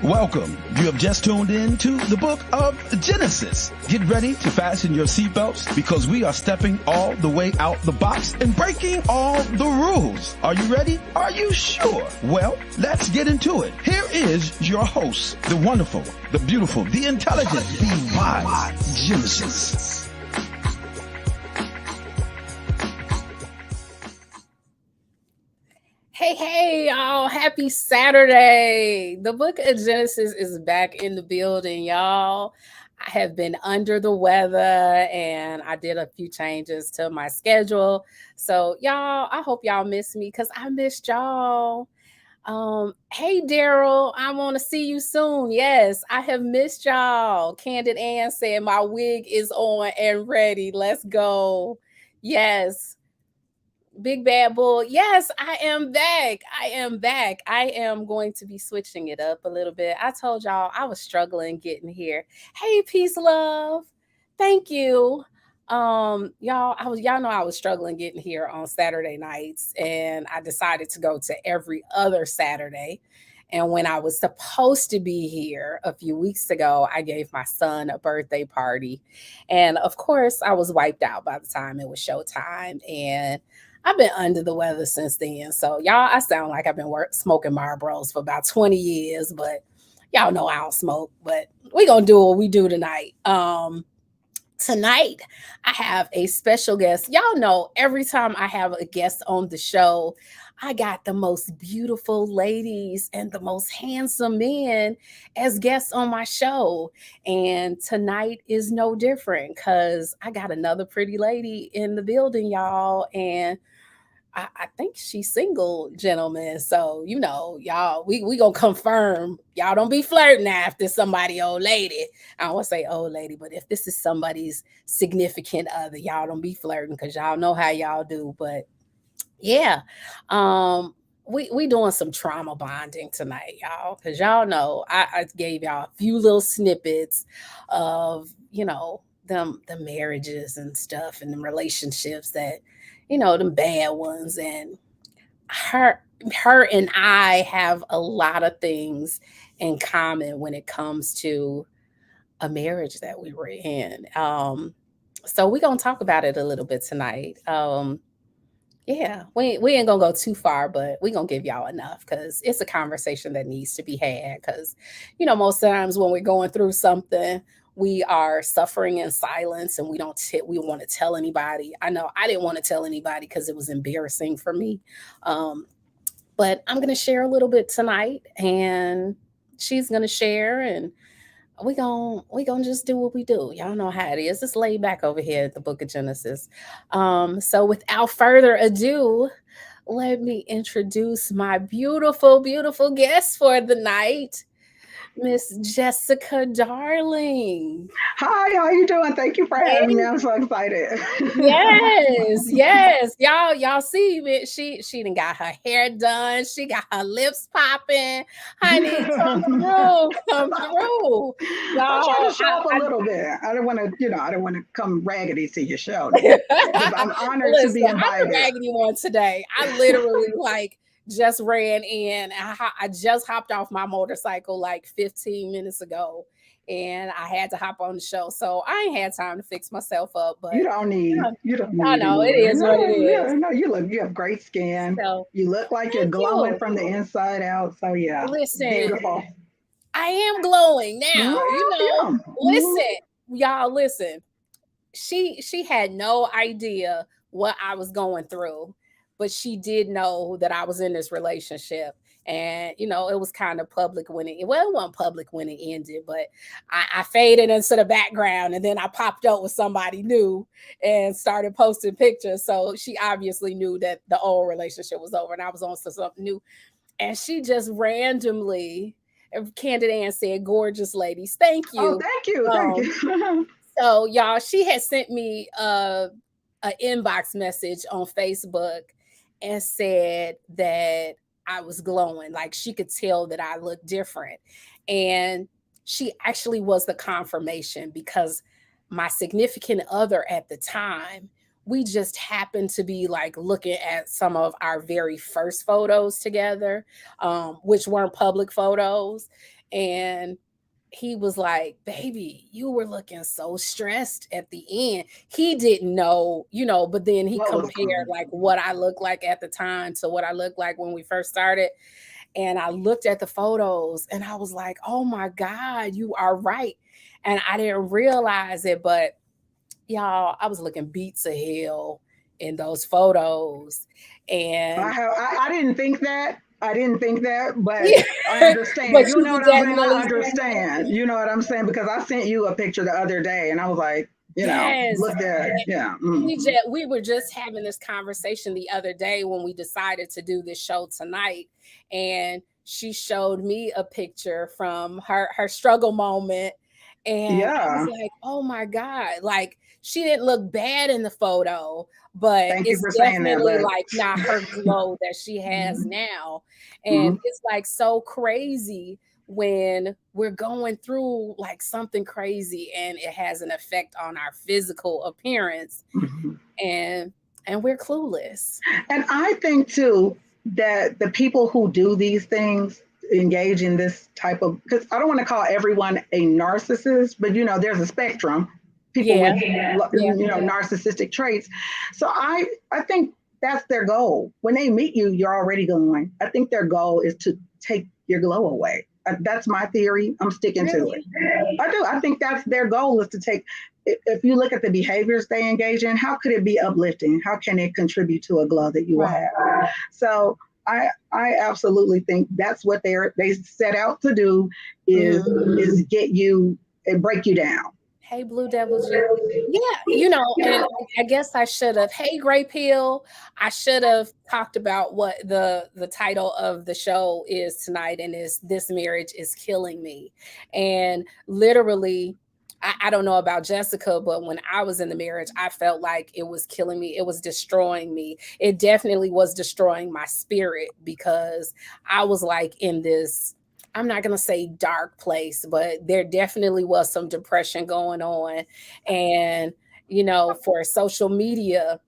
Welcome. You have just tuned in to the book of Genesis. Get ready to fasten your seatbelts because we are stepping all the way out the box and breaking all the rules. Are you ready? Are you sure? Well, let's get into it. Here is your host, the wonderful, the beautiful, the intelligent, the wise Genesis. Hey, y'all. Happy Saturday. The book of Genesis is back in the building, y'all. I have been under the weather and I did a few changes to my schedule. So, y'all, I hope y'all miss me because I missed y'all. Hey, Daryl, I want to see you soon. Yes, I have missed y'all. Candid Ann said my wig is on and ready. Let's go. Yes. Big Bad Bull. Yes, I am back. I am going to be switching it up a little bit. I told y'all I was struggling getting here. Hey, peace, love. Thank you. Y'all know I was struggling getting here on Saturday nights, and I decided to go to every other Saturday. And when I was supposed to be here a few weeks ago, I gave my son a birthday party. And of course, I was wiped out by the time it was showtime. And I've been under the weather since then. So, y'all, I sound like I've been smoking Marlboros for about 20 years, but y'all know I don't smoke. But we're going to do what we do tonight. Tonight, I have a special guest. Y'all know every time I have a guest on the show, I got the most beautiful ladies and the most handsome men as guests on my show. And tonight is no different because I got another pretty lady in the building, y'all. And I think she's single, gentlemen. So, y'all, we going to confirm. Y'all don't be flirting after somebody old lady. I don't want to say old lady, but if this is somebody's significant other, y'all don't be flirting because y'all know how y'all do. But yeah, we doing some trauma bonding tonight, y'all, because y'all know I gave y'all a few little snippets of, the marriages and stuff and the relationships that, them bad ones. And her and I have a lot of things in common when it comes to a marriage that we were in. So we're gonna talk about it a little bit tonight. Yeah, we ain't gonna go too far, but we're gonna give y'all enough because it's a conversation that needs to be had. Because, most times when we're going through something, we are suffering in silence and we want to tell anybody. I know I didn't want to tell anybody because it was embarrassing for me. But I'm gonna share a little bit tonight, and she's gonna share, and we gonna just do what we do. Y'all know how it is. It's laid back over here at the Book of Genesis. So without further ado, let me introduce my beautiful, beautiful guest for the night, Miss Jessica Darling. Hi, how you doing? Thank you for having me. I'm so excited. Yes. Y'all see it. She done got her hair done. She got her lips popping. Honey, come through. Come through. I'm trying Y'all, to show up a little bit. I don't want to, I don't want to come raggedy to your show. I'm honored to be listen, I'm invited. the raggedy one today. I literally just ran in. I just hopped off my motorcycle like 15 minutes ago, and I had to hop on the show. So I ain't had time to fix myself up. But You don't need, I know it anymore. is what it is. No, you have great skin. So You look like you're thank glowing you. from the inside out. So yeah, Listen, beautiful. I am glowing Mm, now. yeah. Mhm. Listen, y'all. Listen, she had no idea what I was going through, but she did know that I was in this relationship. And it was kind of public when it wasn't public when it ended, but I faded into the background and then I popped up with somebody new and started posting pictures. So she obviously knew that the old relationship was over and I was on to something new. And she just randomly, Candid Ann said, gorgeous ladies, thank Oh, you. thank Um, you. so y'all, she had sent me an inbox message on Facebook and said that I was glowing. Like she could tell that I looked different. And she actually was the confirmation because my significant other at the time, we just happened to be like looking at some of our very first photos together, which weren't public photos. And he was like, baby, you were looking so stressed at the end. He didn't know, but then he compared like what I looked like at the time to what I looked like when we first started. And I looked at the photos and I was like, oh my God, you are right. And I didn't realize it, but y'all, I was looking beat to hell in those photos. And I didn't think that. But yeah. I understand. But You know what I'm saying? I understand. You know what I'm saying? Because I sent you a picture the other day and I was like, yes. look at it. Yeah. We were just having this conversation the other day when we decided to do this show tonight. And she showed me a picture from her struggle moment. And I was like, oh my God, like she didn't look bad in the photo, but it's definitely like not her glow that she has now. And it's like so crazy when we're going through like something crazy and it has an effect on our physical appearance, and we're clueless. And I think too that the people who do these things engage in this type of, because I don't want to call everyone a narcissist, but there's a spectrum. People with narcissistic traits. So I think that's their goal. When they meet you, you're already glowing. I think their goal is to take your glow away. That's my theory. I'm sticking to it. I do. I think that's their goal, is to take. If you look at the behaviors they engage in, how could it be uplifting? How can it contribute to a glow that you will have? So I absolutely think that's what they set out to do, is get you and break you down. Hey, Blue Devil G. Yeah, and I guess I should have. Hey, Grape Hill. I should have talked about what the title of the show is tonight, and is This Marriage is Killing Me. And literally, I don't know about Jessica, but when I was in the marriage, I felt like it was killing me. It was destroying me. It definitely was destroying my spirit, because I was like in this, I'm not going to say dark place, but there definitely was some depression going on. And, for social media,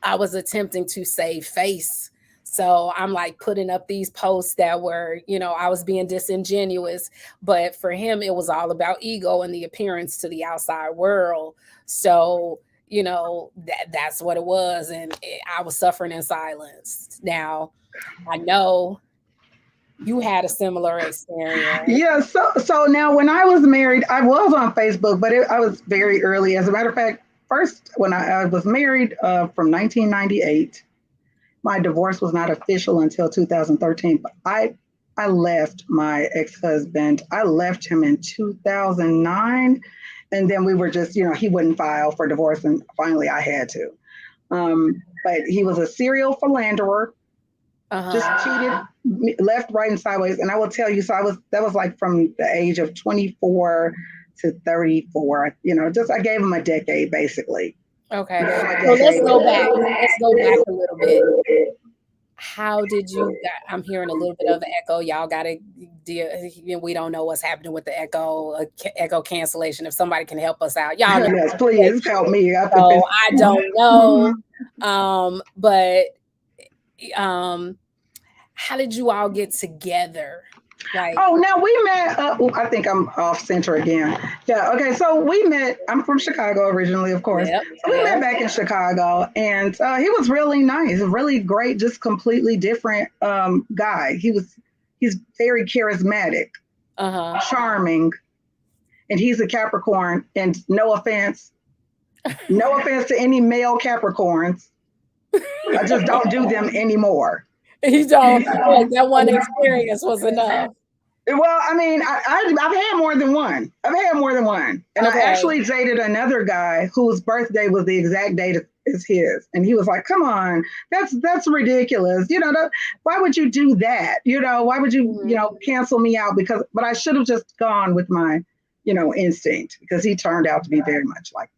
I was attempting to save face. So I'm like putting up these posts that were, I was being disingenuous, but for him, it was all about ego and the appearance to the outside world. So, that's what it was. And I was suffering in silence. Now, I know you had a similar experience. Yeah. So now when I was married, I was on Facebook, but I was very early. As a matter of fact, first, when I was married from 1998, my divorce was not official until 2013. But I left my ex-husband. I left him in 2009. And then we were just, he wouldn't file for divorce. And finally I had to. But he was a serial philanderer. Just cheated left, right, and sideways. And I will tell you, that was like from the age of 24 to 34. I gave him a decade, basically. Okay. So let's go back. Let's go back a little bit. How did you? I'm hearing a little bit of echo. Y'all got to deal. We don't know what's happening with the echo cancellation. If somebody can help us out, y'all. Yes, please help me. So I don't know. But how did you all get together? Now we met. I think I'm off center again. Yeah. Okay. So we met. I'm from Chicago originally, of course. So we met back in Chicago, and he was really nice, really great, just completely different guy. He's very charismatic, charming, and he's a Capricorn. And no offense to any male Capricorns. I just don't do them anymore. You don't. That one experience was enough. Well, I mean, I've had more than one. And I actually dated another guy whose birthday was the exact date as his. And he was like, come on, that's ridiculous. Why would you do that? Why would you, cancel me out? But I should have just gone with my, instinct, because he turned out to be very much like.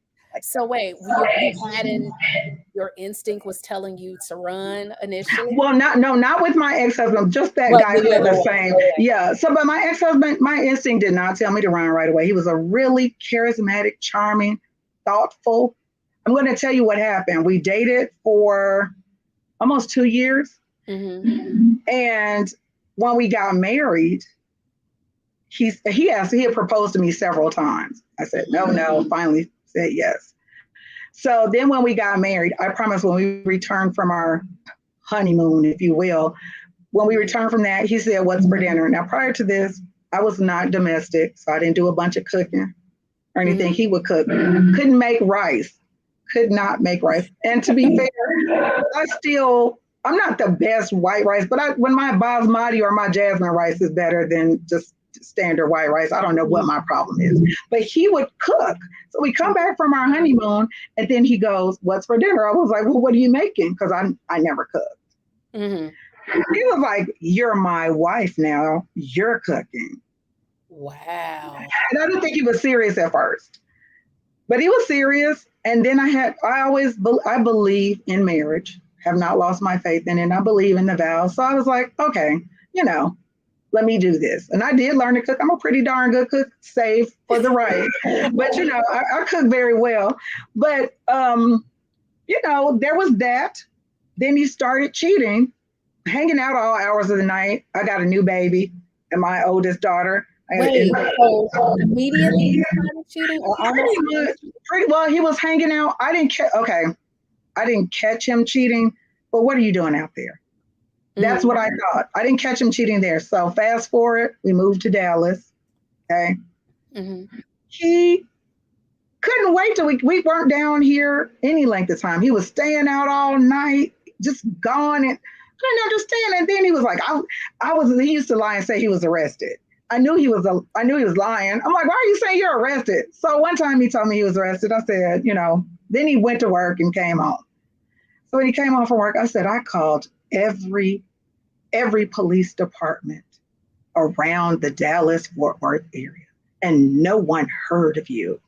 So wait, your instinct was telling you to run initially? Well, not with my ex-husband, just that guy who had the same. Yeah. So, but my ex-husband, my instinct did not tell me to run right away. He was a really charismatic, charming, thoughtful. I'm going to tell you what happened. We dated for almost 2 years. And when we got married, he had proposed to me several times. I said, no, finally said yes. So then when we got married, I promise when we returned from our honeymoon, if you will, when we returned from that, he said, what's for dinner? Now, prior to this, I was not domestic, so I didn't do a bunch of cooking or anything. He would cook. Couldn't make rice. Could not make rice. And to be fair, I'm not the best white rice, but when my basmati or my jasmine rice is better than just standard white rice, I don't know what my problem is. But he would cook. So we come back from our honeymoon, and then he goes, what's for dinner? I was like, well, what are you making? Because I never cooked. Mm-hmm. He was like, you're my wife now. You're cooking. Wow. And I didn't think he was serious at first, but he was serious. And then I believe in marriage, have not lost my faith in it. And I believe in the vows. So I was like, okay, let me do this. And I did learn to cook. I'm a pretty darn good cook, save for the right. But, I cook very well. But, there was that. Then he started cheating, hanging out all hours of the night. I got a new baby and my oldest daughter. Wait, so immediately he started cheating? Or pretty well, he was hanging out. I didn't catch him cheating, but what are you doing out there? That's what I thought. I didn't catch him cheating there. So fast forward, we moved to Dallas. Okay. Mm-hmm. He couldn't wait till we weren't down here any length of time. He was staying out all night, just gone, and couldn't understand. And then he was like, he used to lie and say he was arrested. I knew he was lying. I'm like, why are you saying you're arrested? So one time he told me he was arrested. I said, then he went to work and came home. So when he came home from work, I said, I called every police department around the Dallas-Fort Worth area, and no one heard of you.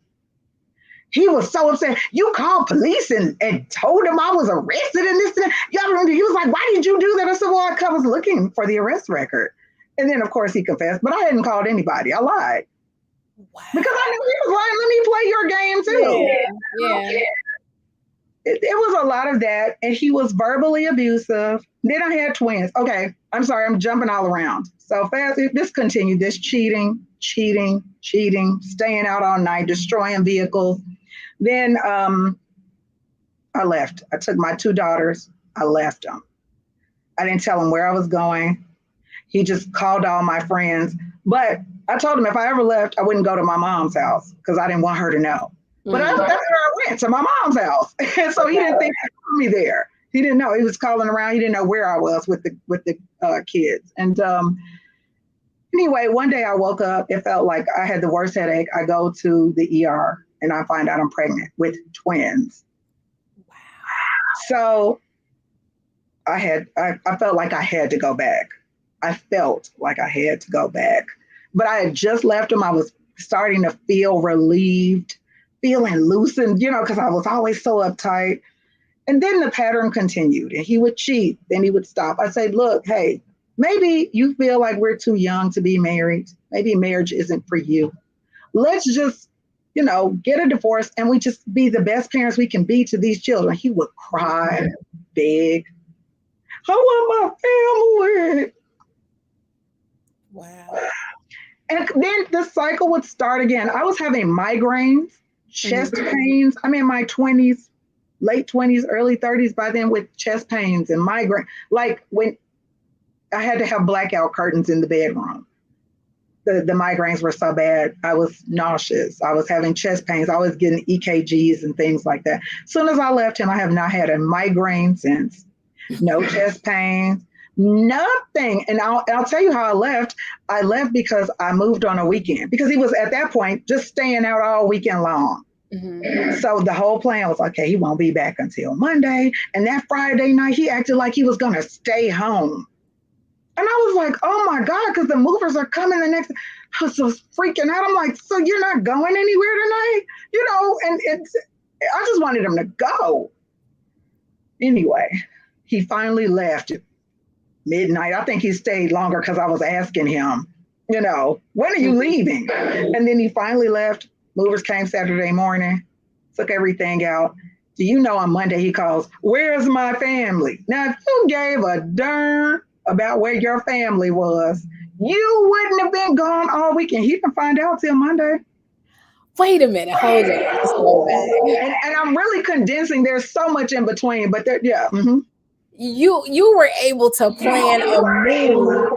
He was so upset. You called police and told them I was arrested and this and that. He was like, why did you do that? I said, well, I was looking for the arrest record. And then, of course, he confessed, but I hadn't called anybody. I lied. Wow. Because I knew he was lying. Let me play your game, too. Yeah. It was a lot of that. And he was verbally abusive. Then I had twins. Okay, I'm sorry. I'm jumping all around. So fast, this continued. This cheating, staying out all night, destroying vehicles. Then I left. I took my two daughters. I left them. I didn't tell him where I was going. He just called all my friends. But I told him if I ever left, I wouldn't go to my mom's house because I didn't want her to know. But that's where I went, to my mom's house. And so he didn't think he saw me there. He didn't know. He was calling around. He didn't know where I was with the kids. And anyway, one day I woke up. It felt like I had the worst headache. I go to the ER and I find out I'm pregnant with twins. Wow. So I felt like I had to go back. But I had just left him. I was starting to feel relieved, feeling loosened, because I was always so uptight. And then the pattern continued, and he would cheat. Then he would stop. I said, look, hey, maybe you feel like we're too young to be married. Maybe marriage isn't for you. Let's just, get a divorce and we just be the best parents we can be to these children. He would cry, beg. I want my family. Wow. And then the cycle would start again. I was having migraines, chest pains. I'm in my 20s, late 20s, early 30s by then with chest pains and migraine. Like when I had to have blackout curtains in the bedroom. The migraines were so bad. I was nauseous. I was having chest pains. I was getting EKGs and things like that. As soon as I left him, I have not had a migraine since. No chest pains, nothing. And I'll tell you how I left. I left because I moved on a weekend because he was at that point just staying out all weekend long. Mm-hmm. So the whole plan was, okay, he won't be back until Monday. And that Friday night, he acted like he was going to stay home. And I was like, oh my God, because the movers are coming the next. I was so freaking out. I'm like, so you're not going anywhere tonight? And I just wanted him to go. Anyway, he finally left at midnight. I think he stayed longer because I was asking him, when are you leaving? And then he finally left. Movers came Saturday morning, took everything out. Do you know on Monday he calls, where's my family? Now, if you gave a darn about where your family was, You wouldn't have been gone all weekend. He can find out till Monday. Wait a minute, hold on. Let's go back. And I'm really condensing. There's so much in between, but there, yeah. Mm-hmm. You were able to plan a move.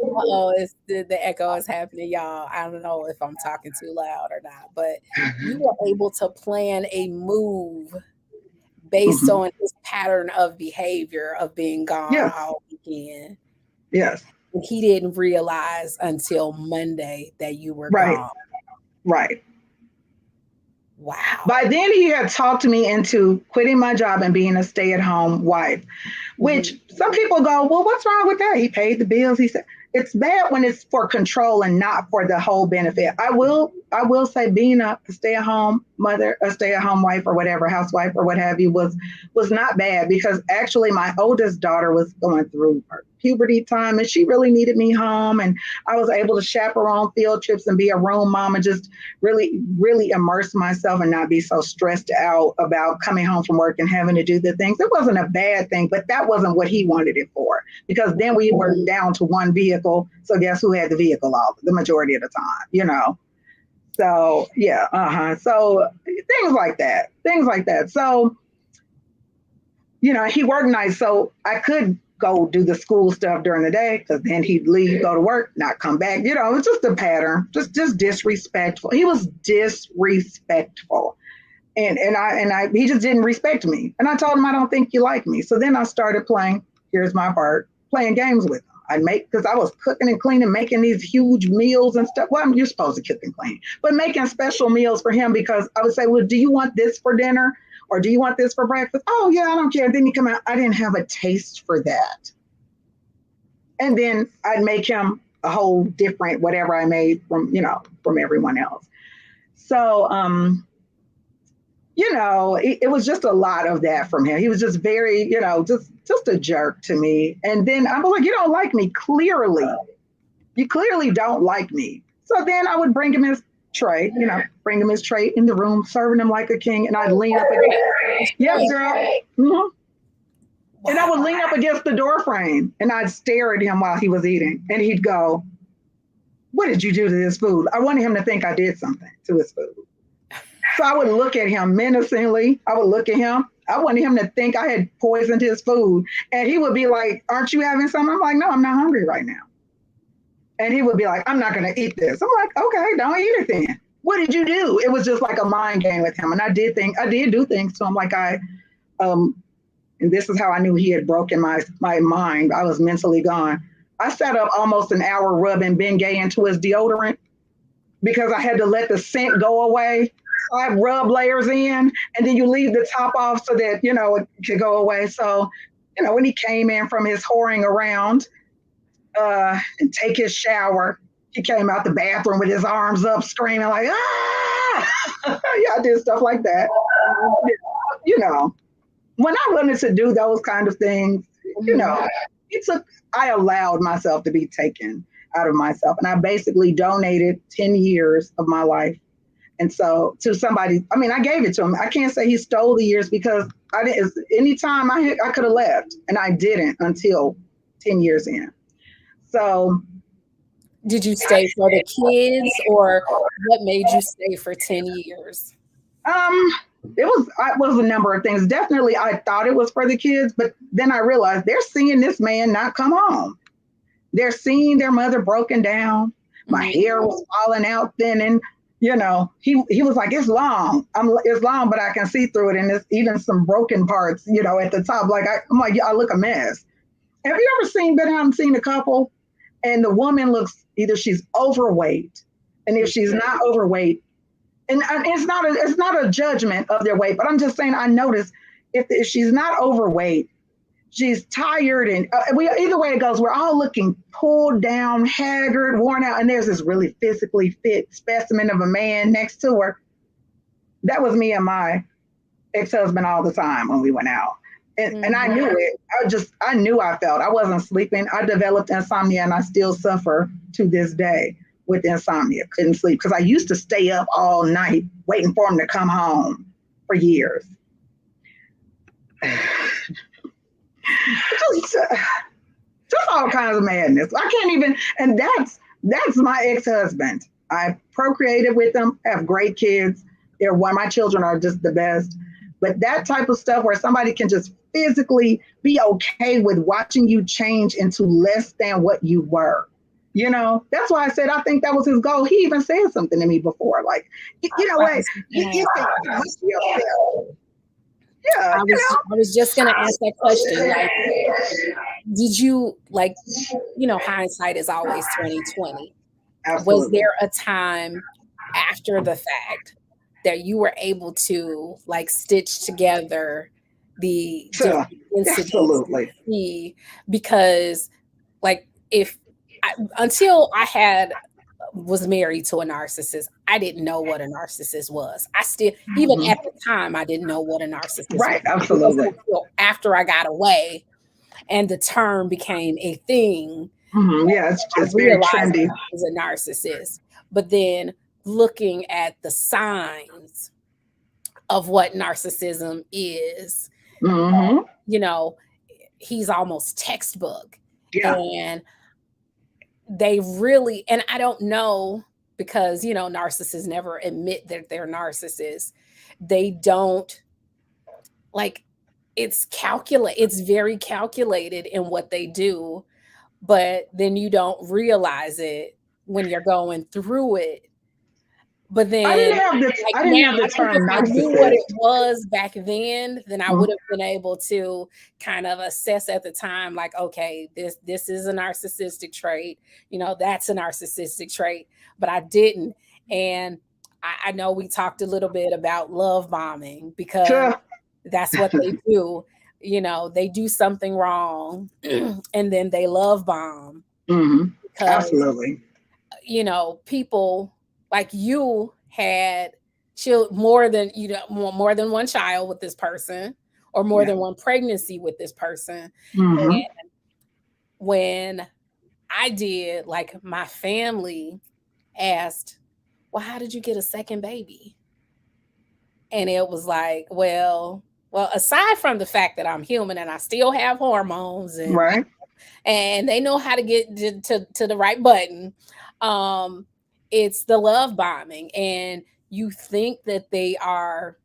Oh, it's the echo is happening, y'all. I don't know if I'm talking too loud or not, but you were able to plan a move based Mm-hmm. on his pattern of behavior of being gone Yes. all weekend. Yes. And he didn't realize until Monday that you were Right. gone. Right. Wow. By then, he had talked me into quitting my job and being a stay-at-home wife, which some people go, well, what's wrong with that? He paid the bills. He said, it's bad when it's for control and not for the whole benefit. I will say being a stay-at-home mother, a stay-at-home wife or whatever, housewife or what have you was not bad, because actually my oldest daughter was going through her puberty time and she really needed me home, and I was able to chaperone field trips and be a room mom and just really, really immerse myself and not be so stressed out about coming home from work and having to do the things. It wasn't a bad thing, but that wasn't what he wanted it for, because then we were down to one vehicle. So guess who had the vehicle the majority of the time, you know? So yeah, so things like that. So, you know, he worked nights, so I could go do the school stuff during the day, because then he'd leave, go to work, not come back. You know, it's just a pattern, just disrespectful. He was disrespectful. And he just didn't respect me. And I told him, I don't think you like me. So then I started playing, here's my part, playing games with him. Because I was cooking and cleaning, making these huge meals and stuff. Well, you're supposed to cook and clean, but making special meals for him, because I would say, well, do you want this for dinner? Or do you want this for breakfast? Oh, yeah, I don't care. Then he come out, I didn't have a taste for that. And then I'd make him a whole different whatever I made from everyone else. So, you know, it was just a lot of that from him. He was just very, you know, just a jerk to me. And then I was like, you don't like me, clearly. You clearly don't like me. So then I would bring him his tray, bring him his tray in the room, serving him like a king. And I'd lean up against, yes, girl. Mm-hmm. Wow. And I would lean up against the door frame and I'd stare at him while he was eating. And he'd go, what did you do to this food? I wanted him to think I did something to his food. So I would look at him menacingly. I would look at him. I wanted him to think I had poisoned his food. And he would be like, aren't you having something? I'm like, no, I'm not hungry right now. And he would be like, I'm not going to eat this. I'm like, okay, don't eat it then. What did you do? It was just like a mind game with him. And I did do things to him. Like and this is how I knew he had broken my mind. I was mentally gone. I sat up almost an hour rubbing Bengay into his deodorant because I had to let the scent go away. So I rub layers in and then you leave the top off so that, you know, it could go away. So, you know, when he came in from his whoring around and take his shower, he came out the bathroom with his arms up screaming like, ah! Yeah, I did stuff like that. You know, when I wanted to do those kind of things, you know, I allowed myself to be taken out of myself. And I basically donated 10 years of my life. And so to somebody, I mean, I gave it to him. I can't say he stole the years because I didn't. Anytime I could have left, and I didn't until 10 years in. So, did you stay for the kids, or what made you stay for 10 years? It was a number of things. Definitely, I thought it was for the kids, but then I realized they're seeing this man not come home. They're seeing their mother broken down. My hair was falling out, thinning. You know, he was like, it's long. It's long, but I can see through it. And there's even some broken parts, you know, at the top. Like, I'm like, I look a mess. Have you ever been out and seen a couple and the woman looks, either she's overweight, and if she's not overweight, and it's not a judgment of their weight, but I'm just saying, I noticed if she's not overweight, she's tired, and either way it goes, we're all looking pulled down, haggard, worn out, and there's this really physically fit specimen of a man next to her. That was me and my ex-husband all the time when we went out. And I knew it. I knew I felt. I wasn't sleeping. I developed insomnia, and I still suffer to this day with insomnia. Couldn't sleep because I used to stay up all night waiting for him to come home for years. just all kinds of madness. I can't even, and that's my ex-husband. I procreated with them, have great kids. They're one, my children are just the best. But that type of stuff where somebody can just physically be okay with watching you change into less than what you were. That's why I said I think that was his goal. He even said something to me before, like, what? You yeah, I was just gonna ask that question. Like, did you like, hindsight is always 2020. absolutely. Was there a time after the fact that you were able to like stitch together the different incidents? Absolutely. Because like until I was married to a narcissist, I didn't know what a narcissist was. I still, even at the time, I didn't know what a narcissist was. Right, absolutely. Until after I got away and the term became a thing. Yeah, it's very trendy. I was a narcissist. But then looking at the signs of what narcissism is, he's almost textbook. Yeah. And they really, and I don't know, because narcissists never admit that they're narcissists. They don't, like, it's very calculated in what they do, but then you don't realize it when you're going through it. But then I didn't have the term narcissist. If I knew what it was back then I would have been able to kind of assess at the time, like, okay, this is a narcissistic trait, that's a narcissistic trait, but I didn't. And I know we talked a little bit about love bombing, because that's what they do. They do something wrong and then they love bomb. Because, absolutely. People like you had more than one child with this person, or more than one pregnancy with this person. And when I did, like, my family asked, well, how did you get a second baby? And it was like, well, aside from the fact that I'm human and I still have hormones, and right, and they know how to get to the right button, it's the love bombing. And you think that they are,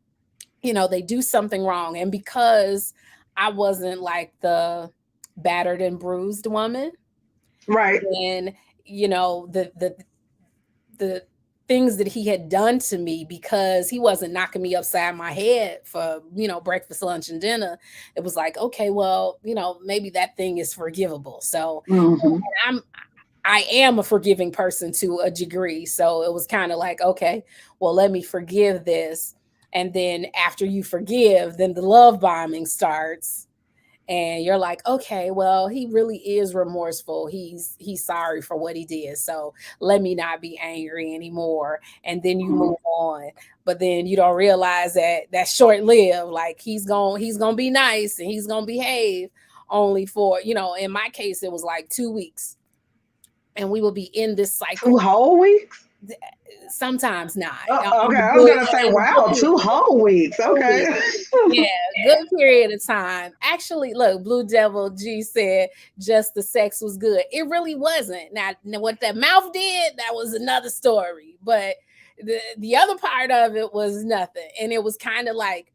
they do something wrong. And because I wasn't like the battered and bruised woman, right, and the things that he had done to me, because he wasn't knocking me upside my head for breakfast, lunch, and dinner, it was like, okay, well, maybe that thing is forgivable. So I am a forgiving person to a degree. So it was kind of like, okay, well, let me forgive this. And then after you forgive, then the love bombing starts. And you're like, okay, well, he really is remorseful. He's sorry for what he did. So let me not be angry anymore. And then you move on. But then you don't realize that that's short-lived. Like, he's gonna be nice and he's gonna behave, only for, in my case, it was like 2 weeks. And we will be in this cycle. 2 whole weeks? Sometimes not. Okay, I was gonna say, wow, 2 whole weeks. Okay. Yeah, good period of time. Actually, look, Blue Devil G said just the sex was good. It really wasn't. Now what that mouth did, that was another story. But the other part of it was nothing. And it was kind of like,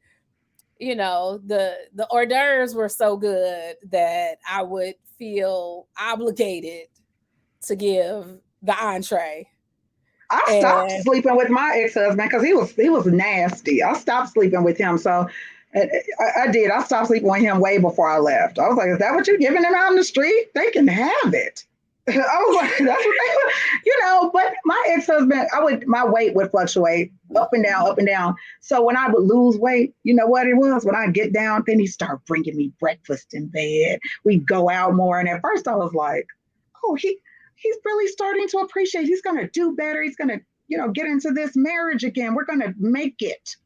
the hors d'oeuvres were so good that I would feel obligated to give the entree. I stopped sleeping with my ex-husband because he was nasty. I stopped sleeping with him. So I did. I stopped sleeping with him way before I left. I was like, is that what you're giving them out in the street? They can have it. I was like, that's what they, but my ex-husband, my weight would fluctuate up and down. So when I would lose weight, you know what it was? When I get down, then he started bringing me breakfast in bed. We'd go out more. And at first I was like, oh, he's really starting to appreciate. He's going to do better. He's going to, get into this marriage again. We're going to make it.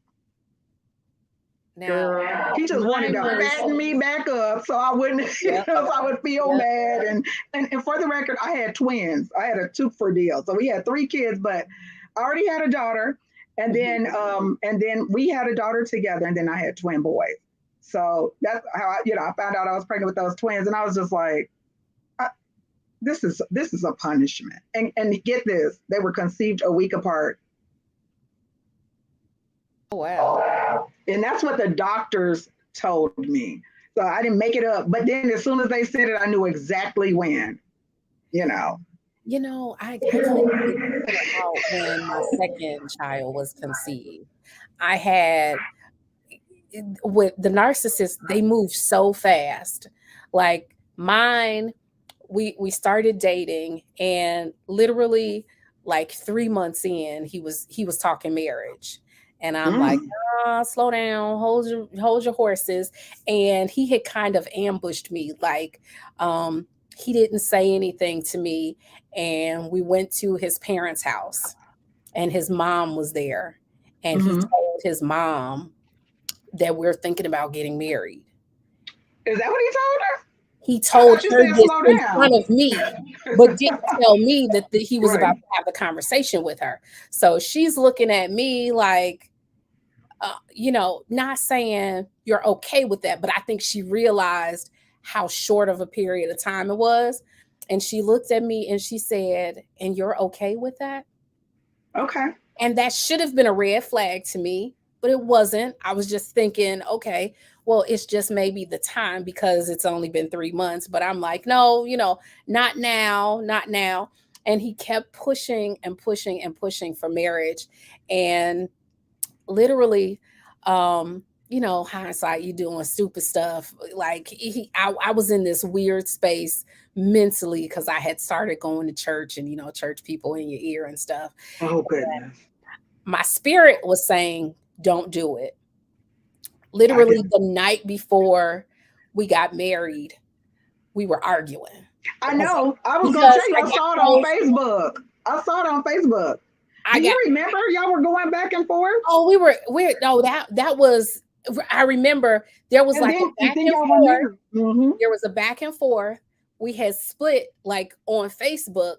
Now, he just wanted to fatten me back up so I wouldn't, so I would feel mad. And for the record, I had twins. I had a 2-for deal. So we had 3 kids, but I already had a daughter. And then we had a daughter together, and then I had twin boys. So that's how I found out I was pregnant with those twins. And I was just like, this is a punishment. And get this, they were conceived a week apart. Oh, wow. And that's what the doctors told me. So I didn't make it up. But then as soon as they said it, I knew exactly when, you know. I couldn't figure out when my second child was conceived. I had, with the narcissists, they move so fast. Like mine, we started dating, and literally like 3 months in, he was talking marriage. And I'm like, slow down, hold your horses. And he had kind of ambushed me. Like, he didn't say anything to me. And we went to his parents' house, and his mom was there. And he told his mom that we're thinking about getting married. Is that what he told her? He told her this in front of me, but didn't tell me that he was about to have a conversation with her. So she's looking at me like, not saying you're okay with that, but I think she realized how short of a period of time it was. And she looked at me and she said, "And you're okay with that?" Okay. And that should have been a red flag to me, but it wasn't. I was just thinking, okay, well, it's just maybe the time because it's only been 3 months. But I'm like, no, not now, not now. And he kept pushing and pushing and pushing for marriage. And literally, hindsight, you doing stupid stuff. Like I was in this weird space mentally because I had started going to church, and church people in your ear and stuff. Oh goodness. My spirit was saying, don't do it. Literally the night before we got married, we were arguing. I know. I was going to tell you, I saw it on Facebook. Do you remember y'all were going back and forth? Oh, that was, I remember there was like a back and forth. There was a back and forth. We had split like on Facebook,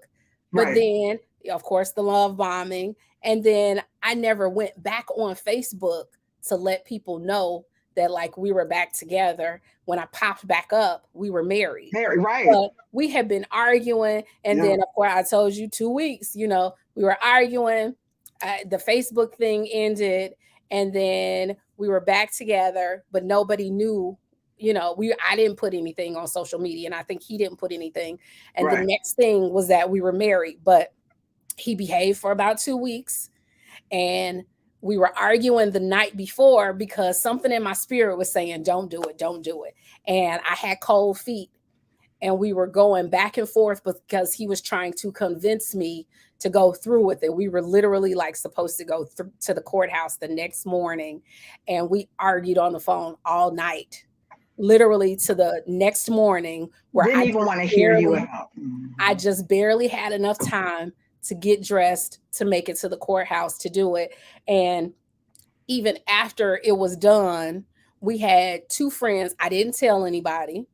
but then of course the love bombing. And then I never went back on Facebook to let people know that like we were back together. When I popped back up, we were married. Right. But we had been arguing. And then of course I told you 2 weeks, we were arguing. The Facebook thing ended. And then we were back together, but nobody knew, I didn't put anything on social media, and I think he didn't put anything. And the next thing was that we were married, but he behaved for about 2 weeks, and we were arguing the night before because something in my spirit was saying, don't do it, don't do it. And I had cold feet, and we were going back and forth because he was trying to convince me to go through with it. We were literally like supposed to go to the courthouse the next morning, and we argued on the phone all night, literally to the next morning, where I didn't even want to hear you out. I just barely had enough time to get dressed to make it to the courthouse to do it. And even after it was done, we had 2 friends. I didn't tell anybody.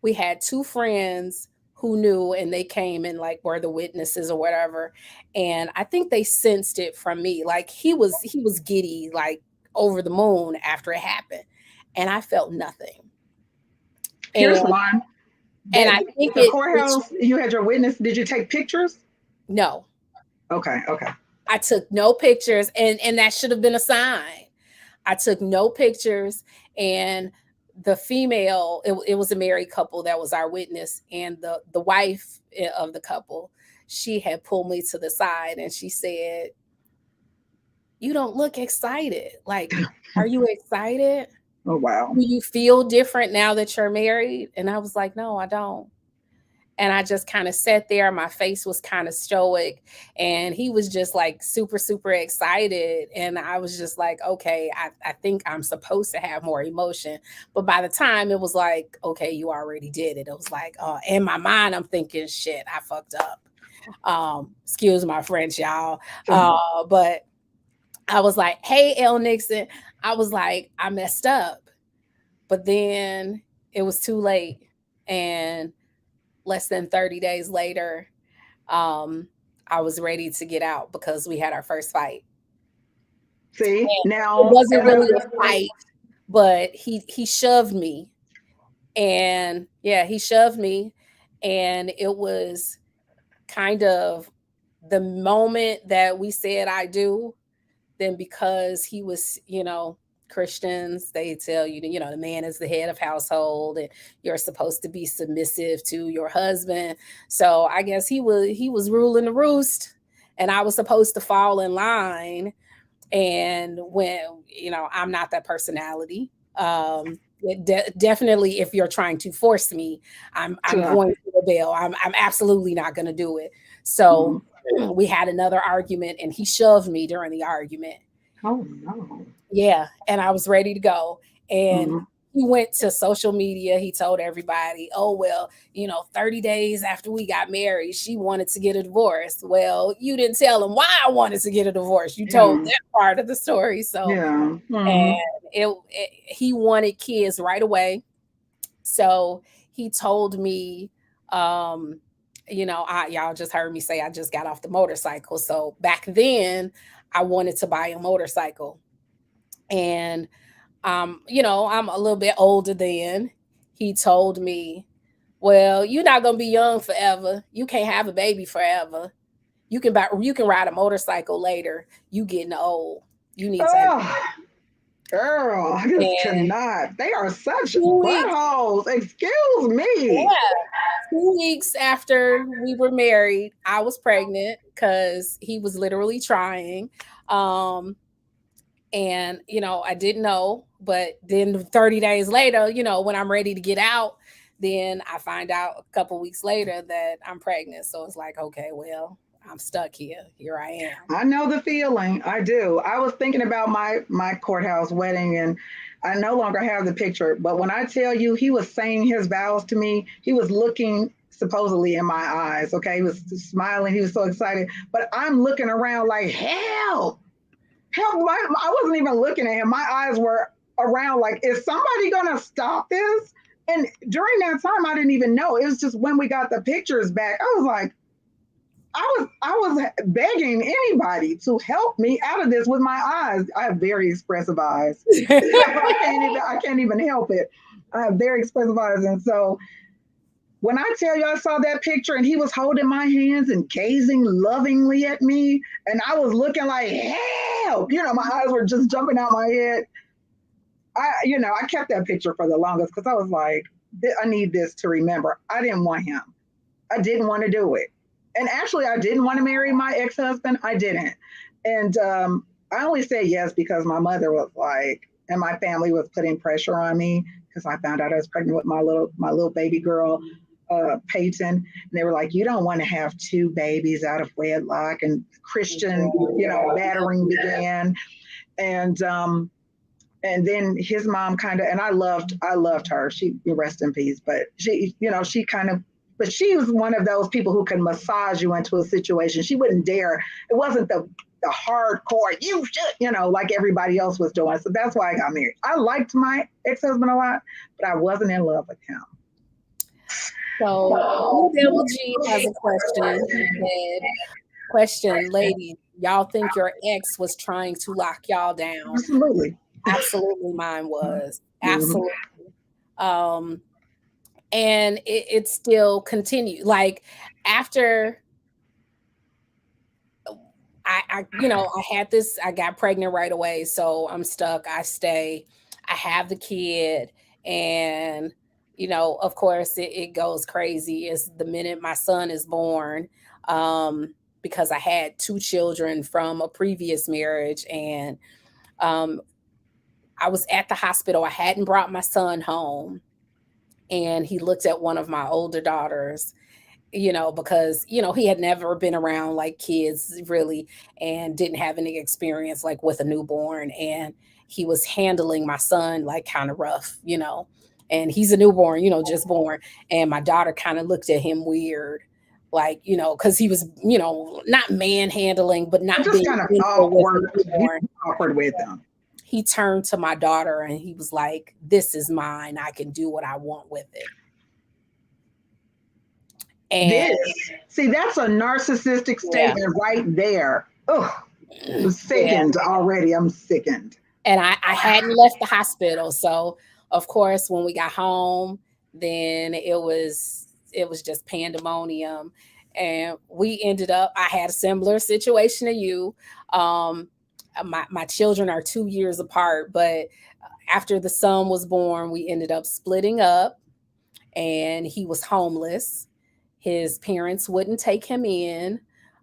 We had 2 friends who knew, and they came and like were the witnesses or whatever. And I think they sensed it from me. Like he was giddy, like over the moon after it happened. And I felt nothing. Here's one. And I think the courthouse, you had your witness. Did you take pictures? No. Okay. I took no pictures, and that should have been a sign. I took no pictures, and the female, it was a married couple that was our witness, and the wife of the couple, she had pulled me to the side and she said, "You don't look excited. Like, are you excited? Oh, wow. Do you feel different now that you're married?" And I was like, "No, I don't." And I just kind of sat there. My face was kind of stoic, and he was just like super, super excited. And I was just like, okay, I think I'm supposed to have more emotion. But by the time it was like, okay, you already did it. It was like, in my mind, I'm thinking, shit, I fucked up. Excuse my French, y'all. But I was like, hey, L. Nixon. I was like, I messed up. But then it was too late. And less than 30 days later, I was ready to get out because we had our first fight. See, now it wasn't really a fight, but he shoved me, and he shoved me, And it was kind of the moment that we said I do, then because he was, Christians, they tell you, the man is the head of household and you're supposed to be submissive to your husband. So I guess he was ruling the roost and I was supposed to fall in line. And when, I'm not that personality. Definitely, if you're trying to force me, I'm going to rebel. I'm absolutely not going to do it. So we had another argument and he shoved me during the argument. Oh no. Yeah. And I was ready to go. And he went to social media. He told everybody, oh, well, 30 days after we got married, she wanted to get a divorce. Well, you didn't tell him why I wanted to get a divorce. You told that part of the story. So, and he wanted kids right away. So he told me, y'all just heard me say I just got off the motorcycle. So back then I wanted to buy a motorcycle. And, I'm a little bit older then. He told me, well, you're not going to be young forever. You can't have a baby forever. You can ride a motorcycle later. You getting old. You need to. Girl, I just cannot. They are such buttholes. Excuse me. Yeah. 2 weeks after we were married, I was pregnant because he was literally trying. And, I didn't know, but then 30 days later, when I'm ready to get out, then I find out a couple weeks later that I'm pregnant. So it's like, okay, well, I'm stuck here. Here I am. I know the feeling. I do. I was thinking about my courthouse wedding and I no longer have the picture. But when I tell you he was saying his vows to me, he was looking supposedly in my eyes. Okay. He was smiling. He was so excited. But I'm looking around like, help. I wasn't even looking at him. My eyes were around like, is somebody going to stop this? And during that time, I didn't even know. It was just when we got the pictures back, I was like, I was begging anybody to help me out of this with my eyes. I have very expressive eyes. I can't even help it. I have very expressive eyes. And so when I tell you I saw that picture and he was holding my hands and gazing lovingly at me, and I was looking like, help, my eyes were just jumping out my head. I kept that picture for the longest because I was like, I need this to remember. I didn't want him. I didn't want to do it. And actually, I didn't want to marry my ex-husband. I didn't. And I only said yes because my mother was like, and my family was putting pressure on me because I found out I was pregnant with my little baby girl, Peyton. And they were like, you don't want to have 2 babies out of wedlock. And Christian, battering began. And then his mom and I loved her. She, rest in peace. But she was one of those people who can massage you into a situation. She wouldn't dare. It wasn't the hardcore, you should, like everybody else was doing. So that's why I got married. I liked my ex-husband a lot, but I wasn't in love with him. So Devil G has a question, ladies. Y'all think your ex was trying to lock y'all down? Absolutely. Absolutely, mine was. Absolutely. And it still continued. Like after I had this, I got pregnant right away. So I'm stuck. I stay. I have the kid. And, of course, it goes crazy. It's the minute my son is born, because I had 2 children from a previous marriage. And I was at the hospital. I hadn't brought my son home. And he looked at one of my older daughters, because, he had never been around like kids really and didn't have any experience like with a newborn. And he was handling my son like kind of rough, and he's a newborn, just born. And my daughter kind of looked at him weird, like, because he was, not manhandling, but not just kind of awkward with him. He turned to my daughter and he was like, this is mine. I can do what I want with it. And see, that's a narcissistic statement right there. Oh, I'm sickened already. I'm sickened. And I hadn't left the hospital. So, of course, when we got home, then it was it was just pandemonium. And we ended up, I had a similar situation to you. My children are 2 years apart, but after the son was born, we ended up splitting up, and he was homeless. His parents wouldn't take him in.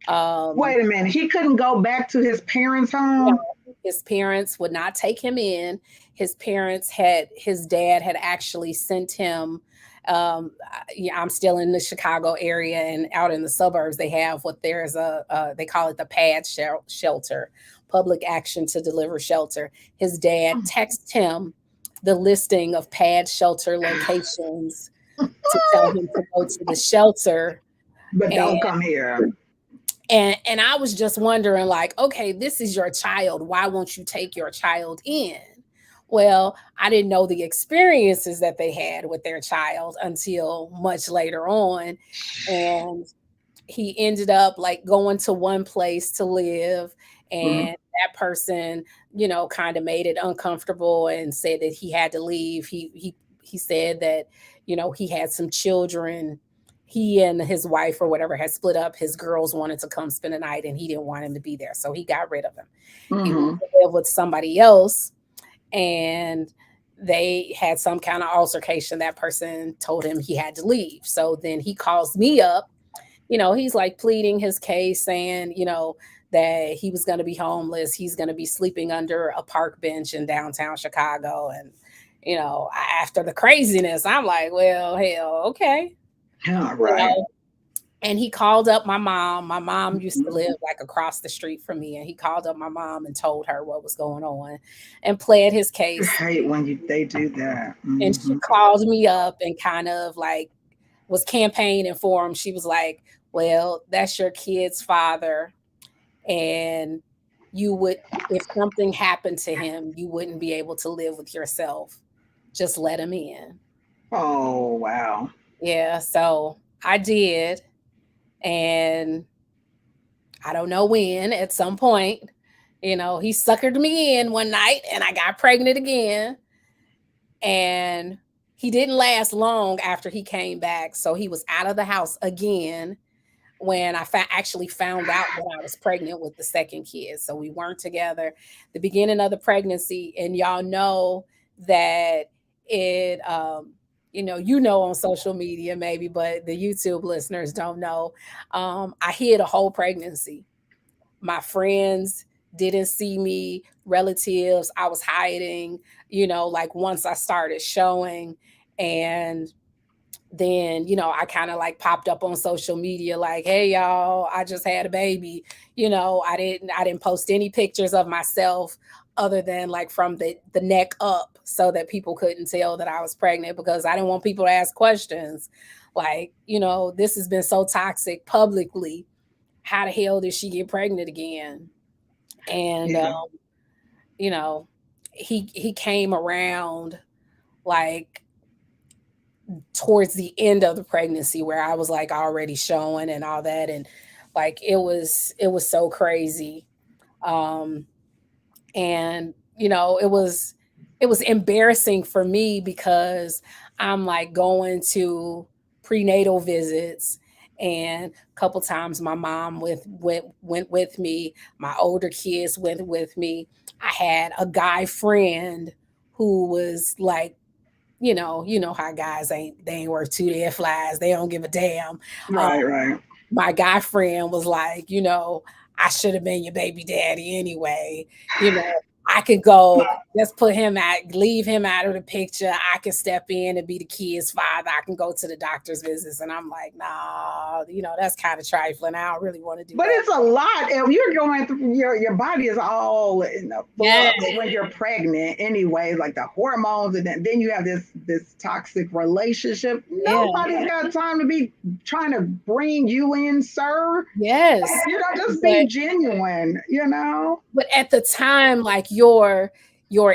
Wait a minute. He couldn't go back to his parents' home? His parents would not take him in. His dad had actually sent him. Yeah, I'm still in the Chicago area, and out in the suburbs, they have they call it the PAD shelter, Public Action to Deliver Shelter. His dad texted him the listing of PAD shelter locations to tell him to go to the shelter. But don't come here. And I was just wondering, like, okay, this is your child. Why won't you take your child in? Well, I didn't know the experiences that they had with their child until much later on. And he ended up like going to one place to live, and that person, kind of made it uncomfortable and said that he had to leave. He said that, he had some children. He and his wife or whatever had split up. His girls wanted to come spend the night, and he didn't want him to be there. So he got rid of him. He went to live with somebody else, and they had some kind of altercation. That person told him he had to leave. So then he calls me up. He's like pleading his case, saying, that he was going to be homeless. He's going to be sleeping under a park bench in downtown Chicago. And, after the craziness, I'm like, well, hell, okay. All right. And he called up my mom. My mom used to live like across the street from me. And he called up my mom and told her what was going on and pled his case. I hate when they do that. And she called me up and kind of like was campaigning for him. She was like, well, that's your kid's father. And if something happened to him, you wouldn't be able to live with yourself. Just let him in. Oh, wow. Yeah. So I did. And I don't know when, at some point, he suckered me in one night and I got pregnant again. And he didn't last long after he came back. So he was out of the house again when I actually found out that I was pregnant with the second kid. So we weren't together the beginning of the pregnancy. And y'all know that it, on social media maybe, but the YouTube listeners don't know. I hid a whole pregnancy. My friends didn't see me, relatives, I was hiding, like once I started showing. And then, I kind of like popped up on social media like, hey, y'all, I just had a baby. I didn't post any pictures of myself other than like from the neck up so that people couldn't tell that I was pregnant, because I didn't want people to ask questions like, this has been so toxic publicly. How the hell did she get pregnant again? And, he came around like towards the end of the pregnancy where I was like already showing and all that. And like, it was so crazy. And, it was embarrassing for me because I'm like going to prenatal visits, and a couple times my mom went with me. My older kids went with me. I had a guy friend who was like, you know how guys they ain't worth two dead flies. They don't give a damn. Right. My guy friend was like, I should have been your baby daddy anyway. I could go, just leave him out of the picture. I can step in and be the kid's father. I can go to the doctor's visits. And I'm like, nah, that's kind of trifling. I don't really want to do but that. It's a lot. If you're going through, your body is all in the floor when you're pregnant anyway, like the hormones, and then you have this toxic relationship. Nobody's got time to be trying to bring you in, sir. Yes. Just be genuine, But at the time, like you're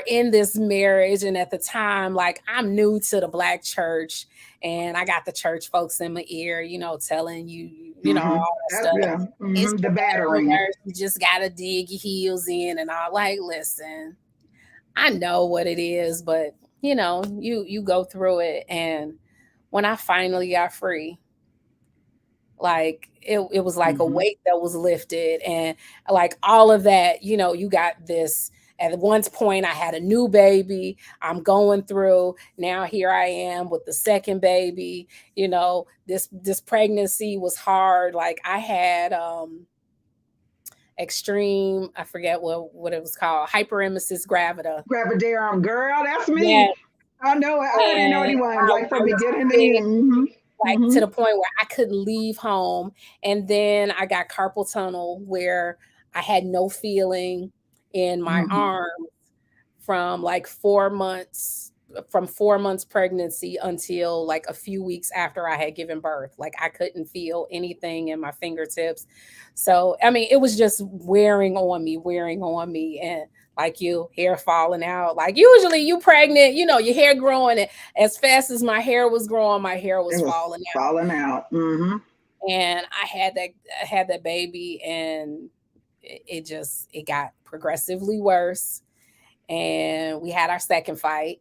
in this marriage, and at the time, like I'm new to the Black church, and I got the church folks in my ear, telling you, all that stuff. Yeah. It's the battering. You just gotta dig your heels in, and all. Like, listen, I know what it is, but you go through it. And when I finally got free, Like it was like a weight that was lifted, and like all of that, you got this. At one point I had a new baby. I'm going through now, here I am with the second baby. This pregnancy was hard. Like I had extreme, I forget what it was called, hyperemesis gravida. Gravidarum, girl, that's me. Yeah. I know it. I didn't know anyone like from I was beginning to sick, end. like to the point where I couldn't leave home. And then I got carpal tunnel where I had no feeling in my arm from like 4 months, from 4 months pregnancy until like a few weeks after I had given birth. Like I couldn't feel anything in my fingertips. So, I mean, it was just wearing on me. And like you, hair falling out. Like usually you pregnant, your hair growing. And as fast as my hair was growing, my hair was falling out. Falling out. And I had that baby, and it got progressively worse. And we had our second fight.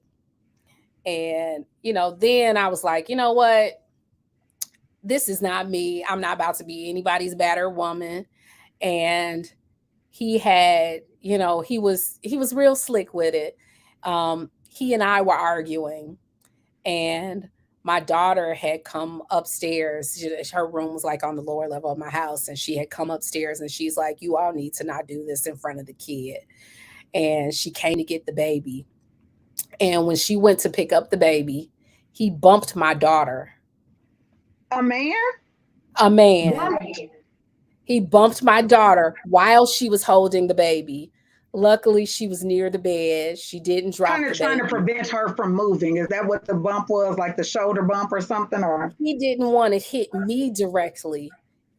And, then I was like, you know what? This is not me. I'm not about to be anybody's battered woman. And he had, he was real slick with it. He and I were arguing, and my daughter had come upstairs. Her room was like on the lower level of my house, and she had come upstairs, and she's like, you all need to not do this in front of the kid. And she came to get the baby. And when she went to pick up the baby, he bumped my daughter. A man? A man. He bumped my daughter while she was holding the baby. Luckily, she was near the bed. She didn't drop the baby. Trying to prevent her from moving. Is that what the bump was? Like the shoulder bump or something? Or he didn't want to hit me directly.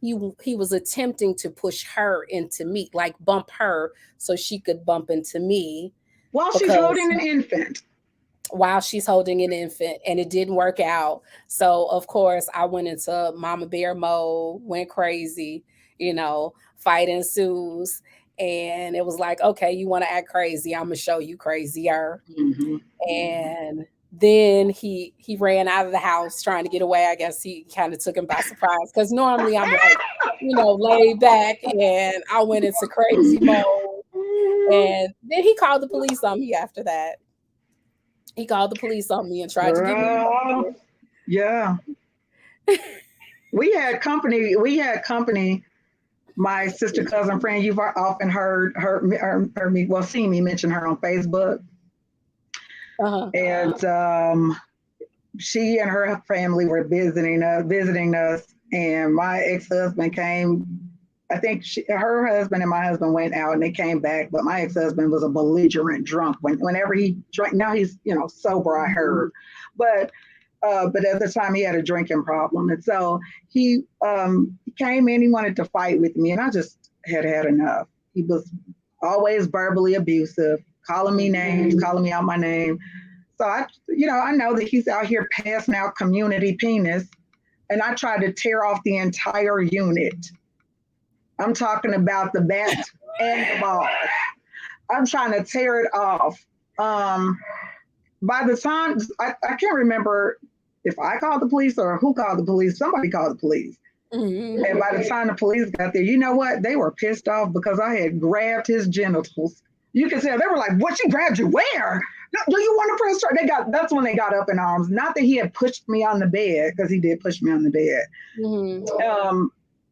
He was attempting to push her into me, like bump her so she could bump into me. While she's holding an infant. While she's holding an infant, and it didn't work out. So of course I went into mama bear mode, went crazy, fight ensues. And it was like, okay, you want to act crazy, I'm gonna show you crazier. And then he ran out of the house trying to get away. I guess he kind of took him by surprise, because normally I'm like, laid back, and I went into crazy mode. And then he called the police on me after that. He called the police on me and tried to get me. Yeah. We had company. My sister, cousin, friend, you've often heard me, well, seen me mention her on Facebook. And she and her family were visiting us, and my ex-husband came. I think her husband and my husband went out, and they came back, but my ex-husband was a belligerent drunk. Whenever he drank, now he's sober, I heard, but at the time he had a drinking problem, and so he came in. He wanted to fight with me, and I just had enough. He was always verbally abusive, calling me names, calling me out my name. So I know that he's out here passing out community penis, and I tried to tear off the entire unit. I'm talking about the bat and the ball. I'm trying to tear it off. By the time, I can't remember if I called the police or who called the police. Somebody called the police. And by the time the police got there, you know what? They were pissed off because I had grabbed his genitals. You can tell they were like, "What, you grabbed you where? Do you want to press charge?" That's when they got up in arms. Not that he had pushed me on the bed, because he did push me on the bed.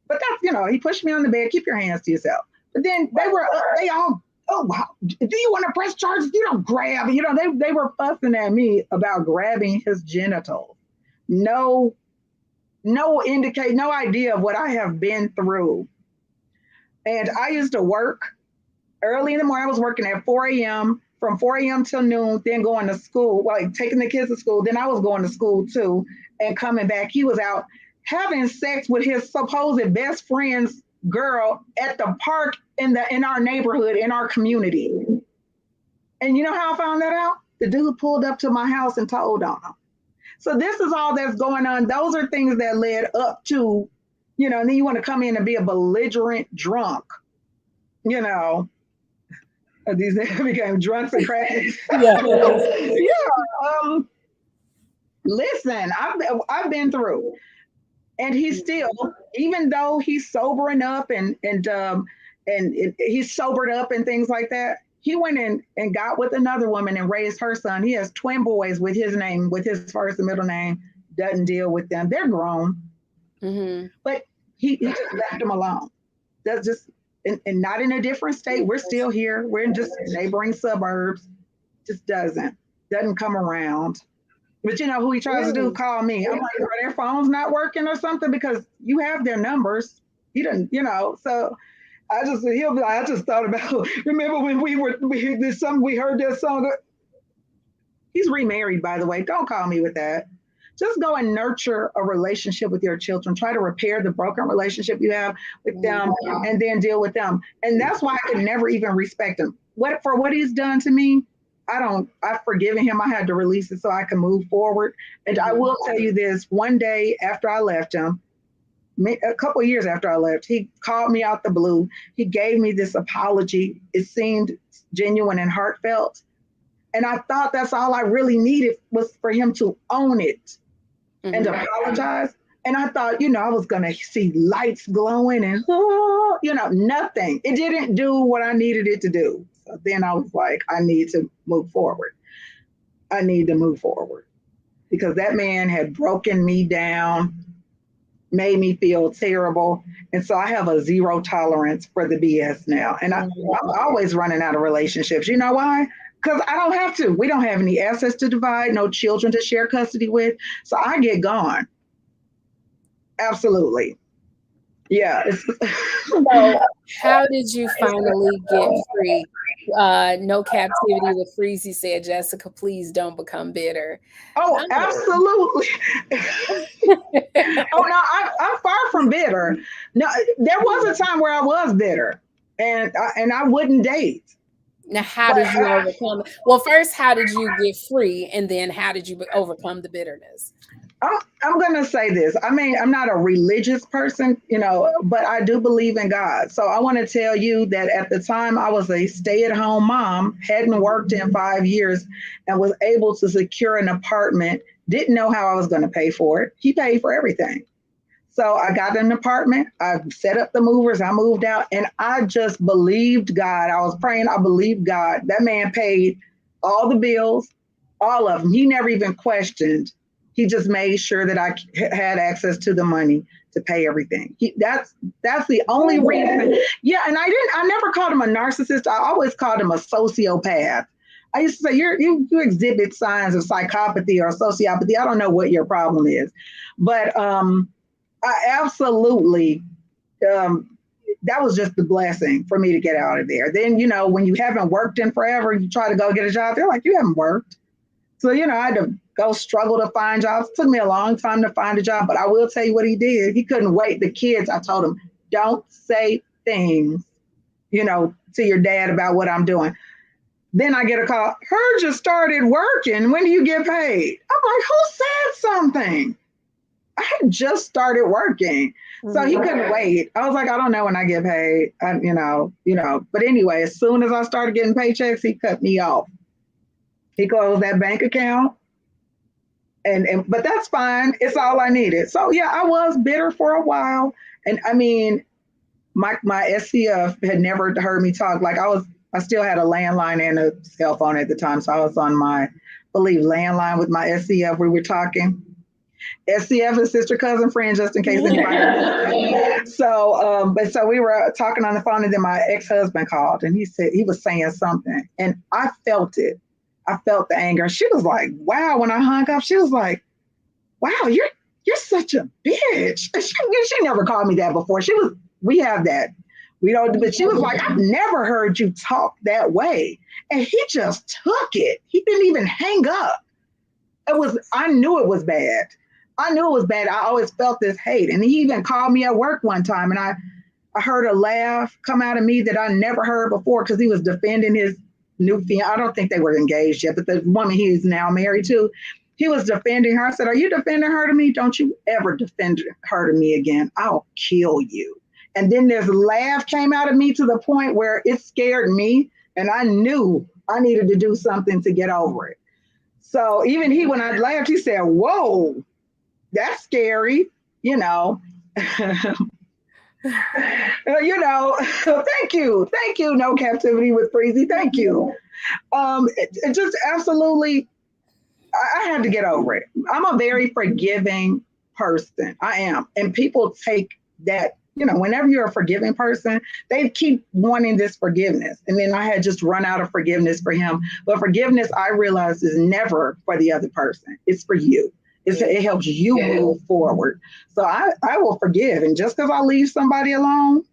But that's, he pushed me on the bed. Keep your hands to yourself. But then they all, "Oh, wow. Do you want to press charges? You don't grab." They were fussing at me about grabbing his genitals. No idea of what I have been through. And I used to work early in the morning. I was working at 4 a.m., from 4 a.m. till noon, then going to school, like taking the kids to school. Then I was going to school too, and coming back. He was out having sex with his supposed best friend's girl at the park in our neighborhood, in our community. And you know how I found that out? The dude pulled up to my house and told on him. So this is all that's going on. Those are things that led up to, and then you want to come in and be a belligerent drunk. These became drunks and crackers. Listen, I've been through. And he's still, even though he's sobering up and he's sobered up and things like that, he went in and got with another woman and raised her son. He has twin boys with his name, with his first and middle name. Doesn't deal with them. They're grown, but he just left them alone. That's just, and not in a different state. We're still here. We're in just neighboring suburbs. Just doesn't come around. But you know who he tries to do? Call me. I'm like, are their phones not working or something? Because you have their numbers. He doesn't, you know. So he'll be like, I just thought about. Remember when we heard that song? He's remarried, by the way. Don't call me with that. Just go and nurture a relationship with your children. Try to repair the broken relationship you have with them, and then deal with them. And that's why I could never even respect him. For what he's done to me. I've forgiven him. I had to release it so I can move forward. And I will tell you this, one day after I left him, a couple of years after I left, he called me out the blue. He gave me this apology. It seemed genuine and heartfelt. And I thought that's all I really needed was for him to own it and apologize. And I thought, you know, I was going to see lights glowing and, you know, nothing. It didn't do what I needed it to do. So then I was like, I need to move forward. I need to move forward because that man had broken me down, made me feel terrible. And so I have a zero tolerance for the BS now. And I'm always running out of relationships. You know why? Because I don't have to. We don't have any assets to divide, no children to share custody with. So I get gone. Absolutely. Yeah. So how did you finally get free? No captivity with Freezie said, Jessica, please don't become bitter. Oh, absolutely. Oh, no, I'm far from bitter. No, there was a time where I was bitter and I wouldn't date. Now, how did you overcome it? Well, first, how did you get free? And then how did you overcome the bitterness? I'm going to say this. I mean, I'm not a religious person, you know, but I do believe in God. So I want to tell you that at the time I was a stay-at-home mom, hadn't worked in 5 years and was able to secure an apartment, didn't know how I was going to pay for it. He paid for everything. So I got an apartment, I set up the movers, I moved out, and I just believed God. I was praying, I believed God. That man paid all the bills, all of them. He never even questioned. He just made sure that I had access to the money to pay everything. That's the only reason. Yeah, and I never called him a narcissist. I always called him a sociopath. I used to say, you exhibit signs of psychopathy or sociopathy. I don't know what your problem is. But I absolutely, that was just the blessing for me to get out of there. Then, you know, when you haven't worked in forever, you try to go get a job, they're like, you haven't worked. So, you know, I had to go struggle to find jobs. It took me a long time to find a job, but I will tell you what he did. He couldn't wait. The kids, I told him, don't say things, you know, to your dad about what I'm doing. Then I get a call, heard you started working. When do you get paid? I'm like, who said something? I had just started working. So he couldn't wait. I was like, I don't know when I get paid, you know. But anyway, as soon as I started getting paychecks, he cut me off. He closed that bank account. But that's fine. It's all I needed. So yeah, I was bitter for a while. And I mean, my SCF had never heard me talk. Like I still had a landline and a cell phone at the time. So I was on my, landline with my SCF. We were talking. SCF is sister, cousin, friend, just in case anybody. So we were talking on the phone, and then my ex-husband called, and he said he was saying something, and I felt it. I felt the anger. She was like, "Wow!" When I hung up, she was like, "Wow, you're such a bitch." She never called me that before. We have that. We don't. But she was like, "I've never heard you talk that way," and he just took it. He didn't even hang up. I knew it was bad. I always felt this hate. And he even called me at work one time, and I heard a laugh come out of me that I never heard before because he was defending his new fiancée. I don't think they were engaged yet, but the woman he is now married to, he was defending her. I said, "Are you defending her to me? Don't you ever defend her to me again. I'll kill you." And then this laugh came out of me to the point where it scared me, and I knew I needed to do something to get over it. So even when I laughed, he said, "Whoa, that's scary." you know, thank you, no captivity with Freezie, thank you. It just absolutely, I had to get over it. I'm a very forgiving person. I am. And people take that, whenever you're a forgiving person, they keep wanting this forgiveness. And then I had just run out of forgiveness for him. But forgiveness, I realized, is never for the other person. It's for you. It helps you move forward. So I will forgive. And just because I leave somebody alone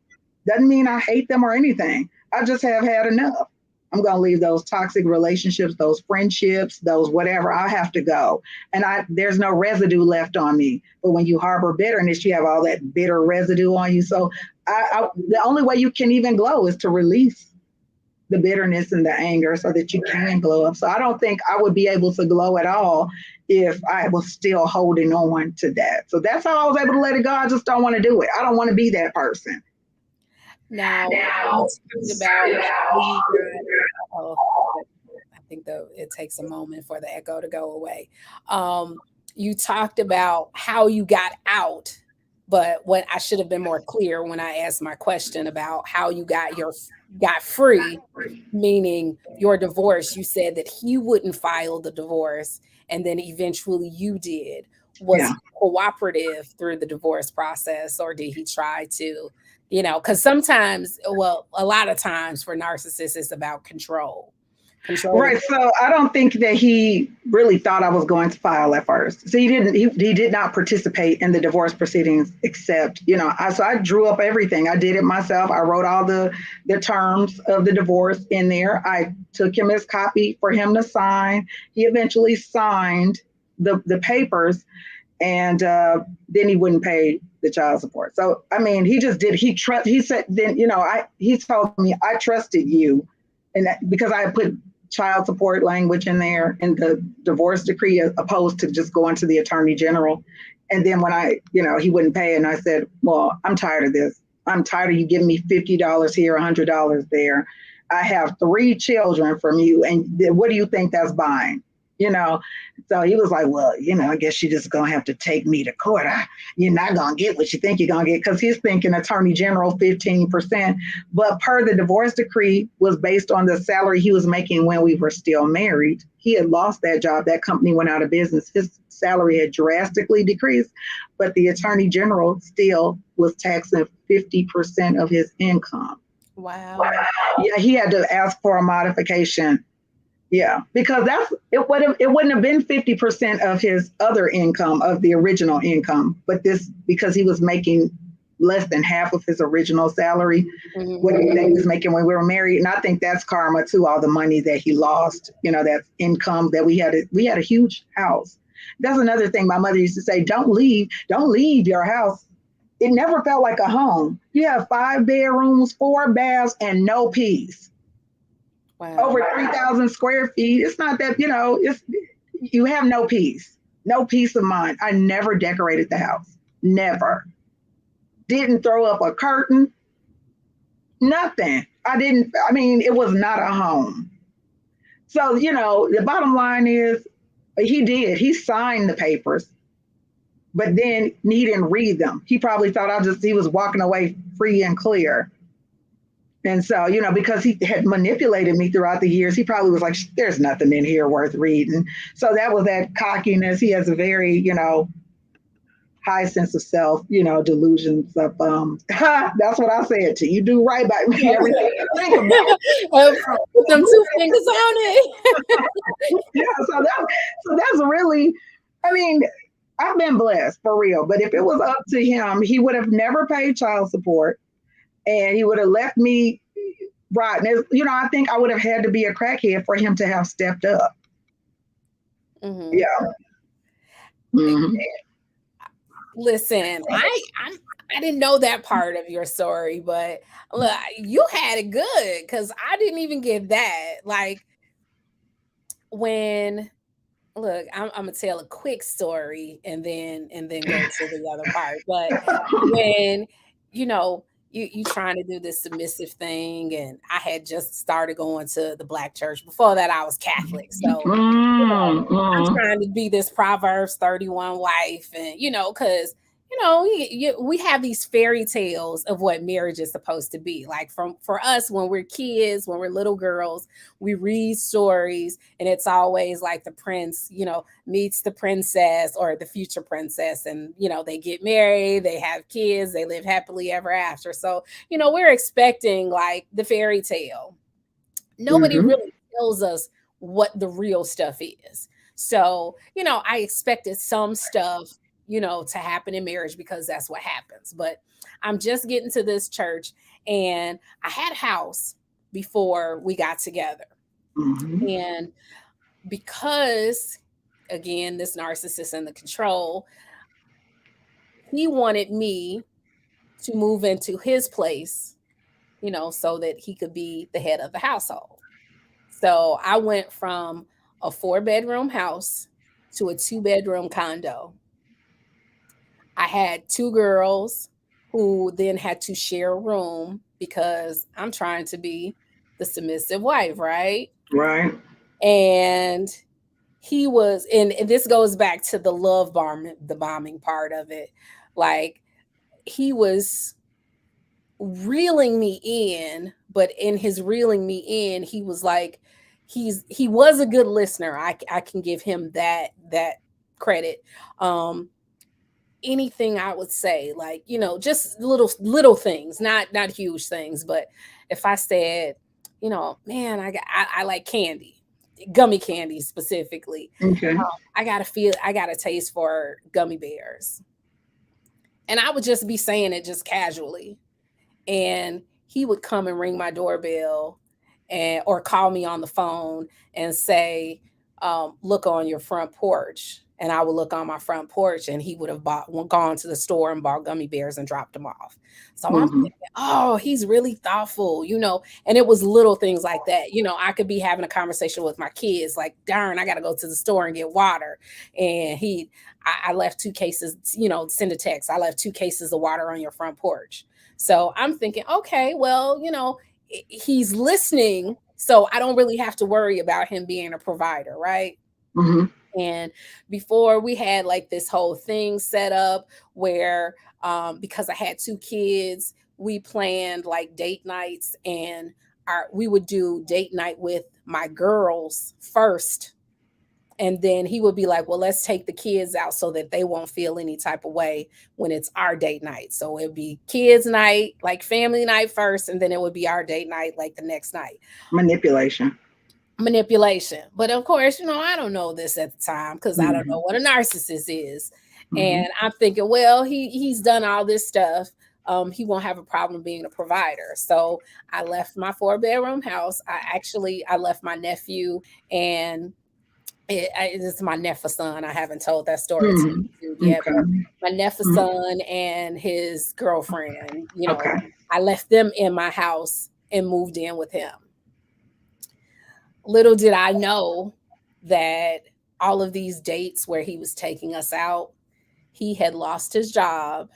doesn't mean I hate them or anything. I just have had enough. I'm going to leave those toxic relationships, those friendships, those whatever. I have to go. And there's no residue left on me. But when you harbor bitterness, you have all that bitter residue on you. So the only way you can even glow is to release the bitterness and the anger so that you can glow up. So I don't think I would be able to glow at all if I was still holding on to that. So that's how I was able to let it go. I just don't want to do it. I don't want to be that person. Now about I think it takes a moment for the echo to go away. You talked about how you got out, but what I should have been more clear when I asked my question about how you got free, meaning your divorce. You said that he wouldn't file the divorce, and then eventually you did. Was he cooperative through the divorce process, or did he try to? Because sometimes, a lot of times for narcissists, it's about control. Right. So I don't think that he really thought I was going to file at first. So he didn't. He did not participate in the divorce proceedings, except So I drew up everything. I did it myself. I wrote all the terms of the divorce in there. I took him his copy for him to sign. He eventually signed the papers, and then he wouldn't pay the child support. So I mean, he just did. He said then he told me I trusted you, and because I put child support language in there in the divorce decree, opposed to just going to the attorney general. And then when he wouldn't pay, and I said, well, I'm tired of this. I'm tired of you giving me $50 here, $100 there. I have 3 children from you, and what do you think that's buying? So he was like, well, I guess you're just gonna have to take me to court. You're not gonna get what you think you're gonna get, because he's thinking attorney general 15%. But per the divorce decree was based on the salary he was making when we were still married. He had lost that job. That company went out of business. His salary had drastically decreased, but the attorney general still was taxing 50% of his income. Wow. Yeah, he had to ask for a modification. Yeah, because it wouldn't have been 50% of his other income, of the original income, but this, because he was making less than half of his original salary, what do you think he was making when we were married? And I think that's karma too, all the money that he lost, that's income that we had a huge house. That's another thing my mother used to say, don't leave your house. It never felt like a home. You have 5 bedrooms, 4 baths, and no peace. Wow. Over 3,000 square feet. It's not that, you have no peace of mind. I never decorated the house. Never. Didn't throw up a curtain. Nothing. It was not a home. So, the bottom line is he signed the papers, but then he didn't read them. He probably thought he was walking away free and clear. And so, because he had manipulated me throughout the years, he probably was like, there's nothing in here worth reading. So that was that cockiness. He has a very, high sense of self, delusions of, that's what I said to you. You do right by me. Everything you think about. Put them 2 fingers on it. Yeah, so that's really, I've been blessed for real. But if it was up to him, he would have never paid child support. And he would have left me rotten. I think I would have had to be a crackhead for him to have stepped up. Mm-hmm. Yeah. Mm-hmm. Listen, I didn't know that part of your story, but look, you had it good, because I didn't even get that. Like, I'm gonna tell a quick story and then go to the other part. But when you trying to do this submissive thing, and I had just started going to the Black church. Before that, I was Catholic, so I'm trying to be this Proverbs 31 wife, and because we have these fairy tales of what marriage is supposed to be. Like for us, when we're kids, when we're little girls, we read stories, and it's always like the prince, meets the princess or the future princess, and they get married, they have kids, they live happily ever after. So we're expecting like the fairy tale. Nobody Mm-hmm. really tells us what the real stuff is. So, I expected some stuff, to happen in marriage because that's what happens. But I'm just getting to this church, and I had a house before we got together. Mm-hmm. And because, again, this narcissist and the control, he wanted me to move into his place, so that he could be the head of the household. So I went from a 4-bedroom house to a 2-bedroom condo. I had 2 girls who then had to share a room because I'm trying to be the submissive wife, right? Right. And he was, and this goes back to the the bombing part of it. Like, he was reeling me in, but in his reeling me in, he was like, he was a good listener. I can give him that credit. Anything I would say, like, just little things, not huge things, but if I said, man, I like candy, gummy candy specifically. Okay. I got a taste for gummy bears. And I would just be saying it just casually. And he would come and ring my doorbell or call me on the phone and say, look on your front porch. And I would look on my front porch, and he would have gone to the store and bought gummy bears and dropped them off. So I'm Mm-hmm. thinking, oh, he's really thoughtful, and it was little things like that. I could be having a conversation with my kids, like, darn, I got to go to the store and get water. And I left 2 cases, send a text. I left 2 cases of water on your front porch. So I'm thinking, okay, well, he's listening, so I don't really have to worry about him being a provider, right? Mm-hmm. And before, we had like this whole thing set up where, because I had 2 kids, we planned like date nights, and we would do date night with my girls first. And then he would be like, well, let's take the kids out so that they won't feel any type of way when it's our date night. So it'd be kids night, like family night first, and then it would be our date night like the next night. Manipulation. But of course, I don't know this at the time because I don't Mm-hmm. know what a narcissist is. Mm-hmm. And I'm thinking, well, he's done all this stuff. He won't have a problem being a provider. So I left my 4-bedroom house. I left my nephew, and it's my nephew son. I haven't told that story to you Mm-hmm. yet, Okay. but my nephew Mm-hmm. son and his girlfriend, Okay. I left them in my house and moved in with him. Little did I know that all of these dates where he was taking us out, he had lost his job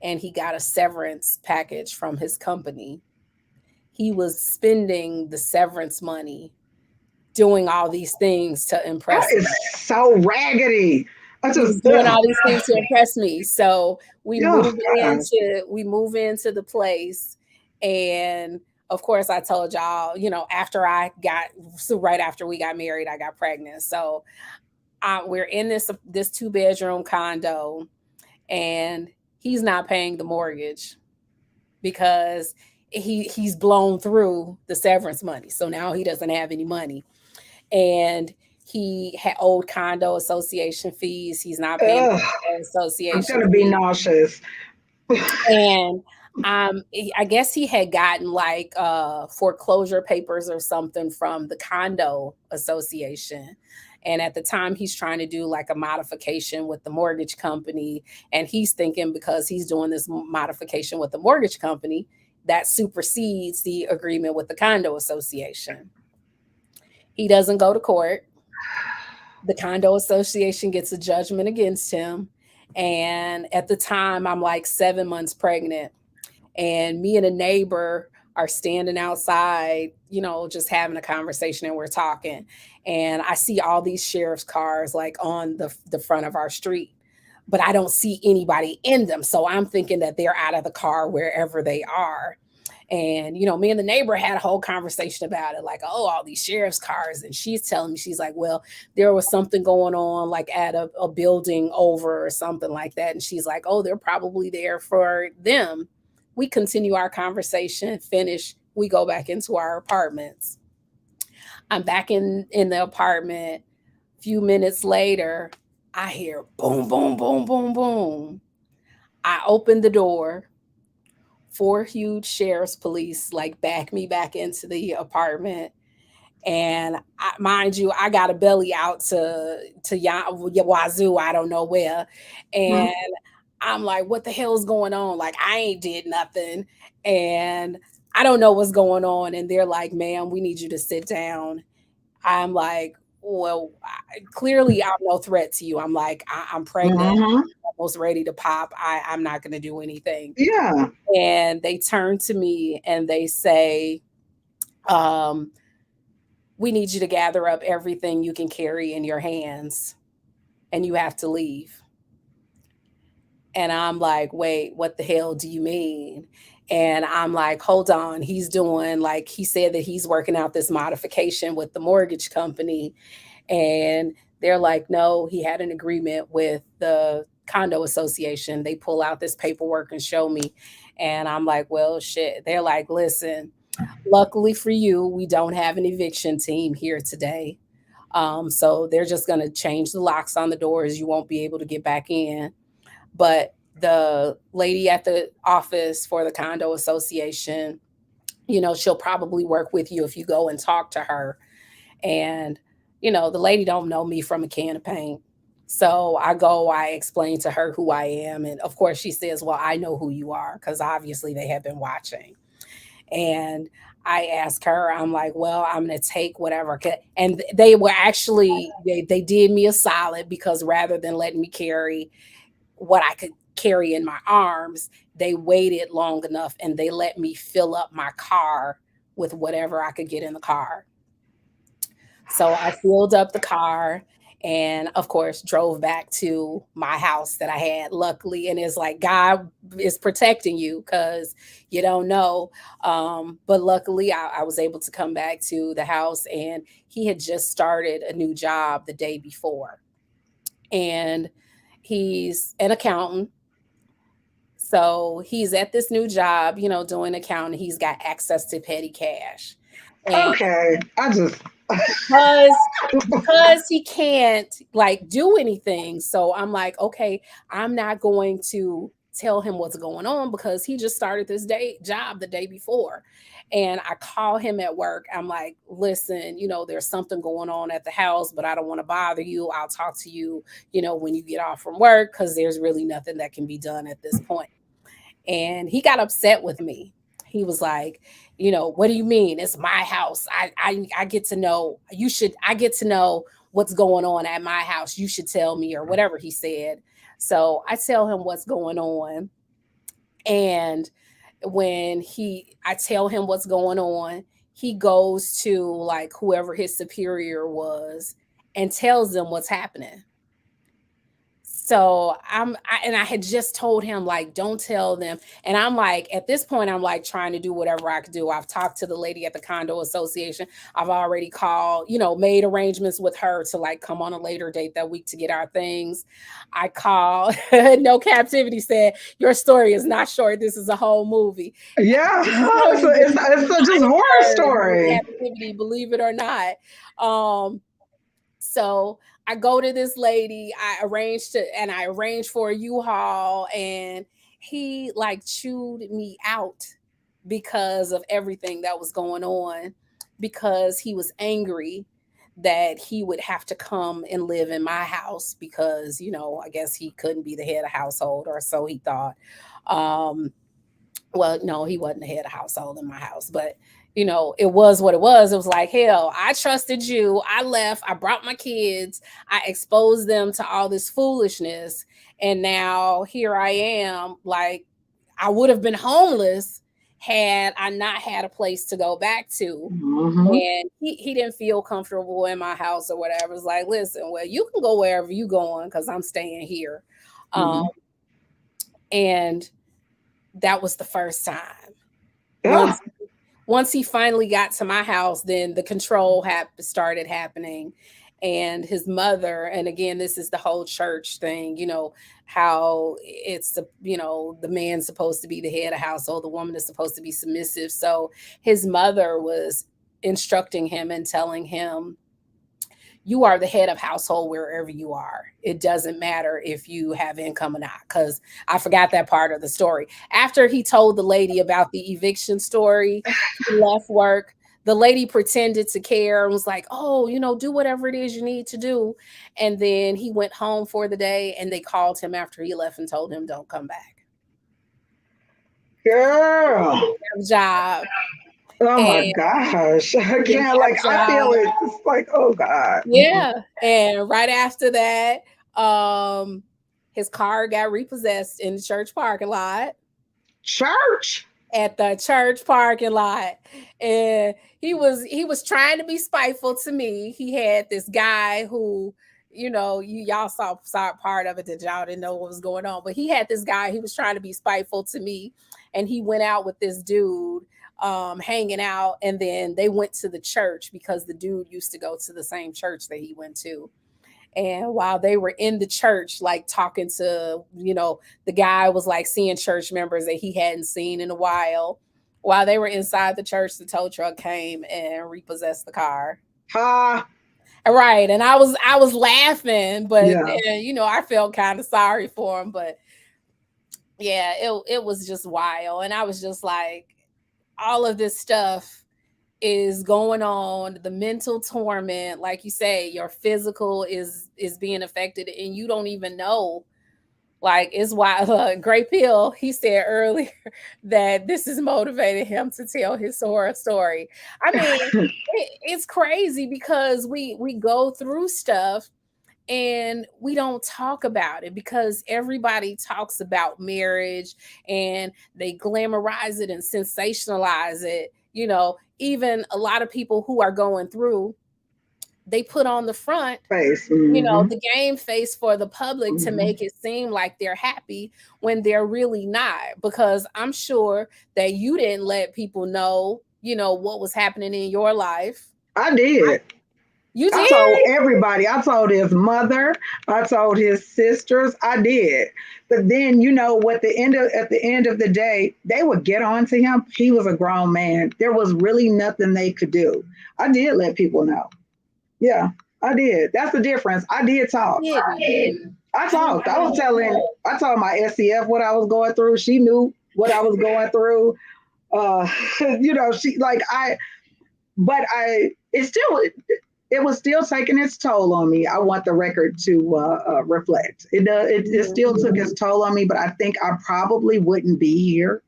and he got a severance package from his company. He was spending the severance money doing all these things to That impress is me. so raggedy. I He was just, doing all these things to impress me. So oh gosh. we move into the place, and of course I told y'all, right after we got married, I got pregnant. So we're in this 2-bedroom condo, and he's not paying the mortgage because he's blown through the severance money. So now he doesn't have any money. And he had old condo association fees. He's not paying Ugh, the I'm association gonna be fees. nauseous. And I guess he had gotten like foreclosure papers or something from the condo association. And at the time, he's trying to do like a modification with the mortgage company. And he's thinking because he's doing this modification with the mortgage company, that supersedes the agreement with the condo association. He doesn't go to court. The condo association gets a judgment against him. And at the time, I'm like 7 months pregnant. And me and a neighbor are standing outside, just having a conversation, and we're talking. And I see all these sheriff's cars like on the front of our street. but I don't see anybody in them. So I'm thinking that they're out of the car wherever they are. And, me and the neighbor had a whole conversation about it, like, oh, all these sheriff's cars. And she's telling me, she's like, well, there was something going on like at a building over or something like that. And she's like, oh, they're probably there for them. We continue our conversation, finish, we go back into our apartments. I'm back in the apartment. A few minutes later, I hear boom, boom, boom, boom, boom. I open the door. 4 huge sheriff's police like back me back into the apartment. And mind you, I got a belly out to Wazoo, I don't know where. And I'm like, what the hell's going on? Like, I ain't did nothing. And I don't know what's going on. And they're like, ma'am, we need you to sit down. I'm like, well, clearly I'm no threat to you. I'm like, I'm pregnant. I'm almost ready to pop. I'm not going to do anything. Yeah. And they turn to me and they say, we need you to gather up everything you can carry in your hands and you have to leave. And I'm like, wait, what the hell do you mean? And I'm like, hold on. He's doing, like, he said that he's working out this modification with the mortgage company. And they're like, no, he had an agreement with the condo association. They pull out this paperwork and show me. And I'm like, well, shit. They're like, listen, luckily for you, we don't have an eviction team here today. So they're just going to change the locks on the doors. You won't be able to get back in. But the lady at the office for the condo association, she'll probably work with you if you go and talk to her. And, the lady don't know me from a can of paint. So I explain to her who I am. And of course she says, well, I know who you are, because obviously they have been watching. And I asked her, I'm like, well, I'm going to take whatever. And they were actually, they did me a solid, because rather than letting me carry what I could carry in my arms, they waited long enough and they let me fill up my car with whatever I could get in the car. So I filled up the car and of course drove back to my house that I had, luckily. And it's like, God is protecting you, because you don't know. But luckily I was able to come back to the house, and he had just started a new job the day before. And he's an accountant. So he's at this new job, doing accounting. He's got access to petty cash. And okay. because he can't like do anything. So I'm like, okay, I'm not going to tell him what's going on, because he just started this job the day before. And I call him at work. I'm like, listen, there's something going on at the house, but I don't want to bother you. I'll talk to you, when you get off from work, because there's really nothing that can be done at this point. And he got upset with me. He was like, what do you mean? It's my house. I get to know, I get to know what's going on at my house. You should tell me, or whatever he said. So I tell him what's going on. And when I tell him what's going on, he goes to like whoever his superior was and tells them what's happening. So I had just told him, like, don't tell them. And I'm like, at this point, I'm like trying to do whatever I could do. I've talked to the lady at the condo association. I've already called, made arrangements with her to like come on a later date that week to get our things. I called, No Captivity said, your story is not short. This is a whole movie. Yeah. It's just horror story. Captivity, believe it or not. So I go to this lady, I arranged for a U-Haul, and he like chewed me out because of everything that was going on, because he was angry that he would have to come and live in my house because, I guess he couldn't be the head of household, or so he thought. Well, no, he wasn't the head of household in my house, but it was what it was. It was like, hell, I trusted you. I left. I brought my kids. I exposed them to all this foolishness. And now here I am. Like, I would have been homeless had I not had a place to go back to. Mm-hmm. And he didn't feel comfortable in my house or whatever. It's like, listen, well, you can go wherever you going, because I'm staying here. Um, and that was the first time. Yeah. Once he finally got to my house, then the control started happening. And his mother, and again, this is the whole church thing, how it's the man's supposed to be the head of household, the woman is supposed to be submissive. So his mother was instructing him and telling him, you are the head of household wherever you are. It doesn't matter if you have income or not, because I forgot that part of the story. After he told the lady about the eviction story, he left work. The lady pretended to care and was like, oh, do whatever it is you need to do. And then he went home for the day, and they called him after he left and told him, don't come back. Girl. Job. Oh my gosh. I can't, I feel it. It's like, oh God. Yeah. And right after that, his car got repossessed in the church parking lot. Church? At the church parking lot. And he was trying to be spiteful to me. He had this guy who, y'all saw part of it that y'all didn't know what was going on. But he had this guy, he was trying to be spiteful to me. And he went out with this dude, hanging out, and then they went to the church because the dude used to go to the same church that he went to. And while they were in the church, like talking to, the guy was like seeing church members that he hadn't seen in a while. While they were inside the church, the tow truck came and repossessed the car. Right. And I was laughing, but I felt kind of sorry for him. But yeah, it was just wild. And I was just like, all of this stuff is going on, the mental torment, like you say, your physical is being affected, and you don't even know. Like, it's why Grape Hill, he said earlier that this has motivated him to tell his horror story. I mean, it's crazy because we go through stuff and we don't talk about it because everybody talks about marriage and they glamorize it and sensationalize it. Even a lot of people who are going through, they put on the front face, the game face for the public to make it seem like they're happy when they're really not. Because I'm sure that you didn't let people know, what was happening in your life. I did. You did? I told everybody. I told his mother. I told his sisters. I did. But then, at the end of the day, they would get on to him. He was a grown man. There was really nothing they could do. I did let people know. Yeah, I did. That's the difference. I did talk. I talked. I told my SCF what I was going through. She knew what I was going through. It was still taking its toll on me. I want the record to reflect. It still took its toll on me, but I think I probably wouldn't be here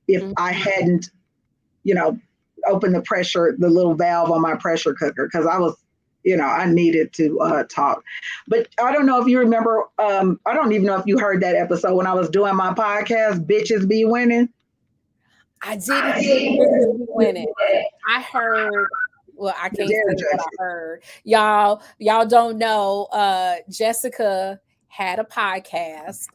if I hadn't, opened the little valve on my pressure cooker, because I was, I needed to talk. But I don't know if you remember, I don't even know if you heard that episode when I was doing my podcast, Bitches Be Winning. I didn't hear Bitches Be Winning. I heard... Well, I can't say what I heard. Y'all don't know. Jessica had a podcast.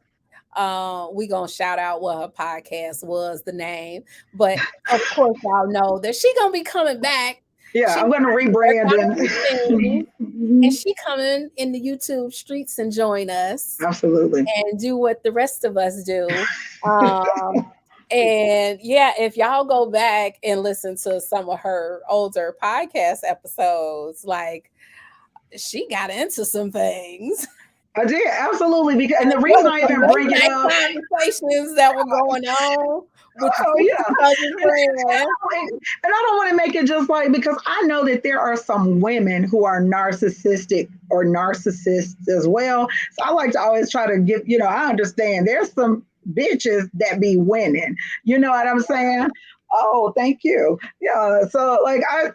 We gonna shout out what her podcast was, the name. But of course, y'all know that she gonna be coming back. Yeah, I'm gonna rebrand and she coming in the YouTube streets and join us. Absolutely. And do what the rest of us do. And yeah, if y'all go back and listen to some of her older podcast episodes, like, she got into some things. I did, absolutely. And the reason I even bring it up, conversations that were going on with and I don't want to make it just like, because I know that there are some women who are narcissistic or narcissists as well. So I like to always try to give, I understand there's some bitches that be winning. You know what I'm saying? Oh, thank you. Yeah. So like I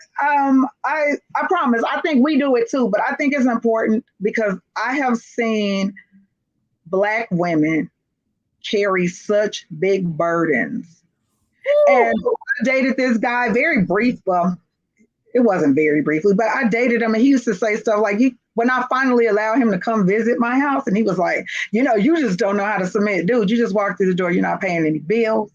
promise, I think we do it too, but I think it's important because I have seen Black women carry such big burdens. Ooh. And I dated this guy very brief. Well, it wasn't very briefly, but I dated him and he used to say stuff like, when I finally allowed him to come visit my house, and he was like, you just don't know how to submit. Dude, you just walk through the door, you're not paying any bills.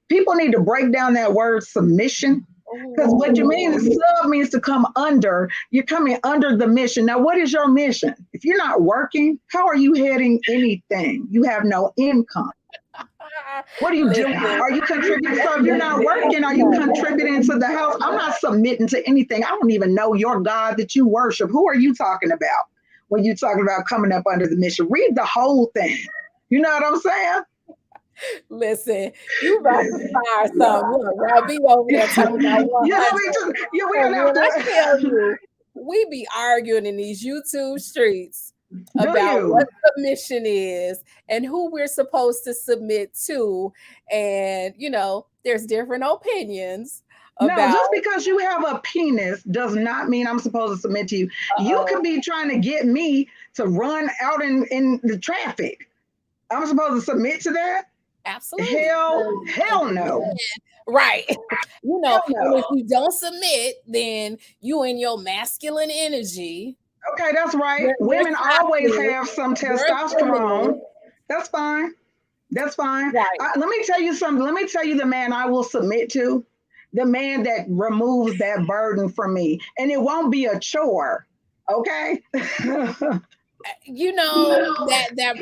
People need to break down that word submission. Because what you mean is sub means to come under. You're coming under the mission. Now, what is your mission? If you're not working, how are you heading anything? You have no income. What are you doing? Are you contributing? So if you're not working, are you contributing to the house? I'm not submitting to anything. I don't even know your God that you worship. Who are you talking about when you're talking about coming up under the mission? Read the whole thing. You know what I'm saying? Listen, you about to fire something. Look, Robbie over there talking about 100. We gonna have to tell you, we be arguing in these YouTube streets about what submission is and who we're supposed to submit to. And, there's different opinions. No, just because you have a penis does not mean I'm supposed to submit to you. You could be trying to get me to run out in the traffic. I'm supposed to submit to that? Absolutely. Hell no. Right. And if you don't submit, then you in your masculine energy. Okay, that's right. Women always have some testosterone. That's fine. Right. Let me tell you something. Let me tell you the man I will submit to. The man that removes that burden from me. And it won't be a chore. Okay? that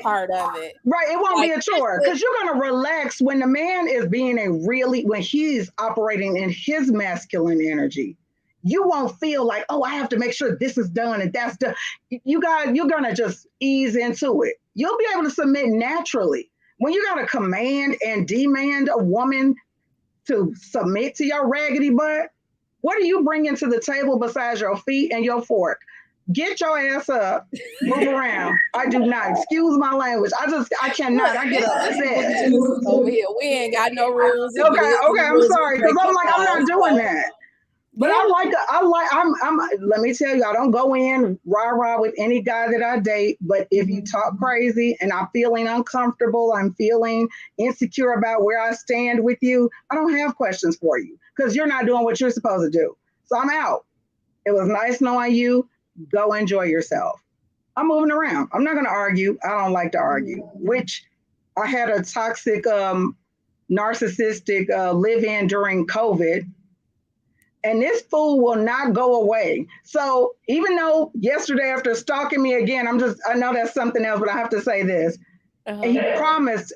part of it. Right. It won't be a chore because you're going to relax when the man is being when he's operating in his masculine energy. You won't feel like, oh, I have to make sure this is done and that's done. You're going to just ease into it. You'll be able to submit naturally. When you got to command and demand a woman to submit to your raggedy butt, what are you bringing to the table besides your feet and your fork? Get your ass up, move around. I do not. Excuse my language. I cannot. I get upset. Over here, we ain't got no rules. Okay, I'm sorry because I'm not doing that. But let me tell you, I don't go in rah-rah with any guy that I date. But if you talk crazy and I'm feeling uncomfortable, I'm feeling insecure about where I stand with you, I don't have questions for you because you're not doing what you're supposed to do. So I'm out. It was nice knowing you. Go enjoy yourself. I'm moving around. I'm not going to argue. I don't like to argue, which I had a toxic, narcissistic live-in during COVID. And this fool will not go away. So even though yesterday after stalking me again, I know that's something else, but I have to say this. And he promised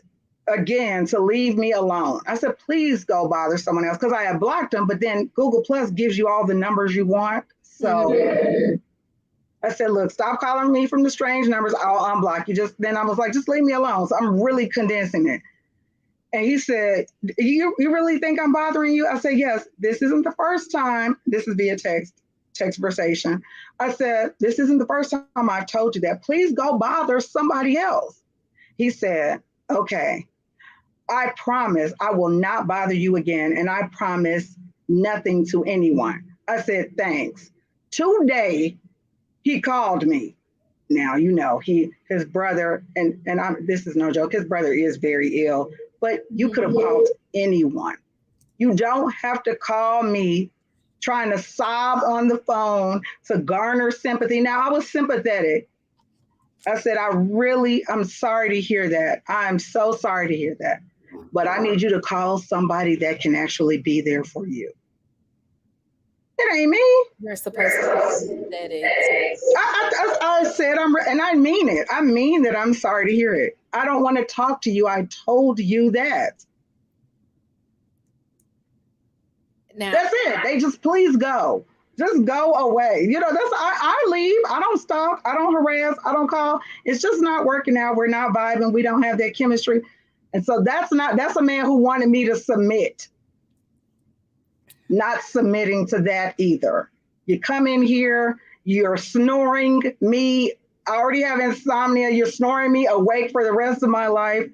again to leave me alone. I said, please go bother someone else because I had blocked him. But then Google Plus gives you all the numbers you want. So I said, look, stop calling me from the strange numbers. I'll unblock you. Then I was like, just leave me alone. So I'm really condensing it. And he said, you really think I'm bothering you? I said, yes, this isn't the first time. This is via text conversation. I said, this isn't the first time I've told you that. Please go bother somebody else. He said, okay, I promise I will not bother you again. And I promise nothing to anyone. I said, thanks. Today, he called me. Now, his brother, and this is no joke, his brother is very ill, but you could have called anyone. You don't have to call me trying to sob on the phone to garner sympathy. Now, I was sympathetic. I said, I'm sorry to hear that. I'm so sorry to hear that. But I need you to call somebody that can actually be there for you. It ain't me. You're supposed to be sympathetic. I said, and I mean it. I mean that I'm sorry to hear it. I don't want to talk to you. I told you that. Now, that's it. They just please go. Just go away. I leave. I don't stalk. I don't harass. I don't call. It's just not working out. We're not vibing. We don't have that chemistry. And so that's a man who wanted me to submit. Not submitting to that either. You come in here, you're snoring me. I already have insomnia. You're snoring me awake for the rest of my life.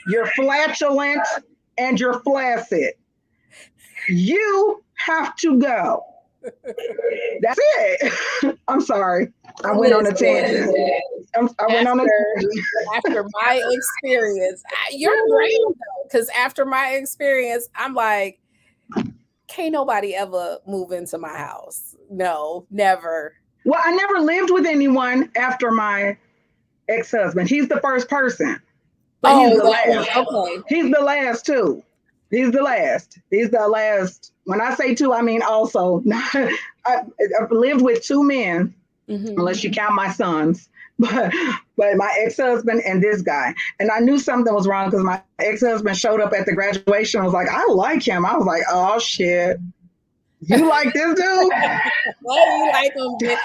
You're flatulent and you're flaccid. You have to go. That's it. I'm sorry. I went on a tangent. After my experience, you're great though, because after my experience, I'm like, can't nobody ever move into my house. No, never. Well, I never lived with anyone after my ex-husband. He's the first person, but he's Oh, the that last. one. Okay. He's the last too. He's the last. He's the last. When I say two, I mean also. I've lived with two men, unless you count my sons. But my ex-husband and this guy. And I knew something was wrong because my ex-husband showed up at the graduation. I was like, I like him. I was like, oh shit. You like this dude? Why do you like them? They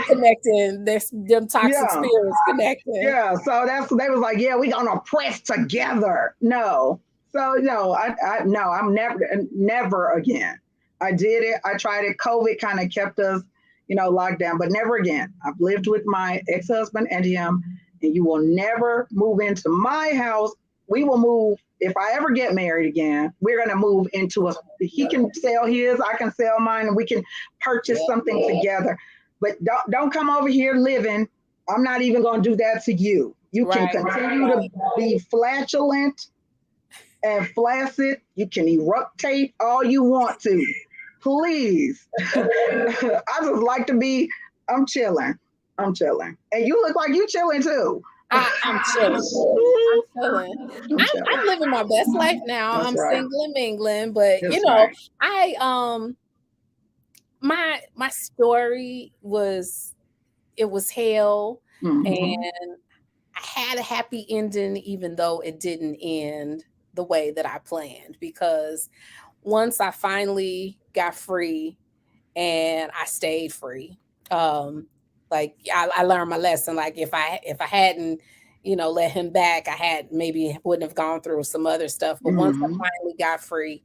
connecting. Them toxic Yeah. spirits connecting. Yeah. So they was like, yeah, we gonna press together. No. So no, no, I'm never again. I did it. I tried it. COVID kind of kept us, locked down, but never again. I've lived with my ex-husband and him, and you will never move into my house. We will move. If I ever get married again, we're going to move into he can sell his, I can sell mine, and we can purchase something together. But don't come over here living. I'm not even going to do that to you. You can continue to be flatulent and flaccid. You can eruptate all you want to. Please. I just like to be, I'm chilling. And you look like you chilling too. I'm chilling. I'm chilling. I'm living my best life now. That's I'm right. single and mingling, but That's right. I my story was hell, and I had a happy ending, even though it didn't end the way that I planned. Because once I finally got free, and I stayed free, like I learned my lesson. Like if I hadn't, let him back, I had maybe wouldn't have gone through some other stuff. But once I finally got free,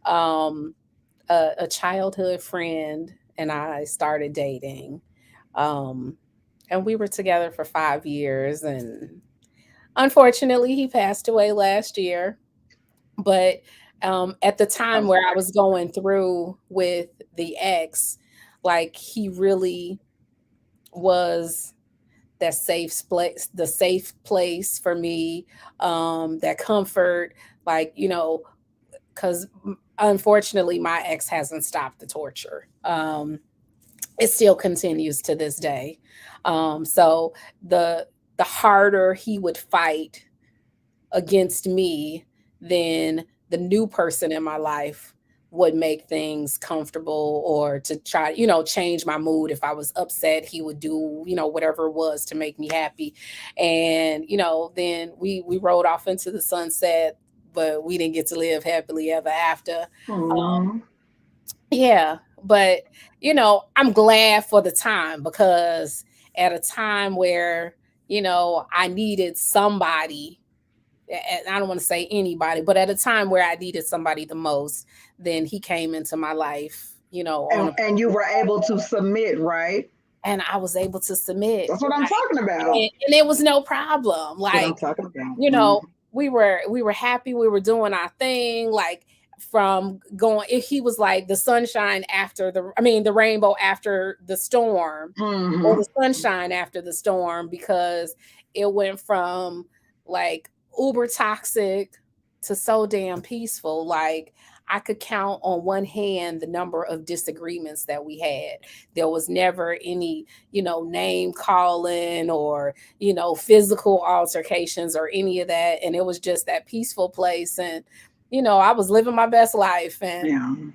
a childhood friend and I started dating, and we were together for 5 years. And unfortunately, he passed away last year. But at the time where I was going through with the ex, like he really was that the safe place for me, that comfort, like, because unfortunately my ex hasn't stopped the torture. It still continues to this day. So the harder he would fight against me, then the new person in my life would make things comfortable, or to try, change my mood. If I was upset, he would do, whatever it was to make me happy. And, then we rode off into the sunset, but we didn't get to live happily ever after. Yeah. But, I'm glad for the time, because at a time where, I needed somebody, and I don't want to say anybody, but at a time where I needed somebody the most, then he came into my life, and you were able to submit, right? And I was able to submit. That's what I'm talking about. And it was no problem. Like, I'm talking about. We were happy. We were doing our thing. Like, from going, he was like the sunshine after the rainbow after the storm, or the sunshine after the storm, because it went from like uber toxic to so damn peaceful. Like, I could count on one hand the number of disagreements that we had. There was never any, name calling, or, physical altercations, or any of that. And it was just that peaceful place. And, I was living my best life. And,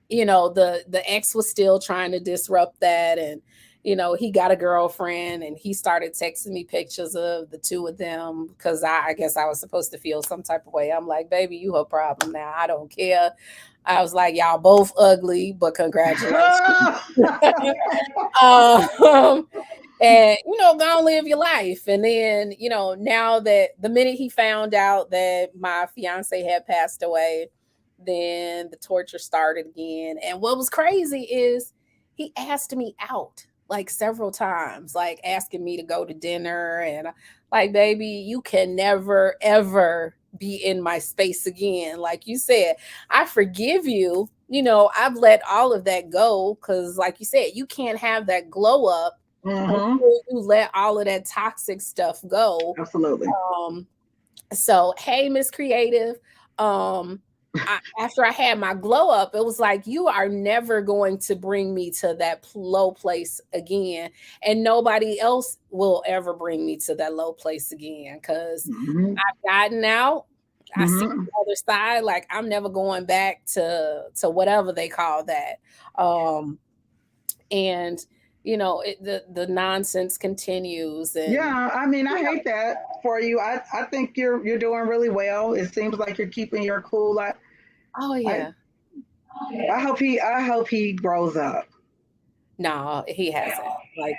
the ex was still trying to disrupt that. And, he got a girlfriend, and he started texting me pictures of the two of them, because I guess I was supposed to feel some type of way. I'm like, baby, you her problem now. I don't care. I was like, y'all both ugly, but congratulations. And, go and live your life. And then, now that the minute he found out that my fiance had passed away, then the torture started again. And what was crazy is he asked me out like several times, like asking me to go to dinner. And like, baby, you can never, ever be in my space again. Like you said, I forgive you. I've let all of that go, because like you said, you can't have that glow up until you let all of that toxic stuff go. Absolutely. So, hey, Miss Creative, after I had my glow up, it was like, you are never going to bring me to that low place again. And nobody else will ever bring me to that low place again. Cause I've gotten out. I see the other side. Like, I'm never going back to whatever they call that. And the nonsense continues. And Yeah, I mean, I hate that for you. I think you're doing really well. It seems like you're keeping your cool. oh I yeah. I hope he grows up. No, he hasn't. Like,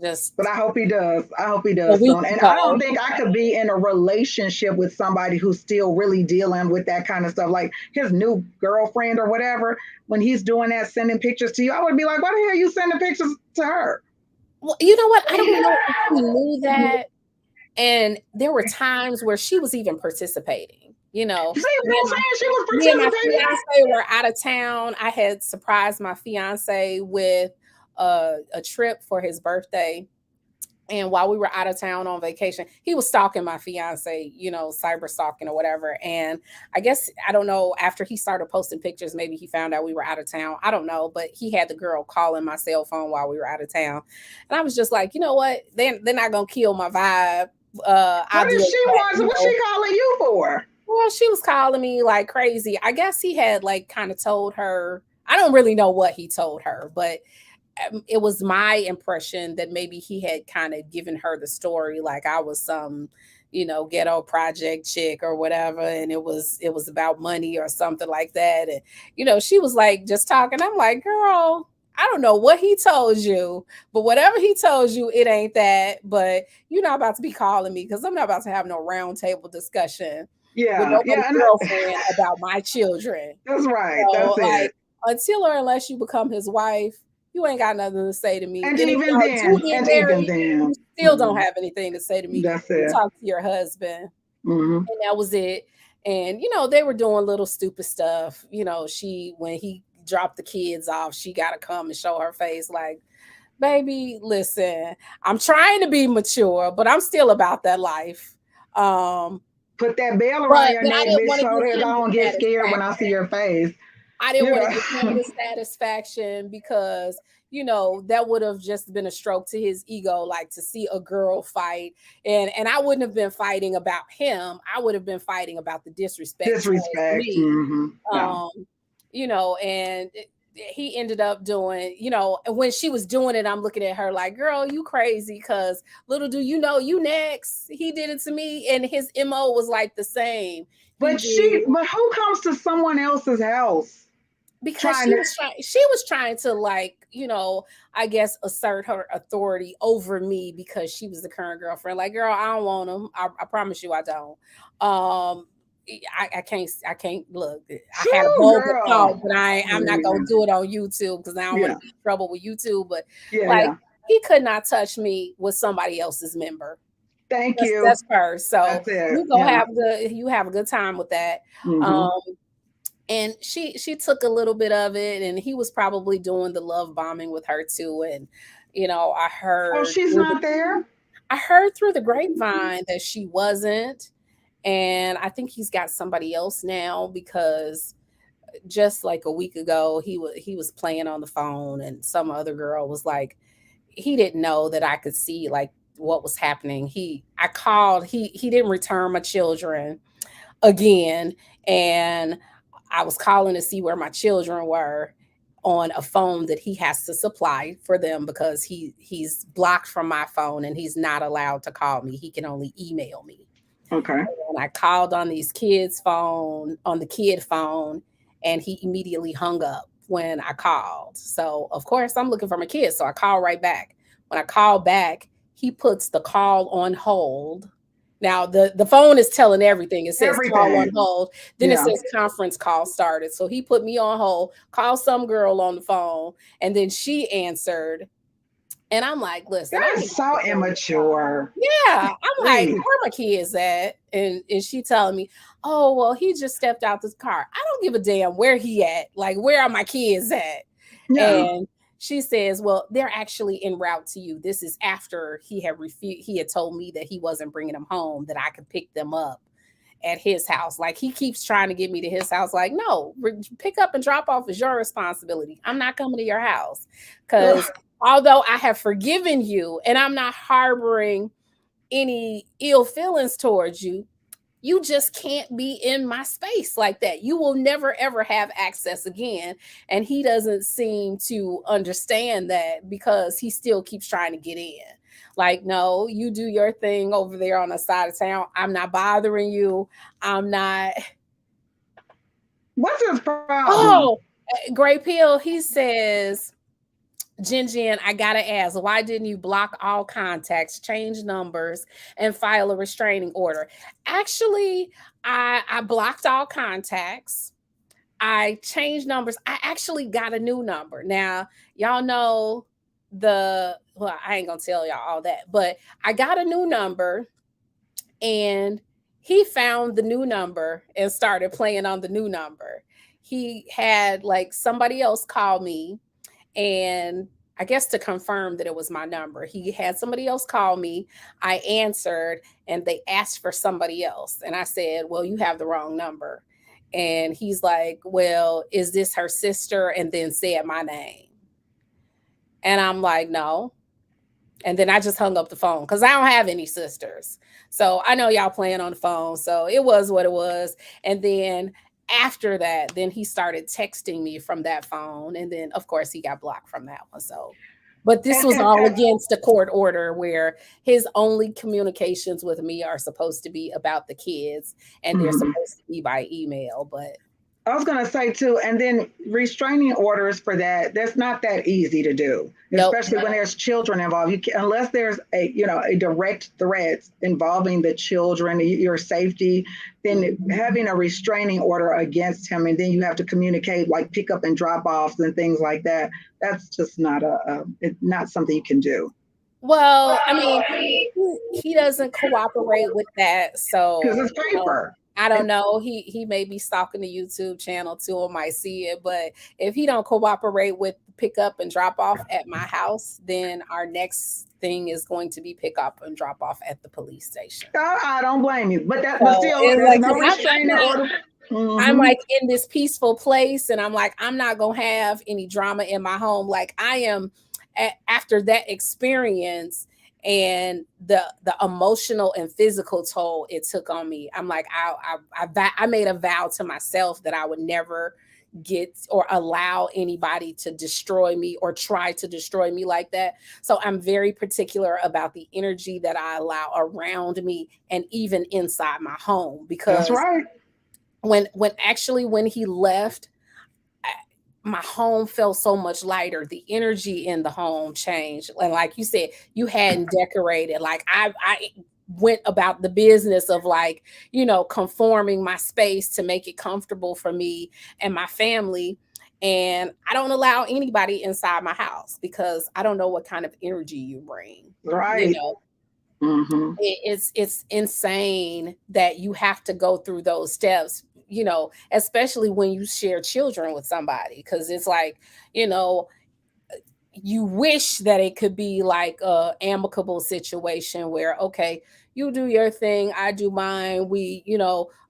just But I hope he does. I hope he a does week soon. And I don't ago. think I could be in a relationship with somebody who's still really dealing with that kind of stuff. Like his new girlfriend or whatever, when he's doing that, sending pictures to you, I would be like, why the hell are you sending pictures to her? Well, you know what? I don't know if he knew that. And there were times where she was even participating. See what I'm saying? She was Me and my participating. fiance were out of town. I had surprised my fiance with a trip for his birthday. And while we were out of town on vacation, he was stalking my fiance, cyber stalking or whatever. And I guess, I don't know, after he started posting pictures, maybe he found out we were out of town. I don't know. But he had the girl calling my cell phone while we were out of town. And I was just like, you know what? They're not going to kill my vibe. What is she wants? What's she calling you for? Well, she was calling me like crazy. I guess he had like kind of told her. I don't really know what he told her, but it was my impression that maybe he had kind of given her the story like I was some, ghetto project chick or whatever, and it was about money or something like that. And she was like just talking. I'm like, girl, I don't know what he told you, but whatever he told you, it ain't that. But you're not about to be calling me, because I'm not about to have no round table discussion with nobody's girlfriend about my children. That's right. So, that's like, it. until or unless you become his wife, you ain't got nothing to say to me. And even then, you still don't have anything to say to me. That's You it. talk to your husband, Mm-hmm. and that was it. And they were doing little stupid stuff. When he dropped the kids off, she got to come and show her face like, baby, listen, I'm trying to be mature, but I'm still about that life. Put that bell around your neck, bitch, so that I don't get scared when I see your face. I didn't want to give him the satisfaction, because that would have just been a stroke to his ego, like to see a girl fight. And I wouldn't have been fighting about him. I would have been fighting about the disrespect. Me. Mm-hmm. And he ended up doing, and when she was doing it, I'm looking at her like, girl, you crazy, because little do you know, you next. He did it to me, and his MO was like the same. But who comes to someone else's house? Because she was trying to, like, I guess assert her authority over me, because she was the current girlfriend. Like, girl, I don't want him. I promise you I don't. I can't look. I had a bold thought, but I'm not gonna do it on YouTube, because I don't want to be in trouble with YouTube. But he could not touch me with somebody else's member. Thank you. That's first. So you gonna have a good time with that. Mm-hmm. And she took a little bit of it, and he was probably doing the love bombing with her too. And I heard, oh, she's not there. I heard through the grapevine that she wasn't, and I think he's got somebody else now, because just like a week ago he was playing on the phone, and some other girl was like, he didn't know that I could see like what was happening. I called, he didn't return my children again, and I was calling to see where my children were on a phone that he has to supply for them, because he's blocked from my phone, and he's not allowed to call me. He can only email me. Okay. And I called on the kid phone, and he immediately hung up when I called. So of course I'm looking for my kids. So I call right back. When I call back, he puts the call on hold. Now the phone is telling everything. It says call on hold. Then it says conference call started. So he put me on hold, called some girl on the phone, and then she answered. And I'm like, listen, that is so immature. Yeah. I'm like, where my kids at? And she telling me, oh, well, he just stepped out this car. I don't give a damn where he at. Like, where are my kids at? Yeah. And she says, well, they're actually en route to you. This is after he had told me that he wasn't bringing them home, that I could pick them up. at his house. Like, he keeps trying to get me to his house. Like, no, pick up and drop off is your responsibility. I'm not coming to your house. Because although I have forgiven you and I'm not harboring any ill feelings towards you, you just can't be in my space like that. You will never, ever have access again. And he doesn't seem to understand that, because he still keeps trying to get in. Like, no, you do your thing over there on the side of town. I'm not bothering you. I'm not. What's his problem? Oh, Grape Hill, he says, Jen, I gotta ask, why didn't you block all contacts, change numbers, and file a restraining order? Actually, I blocked all contacts. I changed numbers. I actually got a new number. Now, y'all know well, I ain't gonna tell y'all all that, but I got a new number, and he found the new number and started playing on the new number. He had like somebody else call me, and I guess to confirm that it was my number. He had somebody else call me. I answered, and they asked for somebody else. And I said, well, you have the wrong number. And he's like, well, is this her sister? And then said my name. And I'm like, no. And then I just hung up the phone, because I don't have any sisters. So I know y'all playing on the phone. So it was what it was. And then after that, then he started texting me from that phone. And then, of course, he got blocked from that one. So, but this was all against a court order where his only communications with me are supposed to be about the kids, and they're supposed to be by email. But I was going to say too, and then restraining orders for that's not that easy to do, especially when there's children involved. You can, unless there's a direct threat involving the children, your safety, then having a restraining order against him, and then you have to communicate like pick up and drop offs and things like that. That's just not not something you can do. Well, I mean, he doesn't cooperate with that, so because it's paper. I don't know. He may be stalking the YouTube channel too, or might see it. But if he don't cooperate with pick up and drop off at my house, then our next thing is going to be pick up and drop off at the police station. I don't blame you, but still, there's no restraining order. I'm like in this peaceful place, and I'm like, I'm not gonna have any drama in my home. Like, I am after that experience. And the emotional and physical toll it took on me. I'm like, I made a vow to myself that I would never get or allow anybody to destroy me or try to destroy me like that. So I'm very particular about the energy that I allow around me and even inside my home. Because that's right. When he left, my home felt so much lighter. The energy in the home changed. And like you said, you hadn't decorated. Like I went about the business of like, conforming my space to make it comfortable for me and my family. And I don't allow anybody inside my house, because I don't know what kind of energy you bring. Right. It's insane that you have to go through those steps, especially when you share children with somebody, because it's like, you wish that it could be like a amicable situation where, okay, you do your thing, I do mine, we,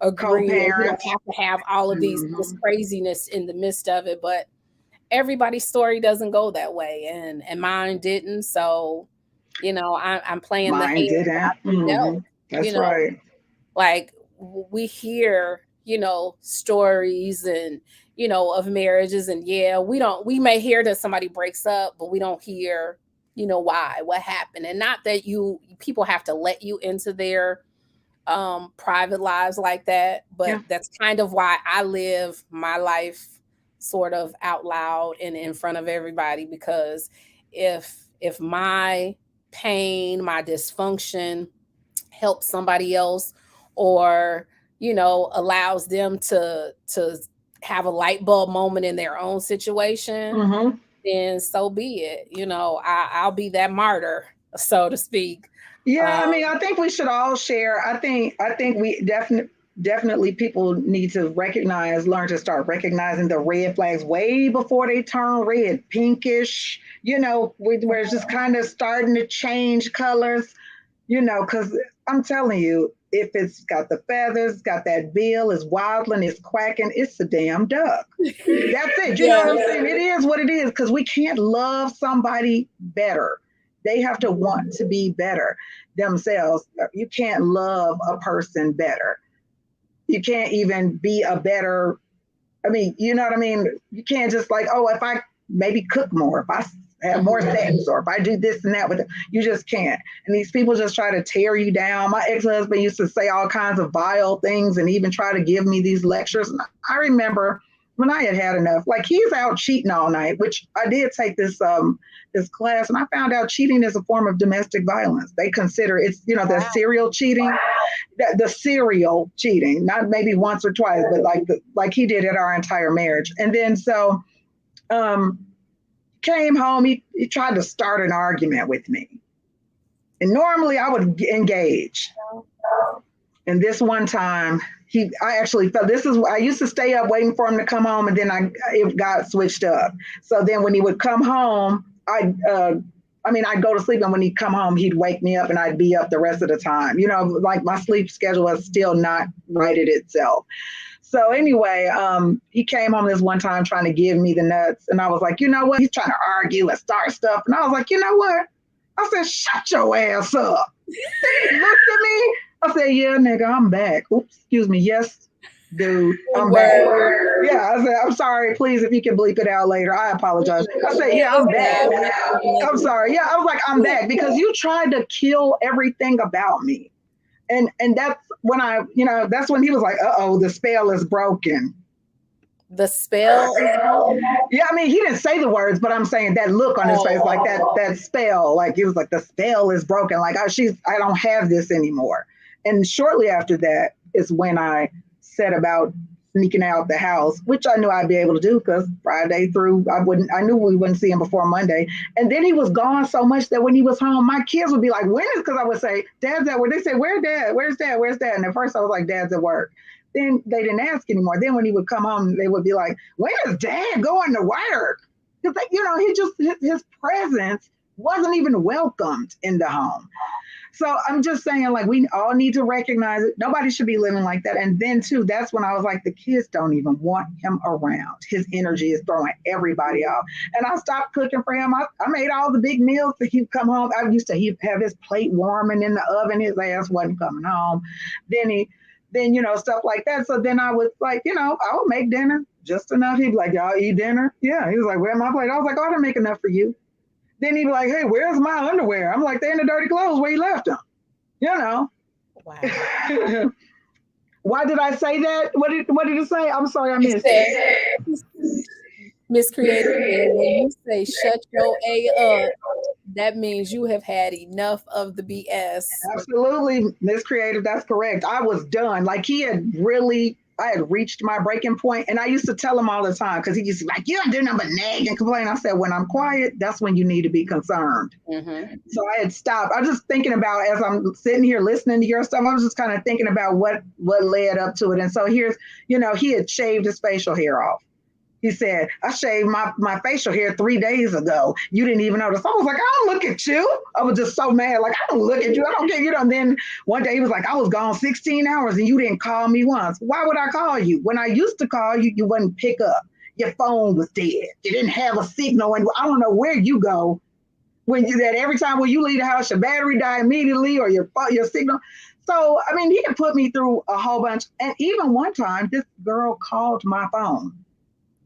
agree, we don't have to have all of this craziness in the midst of it. But everybody's story doesn't go that way, and mine didn't. So, I'm playing mine the hand. That's right. Like, we hear stories and of marriages, and we may hear that somebody breaks up, but we don't hear what happened. And not that people have to let you into their private lives like that, but that's kind of why I live my life sort of out loud and in front of everybody. Because if my pain, my dysfunction helps somebody else, or allows them to have a light bulb moment in their own situation, then so be it. I'll be that martyr, so to speak. Yeah, I mean, I think we should all share. I think we definitely people need to learn to start recognizing the red flags way before they turn red, pinkish, where it's just kind of starting to change colors, because I'm telling you, if it's got the feathers, got that bill, it's waddling, it's quacking, it's a damn duck. That's it. You know what I'm saying? It is what it is, because we can't love somebody better. They have to want to be better themselves. You can't love a person better. You can't even be a better, I mean, you know what I mean? You can't just like, oh, if I maybe cook more, if I have more sex, or if I do this and that with it, you just can't. And these people just try to tear you down. My ex-husband used to say all kinds of vile things and even try to give me these lectures. And I remember when I had enough, like he's out cheating all night, which I did take this class, and I found out cheating is a form of domestic violence. They consider it's, you know, the serial cheating, the serial cheating, not maybe once or twice, but like he did at our entire marriage. And then so came home, he tried to start an argument with me. And normally I would engage. And this one time, I actually felt, I used to stay up waiting for him to come home, and then it got switched up. So then when he would come home, I'd go to sleep, and when he'd come home, he'd wake me up and I'd be up the rest of the time. You know, like my sleep schedule was still not righted itself. So anyway, he came home this one time trying to give me the nuts. And I was like, you know what? He's trying to argue and start stuff. And I was like, you know what? I said, shut your ass up. He looked at me. I said, yeah, nigga, I'm back. Oops, excuse me. Yes, dude, I'm back. Yeah, I said, I'm sorry. Please, if you can bleep it out later, I apologize. I said, yeah, I'm back. I'm sorry. Yeah, I was like, I'm back because you tried to kill everything about me. And that's when that's when he was like, uh-oh, the spell is broken. The spell is broken? Yeah, I mean, he didn't say the words, but I'm saying that look on his face, like that spell, like it was like the spell is broken. Like I don't have this anymore. And shortly after that is when I set about sneaking out the house, which I knew I'd be able to do because Friday through, I knew we wouldn't see him before Monday. And then he was gone so much that when he was home, my kids would be like, when is, because I would say, Dad's at work. They say, where's Dad? Where's Dad? Where's Dad? And at first I was like, Dad's at work. Then they didn't ask anymore. Then when he would come home, they would be like, when is Dad going to work? Because, his presence wasn't even welcomed in the home. So I'm just saying, like, we all need to recognize it. Nobody should be living like that. And then, too, that's when I was like, the kids don't even want him around. His energy is throwing everybody off. And I stopped cooking for him. I made all the big meals that he'd come home. I used to have his plate warming in the oven. His ass wasn't coming home. Then stuff like that. So then I was like, I would make dinner just enough. He'd be like, y'all eat dinner? Yeah. He was like, where's my plate? I was like, I didn't make enough for you. Then he'd be like, hey, where's my underwear? I'm like, they're in the dirty clothes where you left them. Wow. Why did I say that? What did it say? I'm sorry, I missed it. Miss Creative, when you say shut your A up, that means you have had enough of the BS. Absolutely, Miss Creative, that's correct. I was done. Like I had reached my breaking point, and I used to tell him all the time because he used to be like, you don't do nothing but nag and complain. I said, when I'm quiet, that's when you need to be concerned. Mm-hmm. So I had stopped. I was just thinking about, as I'm sitting here listening to your stuff, I was just kind of thinking about what led up to it. And so here's, he had shaved his facial hair off. He said, I shaved my facial hair 3 days ago. You didn't even notice. I was like, I don't look at you. I was just so mad. Like, I don't look at you. I don't care. And then one day he was like, I was gone 16 hours and you didn't call me once. Why would I call you? When I used to call you, you wouldn't pick up. Your phone was dead. You didn't have a signal. And I don't know where you go every time when you leave the house, your battery die immediately or your signal. So, I mean, he had put me through a whole bunch. And even one time, this girl called my phone.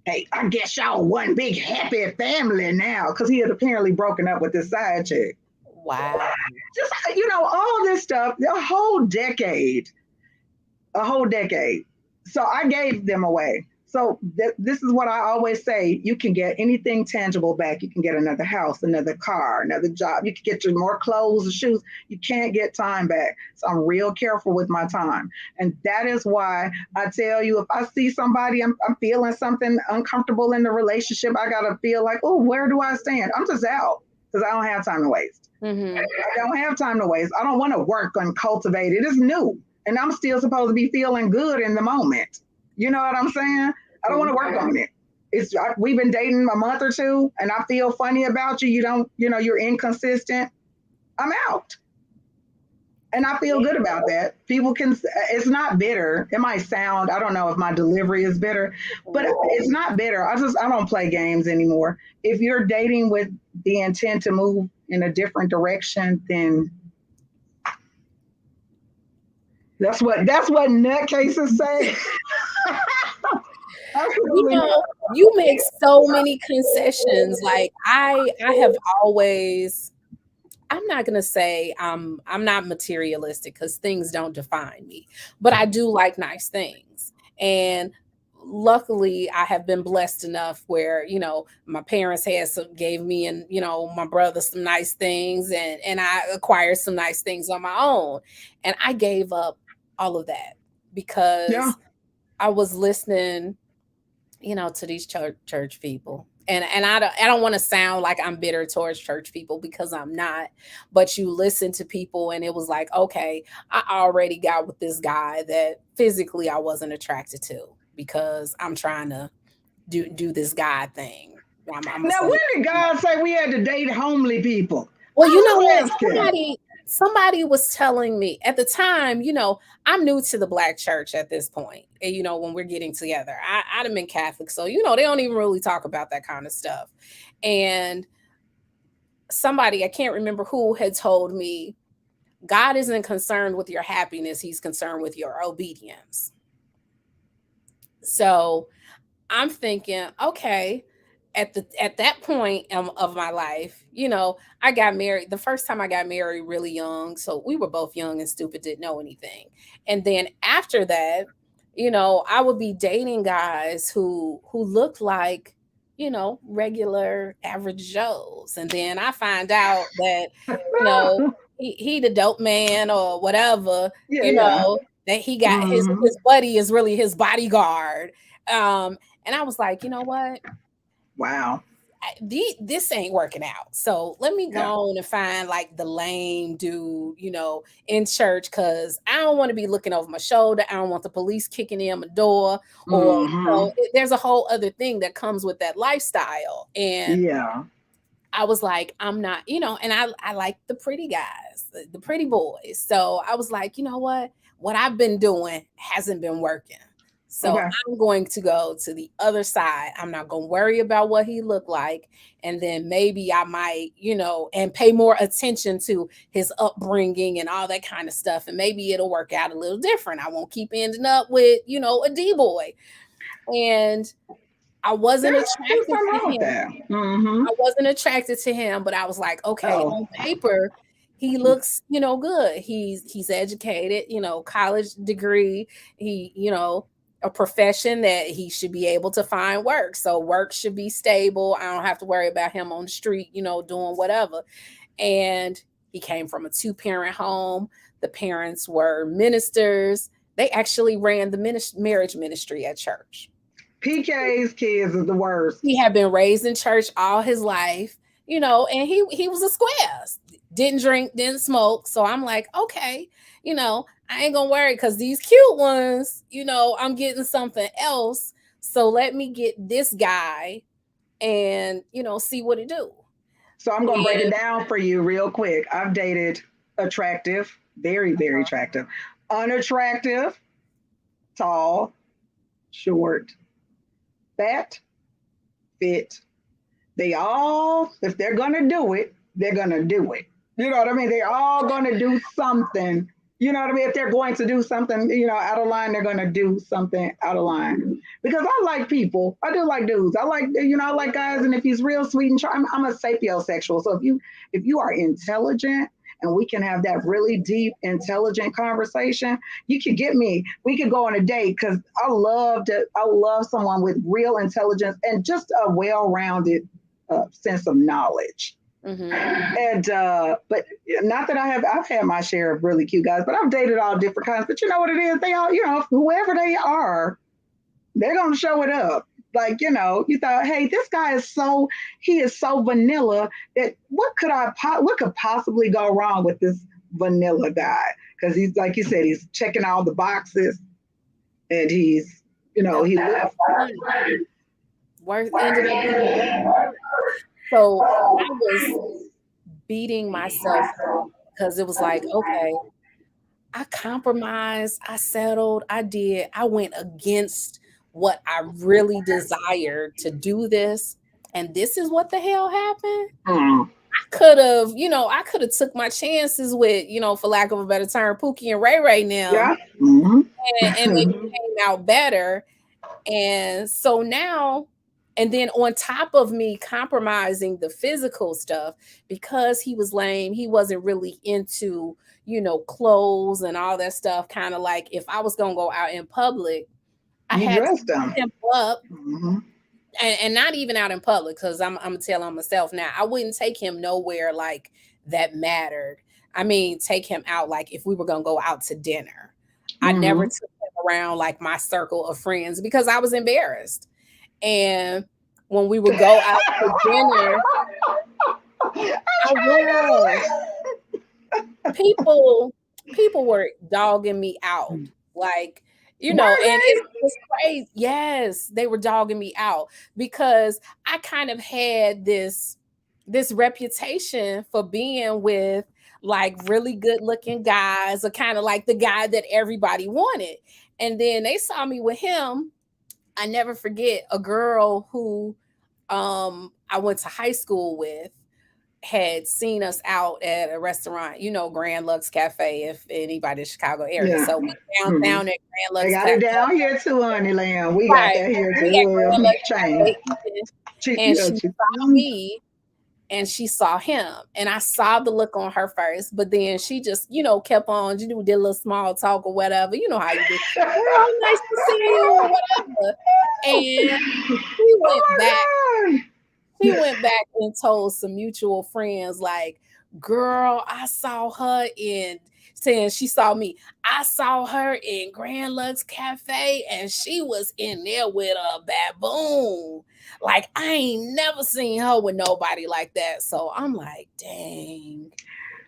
Hey, I guess y'all one big happy family now, because he had apparently broken up with this side chick. Wow. Just, all this stuff, a whole decade. So I gave them away. So this is what I always say. You can get anything tangible back. You can get another house, another car, another job. You can get your more clothes and shoes. You can't get time back. So I'm real careful with my time. And that is why I tell you, if I see somebody, I'm feeling something uncomfortable in the relationship, I got to feel like, oh, where do I stand? I'm just out because I don't have time to waste. Mm-hmm. I don't have time to waste. I don't want to work on cultivate it. It's new. And I'm still supposed to be feeling good in the moment. You know what I'm saying? I don't want to work on it. We've been dating a month or two and I feel funny about you. You don't, you're inconsistent. I'm out. And I feel good about that. People can, it's not bitter. It might sound, I don't know if my delivery is bitter, but it's not bitter. I don't play games anymore. If you're dating with the intent to move in a different direction, then that's what nutcases say. You make so many concessions. Like I have always, I'm not gonna say I'm not materialistic because things don't define me, but I do like nice things. And luckily I have been blessed enough where, my parents gave me and, my brother some nice things, and I acquired some nice things on my own. And I gave up all of that because I was listening, to these church people. And I don't want to sound like I'm bitter towards church people because I'm not. But you listen to people and it was like, okay, I already got with this guy that physically I wasn't attracted to because I'm trying to do this guy thing. Now, when did God say we had to date homely people? Well, you know what? Somebody was telling me at the time, I'm new to the Black church at this point. And, when we're getting together, I'd have been Catholic. So, they don't even really talk about that kind of stuff. And somebody, I can't remember who, had told me, God isn't concerned with your happiness. He's concerned with your obedience. So I'm thinking, okay, at that point of my life, I got married. The first time I got married really young. So we were both young and stupid, didn't know anything. And then after that, I would be dating guys who looked like, regular average Joes. And then I find out that, he the dope man or whatever, that he got his buddy is really his bodyguard. And I was like, you know what? Wow. This ain't working out. So let me go on and find like the lame dude, in church, because I don't want to be looking over my shoulder. I don't want the police kicking in my door. Or there's a whole other thing that comes with that lifestyle. And I was like, I'm not, and I like the pretty guys, the pretty boys. So I was like, you know what I've been doing hasn't been working. So I'm going to go to the other side. I'm not going to worry about what he looked like. And then maybe I might, and pay more attention to his upbringing and all that kind of stuff. And maybe it'll work out a little different. I won't keep ending up with, a D-boy. And I wasn't attracted to him. I wasn't attracted to him, but I was like, okay, on paper, he looks, good. He's educated, college degree. He, a profession that he should be able to find work. So work should be stable. I don't have to worry about him on the street, doing whatever. And he came from a 2-parent home. The parents were ministers. They actually ran the marriage ministry at church. PK's kids is the worst. He had been raised in church all his life, and he was a square. Didn't drink, didn't smoke. So I'm like, okay, I ain't gonna worry because these cute ones, I'm getting something else. So let me get this guy and, see what it do. So I'm going to break it down for you real quick. I've dated attractive, very, very attractive, unattractive, tall, short, fat, fit. They all, if they're going to do it, they're going to do it. You know what I mean? They're all going to do something. You know what I mean? If they're going to do something, out of line, they're going to do something out of line. Because I like people. I do like dudes. I like guys. And if he's real sweet and charming, I'm a sapiosexual. So if you are intelligent and we can have that really deep, intelligent conversation, you could get me. We could go on a date because I love someone with real intelligence and just a well-rounded sense of knowledge. Mm-hmm. And but not that I've had my share of really cute guys, but I've dated all different kinds. But you know what it is? They all, whoever they are, they're gonna show it up. Like, you thought, hey, this guy is so vanilla that what could possibly go wrong with this vanilla guy? Because he's, like you said, he's checking all the boxes, and he's, he looks worth ended up being. So I was beating myself because it was like, okay, I compromised, I settled, I went against what I really desired to do this. And this is what the hell happened. Mm. I could have took my chances with, for lack of a better term, Pookie and Ray Ray now. Yeah. Mm-hmm. And they came out better. And so now, and then on top of me compromising the physical stuff, because he was lame, he wasn't really into, clothes and all that stuff. Kind of like if I was going to go out in public, I You had to dressed him. him up. Mm-hmm. And not even out in public, because I'm going to tell on myself now. I wouldn't take him nowhere like that mattered. I mean, take him out like if we were going to go out to dinner. I never took him around like my circle of friends because I was embarrassed. And when we would go out to dinner, I was. People were dogging me out. Like, and it's crazy. Yes, they were dogging me out because I kind of had this reputation for being with like really good looking guys, or kind of like the guy that everybody wanted. And then they saw me with him. I never forget a girl who I went to high school with had seen us out at a restaurant, Grand Lux Cafe, if anybody in the Chicago area. Yeah. So we down at Grand Lux Cafe. They got it down here too, honey lamb. We got that here too. And she saw me and she saw him. And I saw the look on her first, but then she just, kept on, did a little small talk or whatever. You know how you do. Oh, nice to see you or whatever. And we went back. God. He went back and told some mutual friends, like, girl, I saw her saying she saw me. I saw her in Grand Lux Cafe and she was in there with a baboon. Like, I ain't never seen her with nobody like that. So I'm like, dang.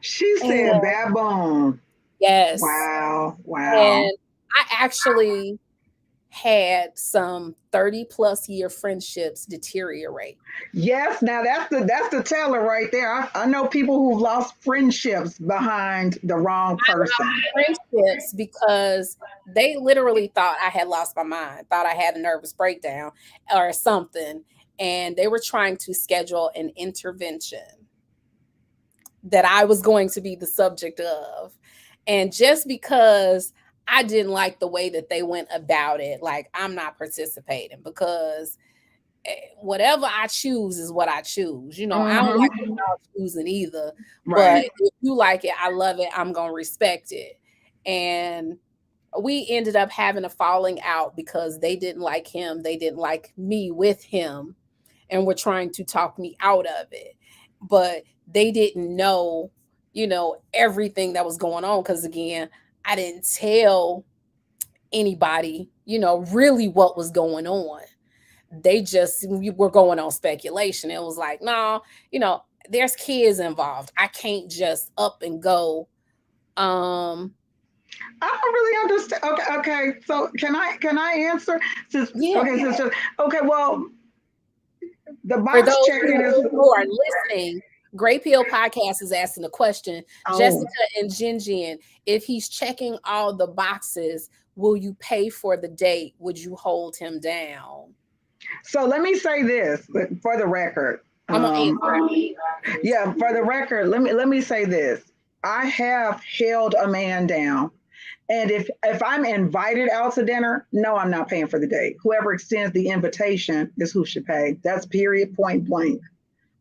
She said baboon. Yes. Wow. And I actually had some 30+ year friendships deteriorate. Yes, now that's the teller right there. I know people who've lost friendships behind the wrong person. Friendships because they literally thought I had lost my mind, thought I had a nervous breakdown or something, and they were trying to schedule an intervention that I was going to be the subject of. And just because I didn't like the way that they went about it, like, I'm not participating, because whatever I choose is what I choose. I don't like what y'all choosing either. Right. But if you like it, I love it. I'm going to respect it. And we ended up having a falling out because they didn't like him. They didn't like me with him and were trying to talk me out of it. But they didn't know, everything that was going on. Because again, I didn't tell anybody, really what was going on. They just were going on speculation. It was like, no, there's kids involved. I can't just up and go. I don't really understand. Okay. So can I answer? Okay. Well, the box checking is who are listening. Grape Hill Podcast is asking the question, Jessica and Jin, if he's checking all the boxes, will you pay for the date? Would you hold him down? So let me say this for the record. For the record, let me say this. I have held a man down. And if I'm invited out to dinner, no, I'm not paying for the date. Whoever extends the invitation is who should pay. That's period, point blank.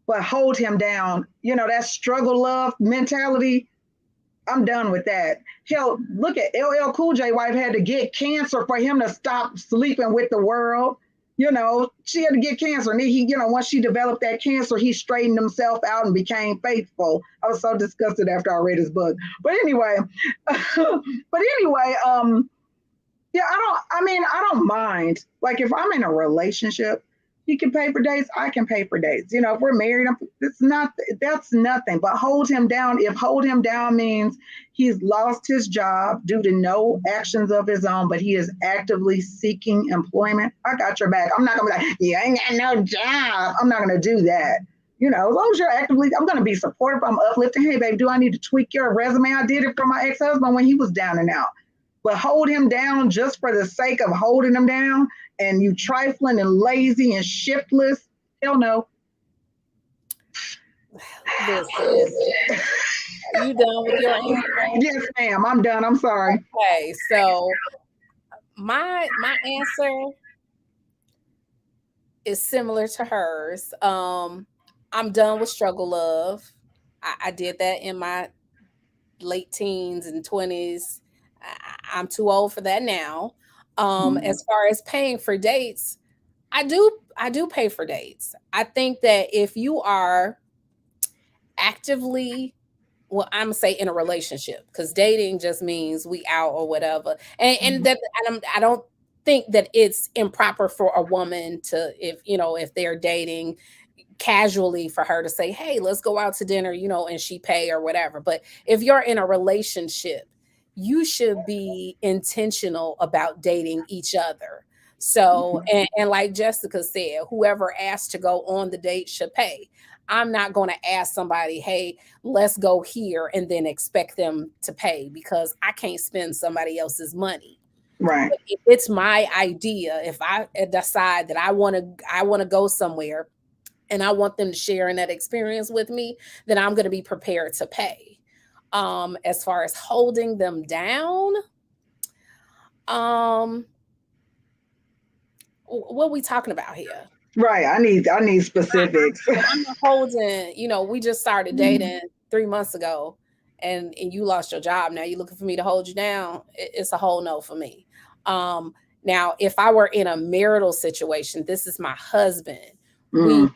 But hold him down. That struggle love mentality, I'm done with that. Hell, look at LL Cool J wife had to get cancer for him to stop sleeping with the world. She had to get cancer. And he, once she developed that cancer, he straightened himself out and became faithful. I was so disgusted after I read his book. But anyway, I don't mind. Like, if I'm in a relationship, he can pay for dates. I can pay for dates. If we're married, that's nothing. But hold him down. If hold him down means he's lost his job due to no actions of his own, but he is actively seeking employment, I got your back. I'm not going to be like, you ain't got no job. I'm not going to do that. You know, as long as you're actively, I'm going to be supportive. I'm uplifting. Hey, babe, do I need to tweak your resume? I did it for my ex-husband when he was down and out. But hold him down just for the sake of holding him down, and you trifling and lazy and shiftless. Hell no. Listen, are you done with your answer? Yes, ma'am. I'm done. I'm sorry. Okay, so my answer is similar to hers. I'm done with struggle love. I did that in my late teens and 20s. I'm too old for that now. As far as paying for dates, I do pay for dates. I think that if you are actively, well, I'm gonna say in a relationship, because dating just means we out or whatever, and that I don't think that it's improper for a woman to, if they're dating casually, for her to say, hey, let's go out to dinner, and she pay or whatever. But if you're in a relationship, you should be intentional about dating each other. So, and like Jessica said, whoever asked to go on the date should pay. I'm not going to ask somebody, hey, let's go here, and then expect them to pay, because I can't spend somebody else's money. Right. But if it's my idea, if I decide that I want to go somewhere and I want them to share in that experience with me, then I'm going to be prepared to pay. As far as holding them down, what are we talking about here? Right. I need specifics. I'm holding, we just started dating 3 months ago, and you lost your job. Now you're looking for me to hold you down. It's a whole no for me. Now, if I were in a marital situation, this is my husband. We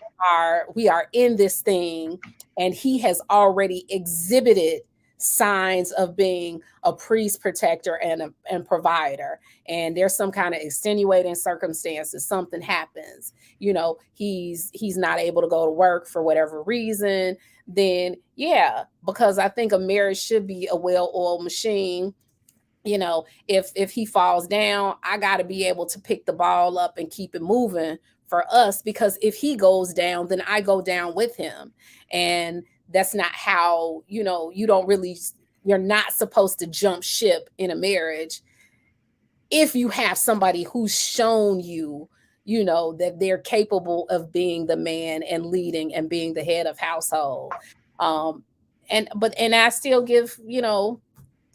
are in this thing, and he has already exhibited signs of being a priest, protector, and provider. And there's some kind of extenuating circumstances. Something happens. He's not able to go to work for whatever reason. Then because I think a marriage should be a well-oiled machine. If he falls down, I got to be able to pick the ball up and keep it moving for us, because if he goes down, then I go down with him. And that's not how, you're not supposed to jump ship in a marriage if you have somebody who's shown you, that they're capable of being the man and leading and being the head of household. And I still give,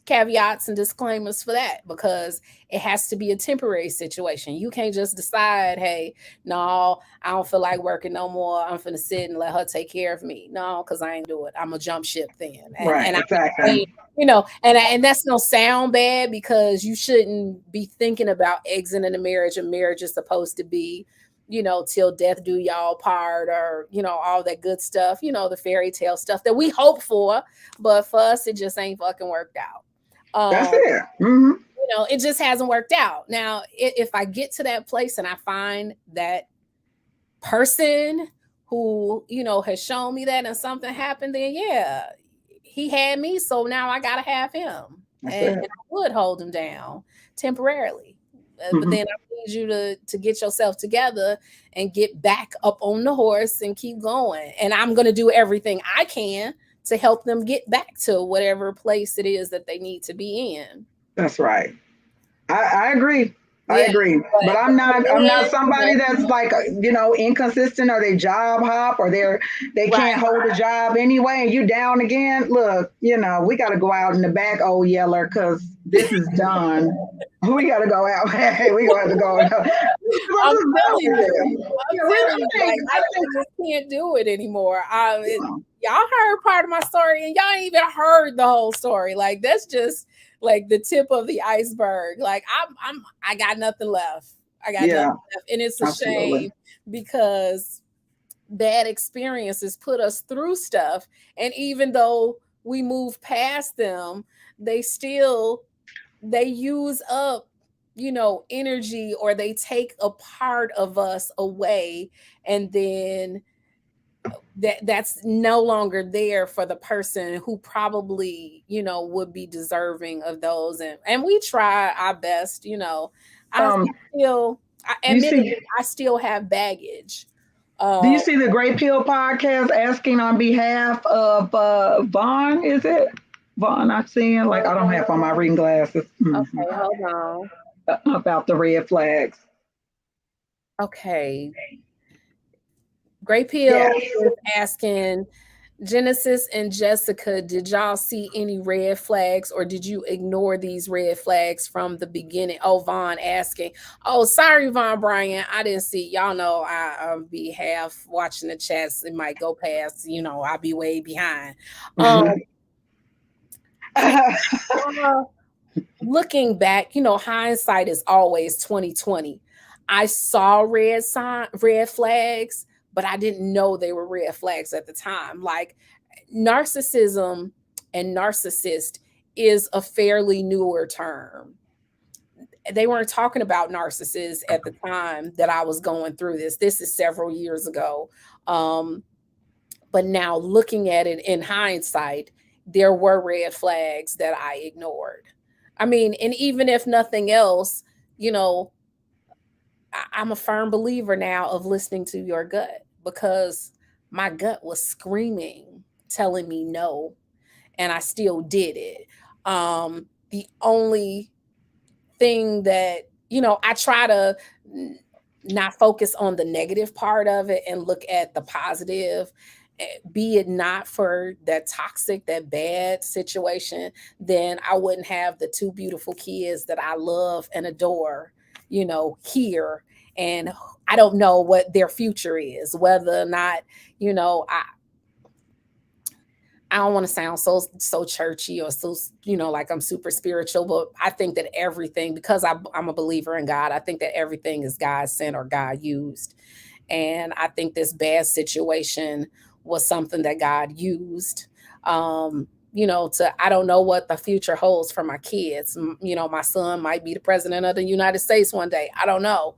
caveats and disclaimers for that, because it has to be a temporary situation. You can't just decide, hey, no, I don't feel like working no more, I'm finna sit and let her take care of me. No, because I ain't do it. I'm a jump ship then. Exactly. And that's no sound bad, because you shouldn't be thinking about exiting a marriage. A marriage is supposed to be, till death do y'all part, or, all that good stuff, the fairy tale stuff that we hope for. But for us, it just ain't fucking worked out. That's it. It just hasn't worked out. Now, if I get to that place and I find that person who, has shown me that, and something happened, then he had me. So now I got to have him. And I would hold him down temporarily. But then I need you to get yourself together and get back up on the horse and keep going. And I'm going to do everything I can to help them get back to whatever place it is that they need to be in. That's right. I agree. I agree. But I'm not somebody that's like, inconsistent, or they job hop, or they can't hold a job anyway, and you down again. Look, we got to go out in the back, old yeller, because this is done. We got to go out. Hey, we got to go out. I'm telling you, I just can't do it anymore. Y'all heard part of my story, and y'all ain't even heard the whole story. Like, that's just like the tip of the iceberg. Like, I got nothing left. I got nothing left. And it's a shame, because bad experiences put us through stuff. And even though we move past them, they use up, energy, or they take a part of us away. And then that's no longer there for the person who probably, would be deserving of those. And we try our best, I still have baggage Do you see the Grape Hill podcast asking on behalf of Vaughn? Is it Vaughn? I'm seeing like I don't have on my reading glasses. Okay, hold on. About the red flags. Okay. Grape Hill Yes. is asking Genesis and Jessica, did y'all see any red flags or did you ignore these red flags from the beginning? Oh, Vaughn asking. Oh, sorry, Vaughn Brian. I didn't see. Y'all know I'll be half watching the chats. It might go past, I'll be way behind. Looking back, hindsight is always 2020. I saw red flags, but I didn't know they were red flags at the time. Like narcissism and narcissist is a fairly newer term. They weren't talking about narcissists at the time that I was going through this. This is several years ago. But now looking at it in hindsight, there were red flags that I ignored. I mean, and even if nothing else, I'm a firm believer now of listening to your gut because my gut was screaming, telling me no, and I still did it. The only thing that, I try to not focus on the negative part of it and look at the positive. Be it not for that toxic, that bad situation, then I wouldn't have the two beautiful kids that I love and adore, here. And I don't know what their future is, whether or not, I don't want to sound so churchy or so, like I'm super spiritual, but I think that everything, because I'm a believer in God, I think that everything is God sent or God used. And I think this bad situation was something that God used, I don't know what the future holds for my kids. My son might be the president of the United States one day. I don't know.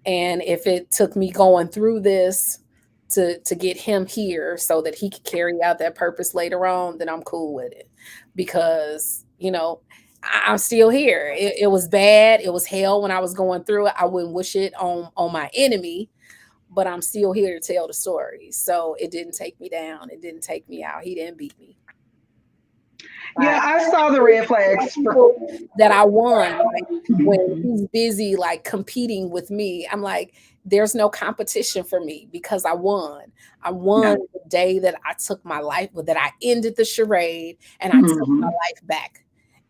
And if it took me going through this to get him here so that he could carry out that purpose later on, then I'm cool with it because, I'm still here. It was bad. It was hell when I was going through it. I wouldn't wish it on my enemy, but I'm still here to tell the story. So it didn't take me down. It didn't take me out. He didn't beat me. Yeah, I saw the red flags that I won. Like, when he's busy like competing with me, I'm like, there's no competition for me because I won. I won the day that I took my life, that I ended the charade and I took my life back.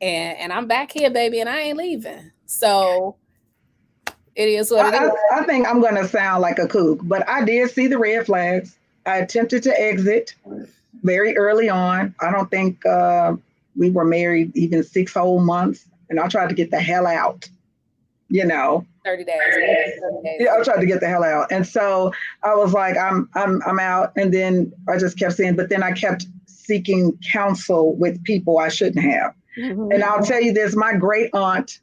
And I'm back here, baby, and I ain't leaving. So it is what it is. I think I'm going to sound like a kook, but I did see the red flags. I attempted to exit very early on. I don't think we were married even 6 whole months, and I tried to get the hell out. 30 days. Yeah, I tried to get the hell out, and so I was like, I'm out. And then I just kept saying, but then I kept seeking counsel with people I shouldn't have. And I'll tell you this: my great aunt,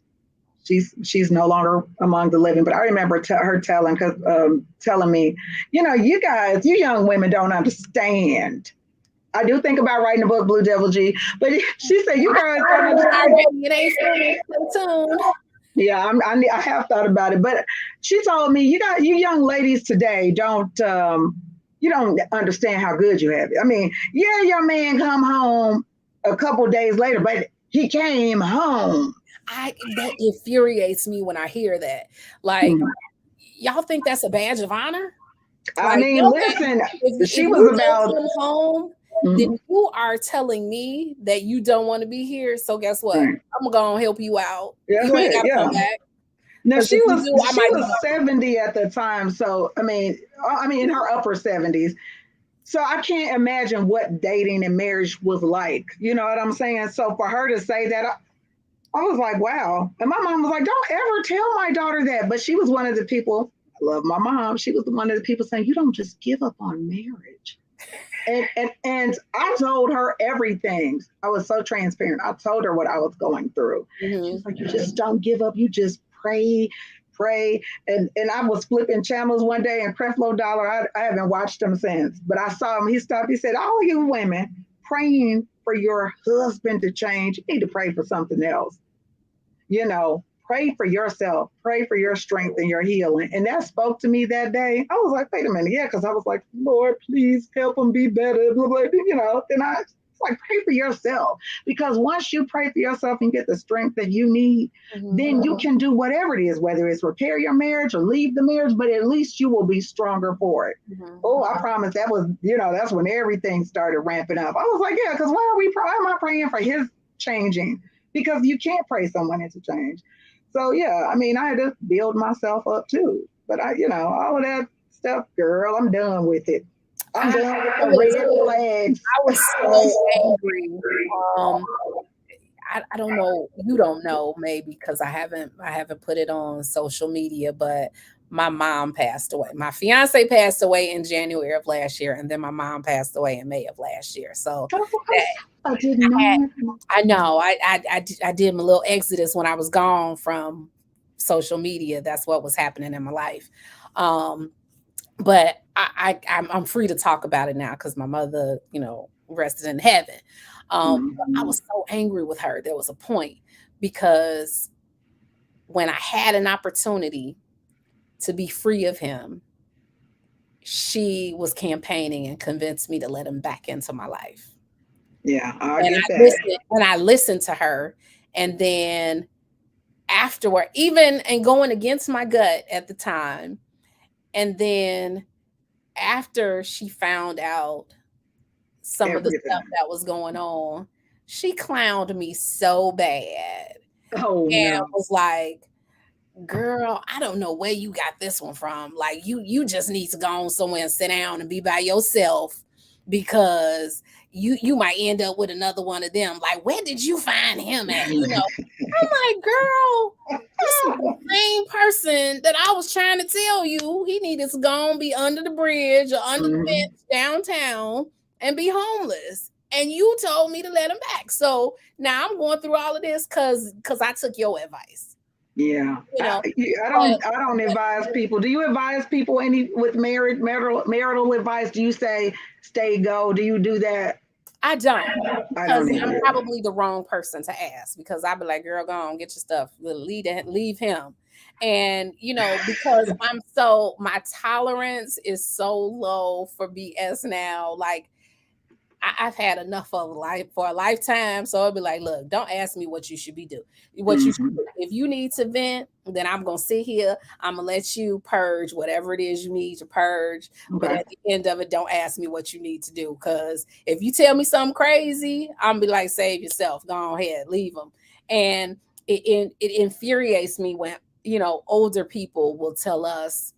she's no longer among the living, but I remember her telling me, you young women don't understand. I do think about writing a book, Blue Devil G, but she said, you guys don't understand. It ain't so tuned. Yeah, I have thought about it, but she told me, you young ladies today you don't understand how good you have it. I mean, yeah, your man come home a couple days later, but he came home. That infuriates me when I hear that. Like, y'all think that's a badge of honor? I mean, listen, she was about home. Then you are telling me that you don't want to be here. So guess what? I'm gonna help you out. Yeah, you ain't gotta come back. Now she was 70 at the time. So I mean in her upper 70s. So I can't imagine what dating and marriage was like. You know what I'm saying? So for her to say that, I was like, wow. And my mom was like, don't ever tell my daughter that. But she was one of the people, I love my mom. She was one of the people saying, you don't just give up on marriage. And I told her everything. I was so transparent. I told her what I was going through. She was like, you just don't give up. You just pray. And I was flipping channels one day, and Creflo Dollar, I haven't watched him since, but I saw him. He stopped. He said, all you women praying for your husband to change, you need to pray for something else. pray for yourself, pray for your strength and your healing. And that spoke to me that day. I was like, wait a minute. Yeah, because I was like, Lord, please help him be better. Blah, blah, you know, then I like pray for yourself, because once you pray for yourself and get the strength that you need, then you can do whatever it is, whether it's repair your marriage or leave the marriage, but at least you will be stronger for it. Oh, I promise that was, you know, that's when everything started ramping up. I was like, yeah, because why am I praying for his changing? Because you can't pray someone into change. So yeah, I mean, I had to build myself up too. But you know, all of that stuff, girl, I'm done with it. I'm done with the red flags. I was so angry. I don't know. You don't know, maybe, because I haven't put it on social media, but my mom passed away. My fiance passed away in January of last year, and then my mom passed away in May of last year. So I didn't know. I know. I did my little exodus when I was gone from social media. That's what was happening in my life. But I'm free to talk about it now because my mother, you know, rested in heaven. I was so angry with her. There was a point, because when I had an opportunity to be free of him, she was campaigning and convinced me to let him back into my life. Yeah, I get that. And I listened to her. And then afterward, even and going against my gut at the time, and then after she found out some of the stuff that was going on, she clowned me so bad. And was like, girl, I don't know where you got this one from. Like, you just need to go on somewhere and sit down and be by yourself, because you might end up with another one of them. Like, where did you find him at? You know, I'm like, girl, this is the same person that I was trying to tell you he needed to go and be under the bridge or under the bench downtown and be homeless. And you told me to let him back. So now I'm going through all of this because I took your advice. Yeah, you know, I don't advise people. Do you advise people with marital advice? Do you say stay, go? Do you do that? I don't, because I'm probably the wrong person to ask, because I'd be like, girl, go on, get your stuff, leave him. And, you know, because my tolerance is so low for BS now. Like, I've had enough of life for a lifetime. So I'll be like, look, don't ask me what you should be doing. What you should do. If you need to vent, then I'm going to sit here. I'm going to let you purge whatever it is you need to purge. Okay. But at the end of it, don't ask me what you need to do. Because if you tell me something crazy, I'm going to be like, save yourself. Go ahead, leave them. And it infuriates me when, you know, older people will tell us,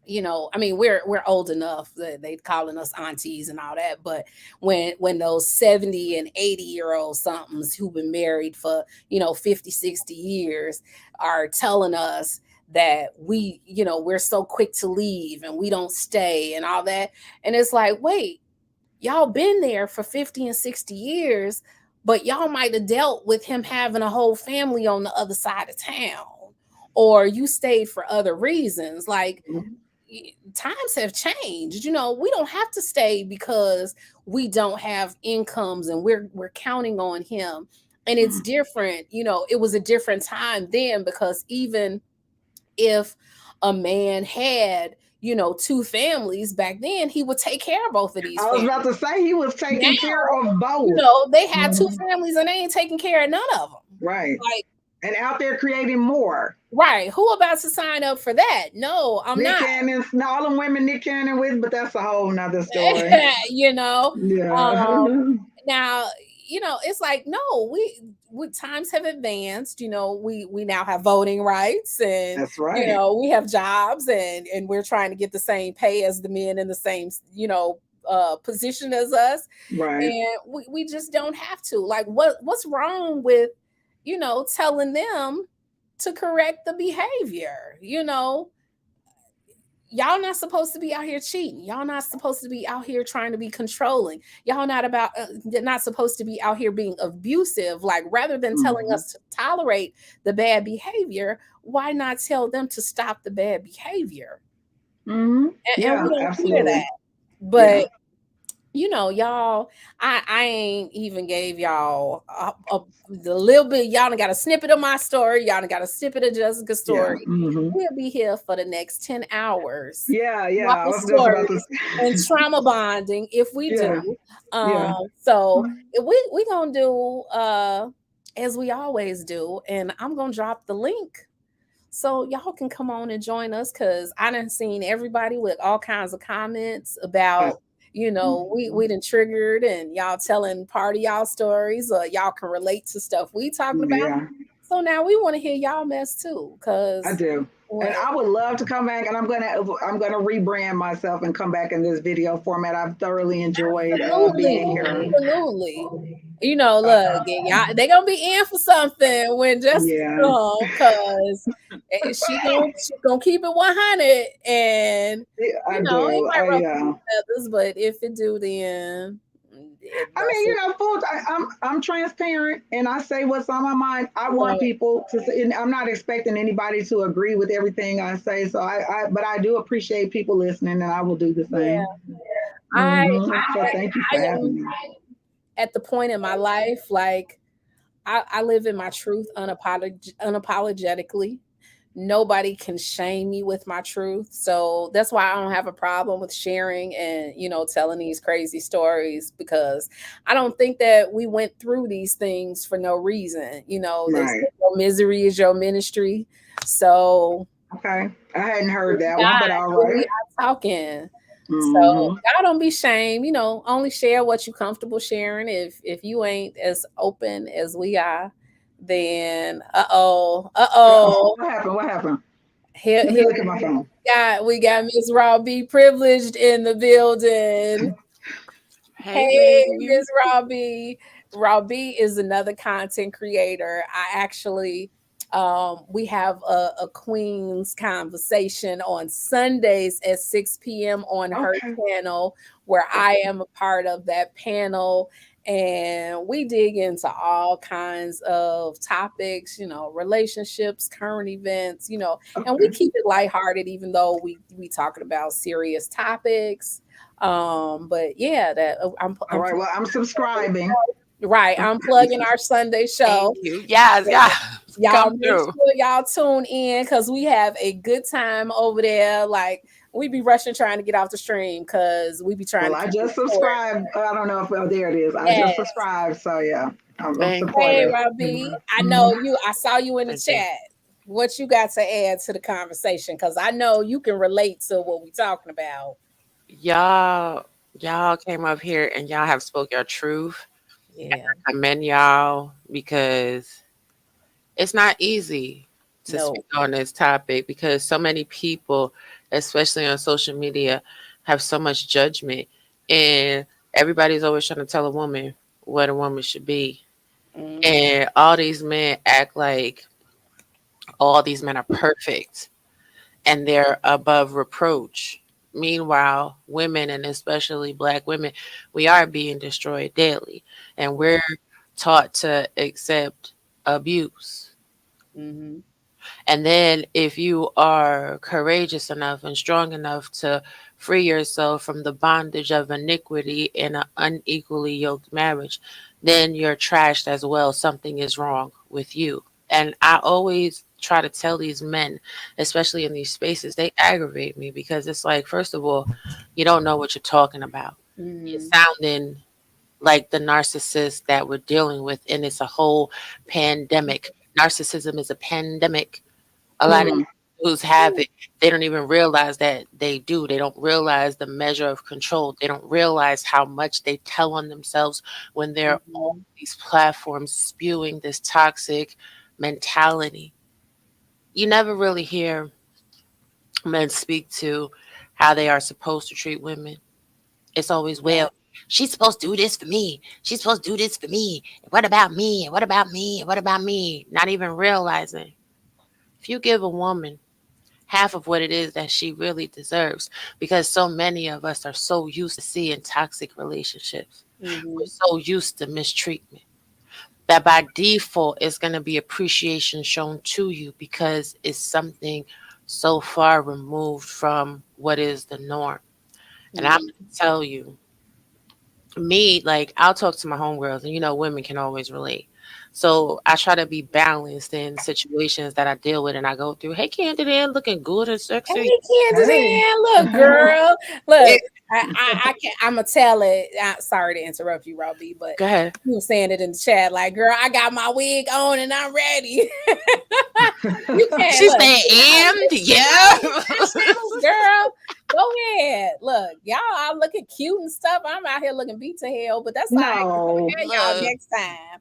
you know, I mean, we're old enough that they calling us aunties and all that. But when those 70 and 80-year-old somethings who've been married for, you know, 50, 60 years are telling us that we, you know, we're so quick to leave and we don't stay and all that. And it's like, wait, y'all been there for 50 and 60 years, but y'all might have dealt with him having a whole family on the other side of town, or you stayed for other reasons. Like, times have changed. You know, we don't have to stay because we don't have incomes and we're counting on him. And it's different. You know, it was a different time then, because even if a man had, you know, 2 families back then, he would take care of both of these families. I was about to say he was taking care of both. You know, they had 2 families and they ain't taking care of none of them. Right. Like, and out there creating more. Right. Who about to sign up for that? No, I'm not. All them women Nick Cannon with, but that's a whole nother story. You know? Yeah. Now, you know, it's like, no, we times have advanced. You know, we now have voting rights, and that's right. You know, we have jobs, and we're trying to get the same pay as the men in the same, you know, position as us. Right. And we just don't have to. Like, what's wrong with, you know, telling them to correct the behavior? You know, y'all not supposed to be out here cheating. Y'all not supposed to be out here trying to be controlling. Y'all not supposed to be out here being abusive. Like, rather than telling us to tolerate the bad behavior, why not tell them to stop the bad behavior? And we don't hear that. But y'all, I ain't even gave y'all the little bit. Y'all done got a snippet of my story. Y'all done got a snippet of Jessica's Yeah. story. We'll be here for the next 10 hours. Yeah. I Swapping was just about stories to. and trauma bonding if we Yeah. do. Yeah. So we gonna do as we always do, and I'm gonna drop the link so y'all can come on and join us, because I done seen everybody with all kinds of comments about, we done triggered and y'all telling part of y'all stories, or y'all can relate to stuff we talking about. Yeah. So now we want to hear y'all mess too, I because do. And I would love to come back, and I'm gonna rebrand myself and come back in this video format. I've thoroughly enjoyed being here. absolutely. Look, y'all, they gonna be in for something when Jessica Yeah. come, because she gonna keep it 100, and I it do. might ruffle Yeah. some feathers, but if it do, then it I mean, ruffles. I'm transparent, and I say what's on my mind. I want Right. people to say, and I'm not expecting anybody to agree with everything I say. So but I do appreciate people listening, and I will do the same. Yeah. I So thank you I for having am me. at the point in my life, like, I live in my truth unapologetically. Nobody can shame me with my truth. So that's why I don't have a problem with sharing and, telling these crazy stories, because I don't think that we went through these things for no reason. They say Right. your misery is your ministry. So Okay. I hadn't here heard we that one, but all here we right. are talking. So Mm-hmm. y'all don't be shamed, only share what you comfortable sharing. If you ain't as open as we are, then uh-oh. What happened? What happened? Here, Let me here look at my phone. we got Miss Robbie privileged in the building. Hey, Hey, lady. Miss Robbie. Robbie is another content creator. I actually, we have a Queen's conversation on Sundays at 6 p.m. on her Okay. channel, where I am a part of that panel. And we dig into all kinds of topics, relationships, current events, and we Okay. keep it lighthearted, even though we talking about serious topics. But yeah, that All right. Well, I'm subscribing. right. I'm plugging our Sunday Thank show. you. Yes, yes. Y'all Come make through. sure y'all tune in, because we have a good time over there. Like, we be rushing trying to get off the stream, because we be trying Well, to I keep it just short. subscribed. I don't know if there it is. I just Yes. subscribed. So yeah, I'm Thank Hey, supportive. you. Robbie. I know Mhm. you. I saw you in the Thank you. chat. What you got to add to the conversation? Because I know you can relate to what we talking about. Y'all came up here and y'all have spoke your truth. Yeah. I commend y'all because it's not easy to No. speak on this topic because so many people, especially on social media, have so much judgment and everybody's always trying to tell a woman what a woman should be. Mm-hmm. And all these men act like all these men are perfect and they're above reproach. Meanwhile, women and especially black women, we are being destroyed daily and we're taught to accept abuse. Mm-hmm. And then if you are courageous enough and strong enough to free yourself from the bondage of iniquity in an unequally yoked marriage, then you're trashed as well. Something is wrong with you. And I always try to tell these men, especially in these spaces, they aggravate me because it's like, first of all, you don't know what you're talking about. You're Mm-hmm. sounding like the narcissist that we're dealing with, and it's a whole pandemic. Narcissism is a pandemic. A lot of Mm. dudes have it. They don't even realize that they do. They don't realize the measure of control. They don't realize how much they tell on themselves when they're on Mm-hmm. these platforms spewing this toxic mentality. You never really hear men speak to how they are supposed to treat women. It's always, Yeah. well, she's supposed to do this for me. She's supposed to do this for me. What about me? What about me? What about me? Not even realizing if you give a woman half of what it is that she really deserves, because so many of us are so used to seeing toxic relationships. We're Mm-hmm. so used to mistreatment that by default it's going to be appreciation shown to you because it's something so far removed from what is the norm. And I'm Mm-hmm. going to tell you, me, like, I'll talk to my homegirls, and women can always relate. So I try to be balanced in situations that I deal with and I go through. Hey, Candidate, looking good and sexy. Hey, Kansas, Hey. look, girl, look. It- I can't. I'm gonna tell it. Sorry to interrupt you, Robbie, but go ahead. you were saying it in the chat, like, girl, I got my wig on and I'm ready. You can't She look. said, and yeah. Girl, go ahead. Look, y'all are looking cute and stuff. I'm out here looking beat to hell, but that's all right. No. Y'all Look, next time.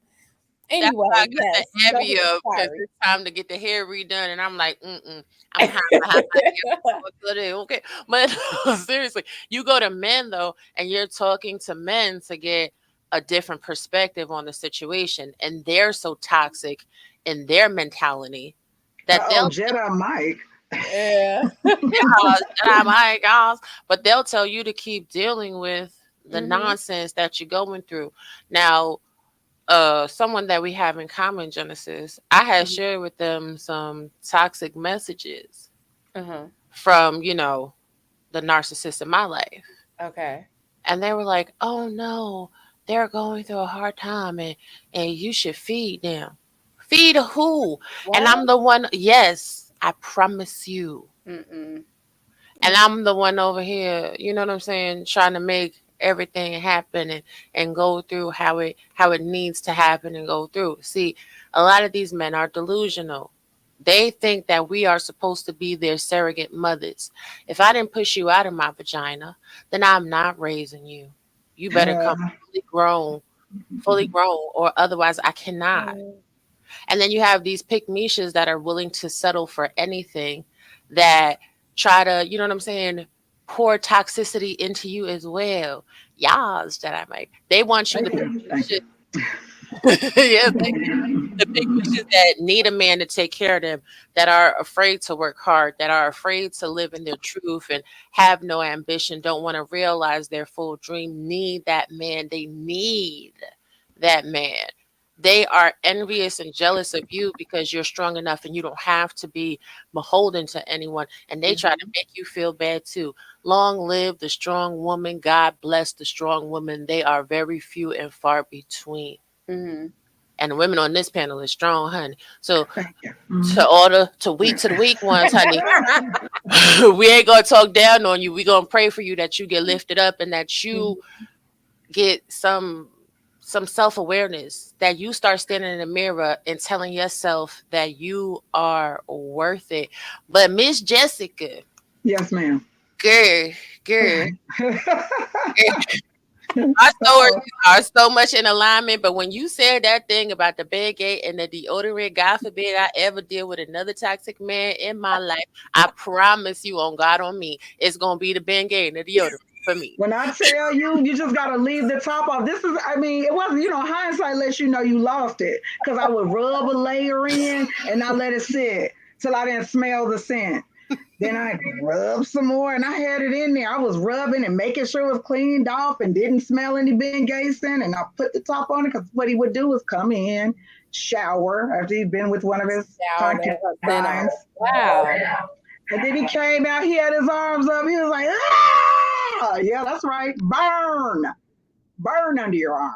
that's Anyway, why I got yes. the Go heavy ahead. up because Sorry. it's time to get the hair redone, and I'm like, I'm hot behind my hair. Okay, but seriously, you go to men though, and you're talking to men to get a different perspective on the situation, and they're so toxic in their mentality that Uh-oh, they'll Jedi Mike. Yeah. my gosh, but they'll tell you to keep dealing with the Mhm. nonsense that you're going through. Now, someone that we have in common, Genesis, I had Mhm. shared with them some toxic messages Uh-huh. from, the narcissist in my life. Okay. And they were like, oh no, they're going through a hard time and you should feed them. Feed who? And What? I'm the one, yes, I promise you. Mm-mm. And Mm. I'm the one over here, you know what I'm saying, trying to make everything happen and go through how it needs to happen and go through. See, a lot of these men are delusional. They think that we are supposed to be their surrogate mothers. If I didn't push you out of my vagina, then I'm not raising you. You better come Uh, fully grown, or otherwise I cannot. Mm. And then you have these pick meshas that are willing to settle for anything, that try to, you know what I'm saying, pour toxicity into you as well. Yas, that I make. They want you to thank pick you. Thank you. yeah, the big wishes that need a man to take care of them, that are afraid to work hard, that are afraid to live in their truth and have no ambition, don't want to realize their full dream, need that man. They need that man. They are envious and jealous of you because you're strong enough and you don't have to be beholden to anyone. And they try to Mhm. make you feel bad too. Long live the strong woman. God bless the strong woman. They are very few and far between, Mhm. and the women on this panel is strong, honey. So Thank you. to the weak ones, honey, we ain't gonna talk down on you. We gonna pray for you that you get lifted up and that you get some self-awareness, that you start standing in the mirror and telling yourself that you are worth it. But Miss Jessica, Yes, ma'am. girl, girl, our stories Oh, are so much in alignment, but when you said that thing about the bed gate and the deodorant, God forbid I ever deal with another toxic man in my life, I promise you on God, on me, it's gonna be the bed gate and the deodorant for me. when I tell you, you just got to leave the top off. This is, I mean, it wasn't, hindsight lets you know you lost it because I would rub a layer in and I let it sit till I didn't smell the scent. Then I rubbed some more and I had it in there. I was rubbing and making sure it was cleaned off and didn't smell any Ben Gay scent. And I put the top on it because what he would do is come in, shower after he'd been with one of his Shower that her scent concubines. off. Wow. And then he came out, he had his arms up. He was like, ah, yeah, that's right. Burn, burn under your arms,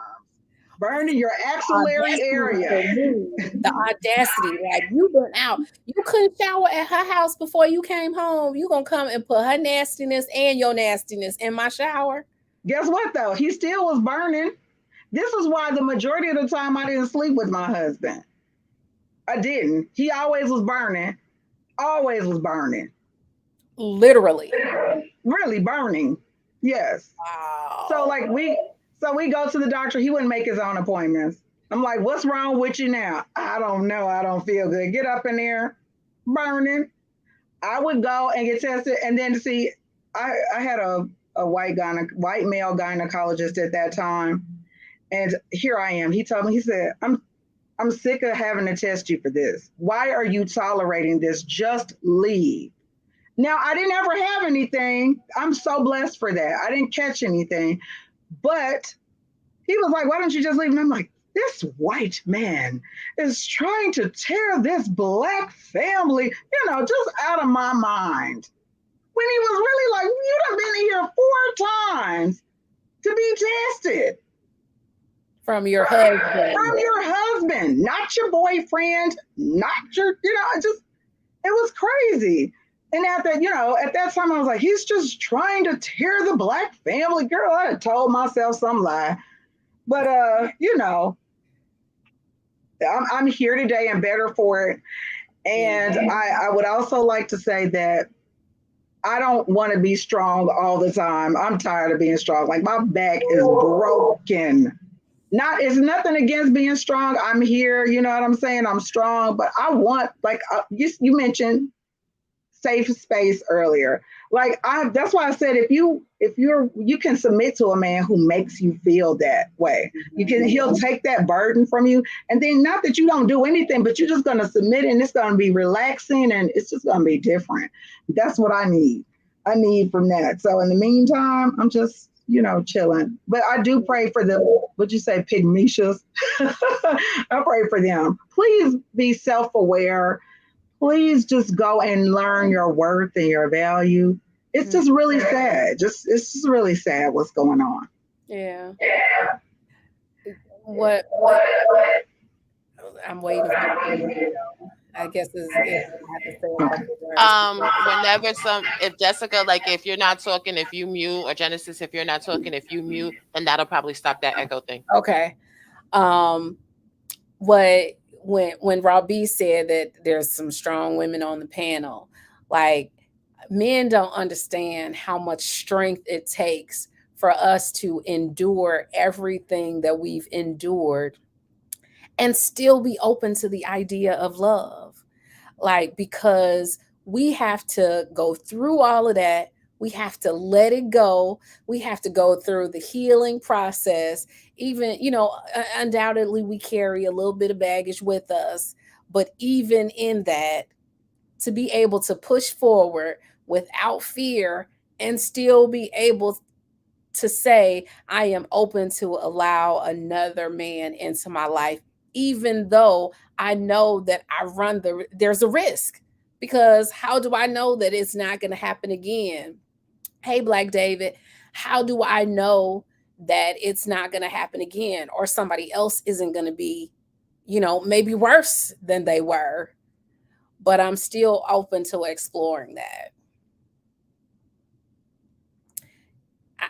burn in your axillary Audacity area. for me. The audacity. Like, you been out. You couldn't shower at her house before you came home. You gonna come and put her nastiness and your nastiness in my shower? Guess what, though? He still was burning. This is why the majority of the time I didn't sleep with my husband. I didn't. He always was burning, Literally. really burning. Yes. So Wow. like we go to the doctor. He wouldn't make his own appointments. I'm like, what's wrong with you now? I don't know. I don't feel good. Get up in there, burning. I would go and get tested, and then see. I had a white male gynecologist at that time, and here I am. He told me, he said, I'm sick of having to test you for this. Why are you tolerating this? Just leave. Now, I didn't ever have anything. I'm so blessed for that. I didn't catch anything. But he was like, why don't you just leave? And I'm like, this white man is trying to tear this black family, just out of my mind. When he was really like, you done been here 4 times. to be tested from your husband. From your husband, not your boyfriend, not your, it was crazy. And at that time I was like, he's just trying to tear the Black family. Girl, I had told myself some lie. But I'm here today and better for it. And I would also like to say that I don't want to be strong all the time. I'm tired of being strong. Like, my back is broken. It's nothing against being strong. I'm here, you know what I'm saying? I'm strong, but I want, like, you mentioned safe space earlier. Like, that's why I said, if you can submit to a man who makes you feel that way. He'll take that burden from you. And then, not that you don't do anything, but you're just going to submit, and it's going to be relaxing, and it's just going to be different. That's what I need. I need from that. So in the meantime, I'm just, chilling. But I do pray for the, what'd you say, pygmishas? I pray for them. Please be self-aware. Please just go and learn your worth and your value. It's just really sad. It's just really sad what's going on. Yeah. What I'm waiting for. I guess if Jessica, like, if you're not talking, if you mute, or Genesis, if you're not talking, if you mute, then that'll probably stop that echo thing. Okay. When Robbie said that there's some strong women on the panel, like, men don't understand how much strength it takes for us to endure everything that we've endured and still be open to the idea of love. Like, because we have to go through all of that. We have to let it go. We have to go through the healing process. Even, undoubtedly we carry a little bit of baggage with us. But even in that, to be able to push forward without fear and still be able to say, I am open to allow another man into my life, even though I know that there's a risk. Because how do I know that it's not going to happen again? Hey, Black David, how do I know that it's not going to happen again, or somebody else isn't going to be, maybe worse than they were? But I'm still open to exploring that.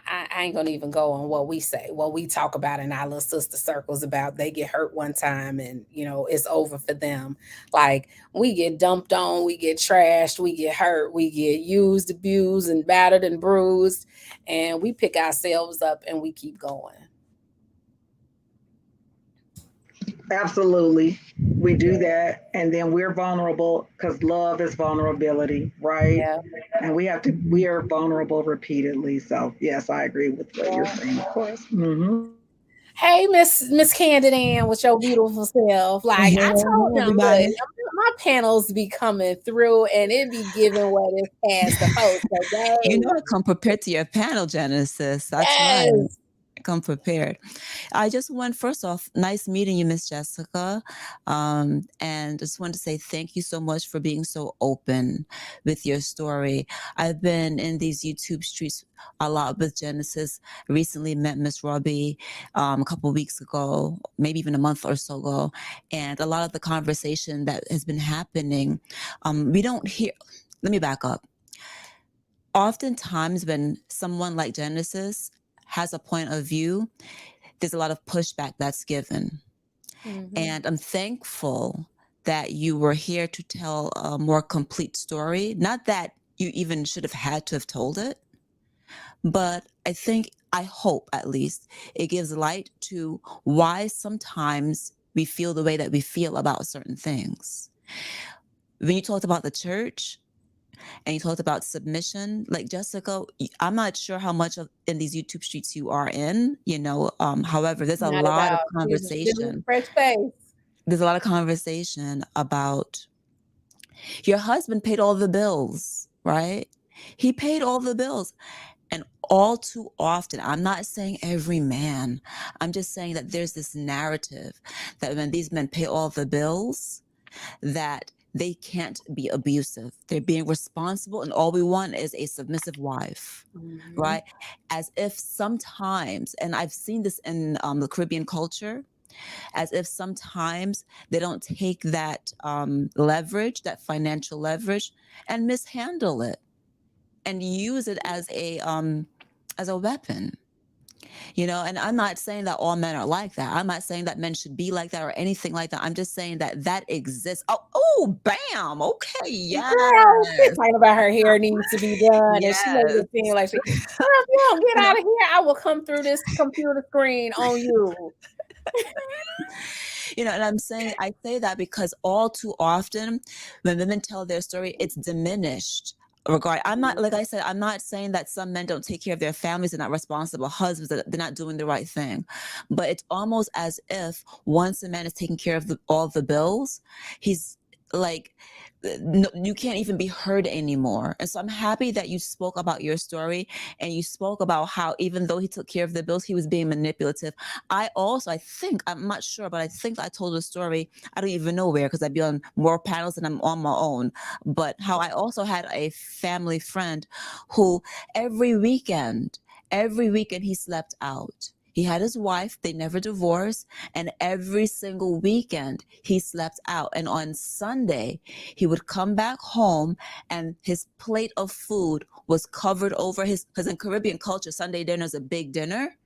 I ain't gonna even go on what we say, what we talk about in our little sister circles about they get hurt one time and it's over for them. Like, we get dumped on, we get trashed, we get hurt, we get used, abused, and battered and bruised, and we pick ourselves up and we keep going. Absolutely. We do that, and then we're vulnerable because love is vulnerability, right? Yeah. And we are vulnerable repeatedly. So yes, I agree with what you're saying, of course. Mm-hmm. Hey, Miss Candid Ann, with your beautiful self. Like, I told them, look, my panels be coming through and it be giving what it's has to post. Okay? You know to come prepared to your panel, Genesis. That's right. Come prepared. I just want, first off, nice meeting you, Miss Jessica. And just wanted to say thank you so much for being so open with your story. I've been in these YouTube streets a lot with Genesis. Recently met Miss Robbie a couple of weeks ago, maybe even a month or so ago. And a lot of the conversation that has been happening, we don't hear. Let me back up. Oftentimes when someone like Genesis has a point of view, there's a lot of pushback that's given. Mm-hmm. And I'm thankful that you were here to tell a more complete story. Not that you even should have had to have told it, but I hope at least it gives light to why sometimes we feel the way that we feel about certain things. When you talked about the church, and you talked about submission, like Jessica, I'm not sure how much in these YouTube streets you are in, however, there's a lot of conversation. There's a lot of conversation about your husband paid all the bills, right? He paid all the bills. And all too often, I'm not saying every man, I'm just saying that there's this narrative that when these men pay all the bills, that they can't be abusive. They're being responsible, and all we want is a submissive wife, right? As if sometimes, and I've seen this in the Caribbean culture, as if sometimes they don't take that leverage, that financial leverage, and mishandle it and use it as a weapon. You know, and I'm not saying that all men are like that. I'm not saying that men should be like that or anything like that. I'm just saying that that exists. Oh, bam. Okay. Yes. Girl, she's talking about her hair needs to be done. Yes. And she made it seem like, girl, if you don't get out of here, I will come through this computer screen on you. You know, and I say that because all too often when women tell their story, it's diminished. I'm not, like I said, I'm not saying that some men don't take care of their families, they're not responsible husbands, that they're not doing the right thing. But it's almost as if once a man is taking care of all the bills, he's like, no, you can't even be heard anymore. And so I'm happy that you spoke about your story, and you spoke about how even though he took care of the bills, he was being manipulative. I'm not sure, but I think I told a story, I don't even know where, because I'd be on more panels and I'm on my own, but how I also had a family friend who every weekend he slept out. He had his wife, they never divorced, and every single weekend he slept out. And on Sunday, he would come back home and his plate of food was covered over because in Caribbean culture, Sunday dinner is a big dinner.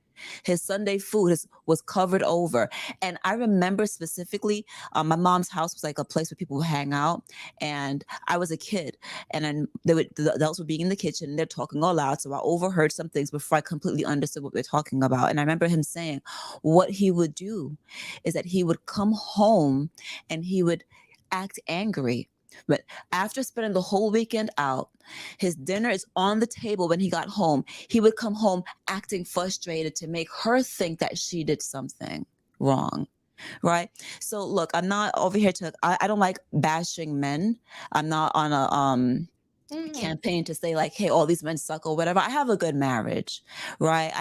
His Sunday food was covered over. And I remember specifically, my mom's house was like a place where people would hang out. And I was a kid, and then the adults would be in the kitchen and they're talking all loud. So I overheard some things before I completely understood what they're talking about. And I remember him saying what he would do is that he would come home and he would act angry. But after spending the whole weekend out, his dinner is on the table when he got home. He would come home acting frustrated to make her think that she did something wrong. Right. So look, I'm not over here I don't like bashing men. I'm not on a campaign to say like, hey, all these men suck or whatever. I have a good marriage, right?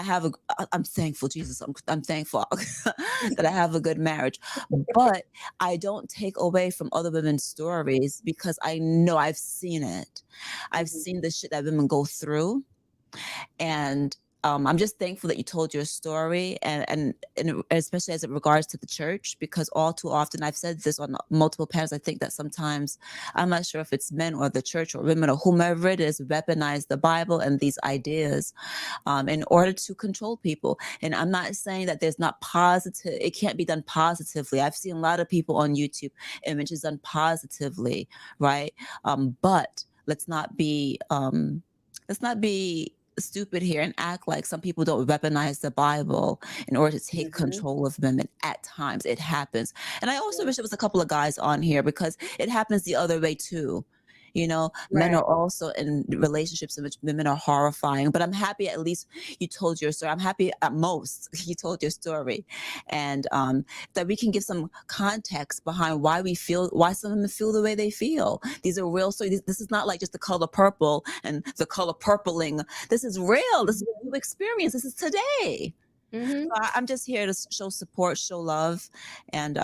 I'm thankful, Jesus. I'm thankful that I have a good marriage, but I don't take away from other women's stories because I know I've seen it. I've seen the shit that women go through, and I'm just thankful that you told your story, and especially as it regards to the church, because all too often, I've said this on multiple panels, I think that sometimes, I'm not sure if it's men or the church or women or whomever it is, weaponize the Bible and these ideas in order to control people. And I'm not saying that there's not positive, it can't be done positively. I've seen a lot of people on YouTube, images done positively, right? But let's not be stupid here and act like some people don't weaponize the Bible in order to take control of women. At times it happens. And I also wish there was a couple of guys on here, because it happens the other way too. You know, men are also in relationships in which women are horrifying. But I'm happy at least you told your story. I'm happy at most you told your story, and that we can give some context behind why some women feel the way they feel. These are real stories. This is not like just the color purple and the color purpling. This is real. This is a new experience. This is today. So I'm just here to show support, show love, and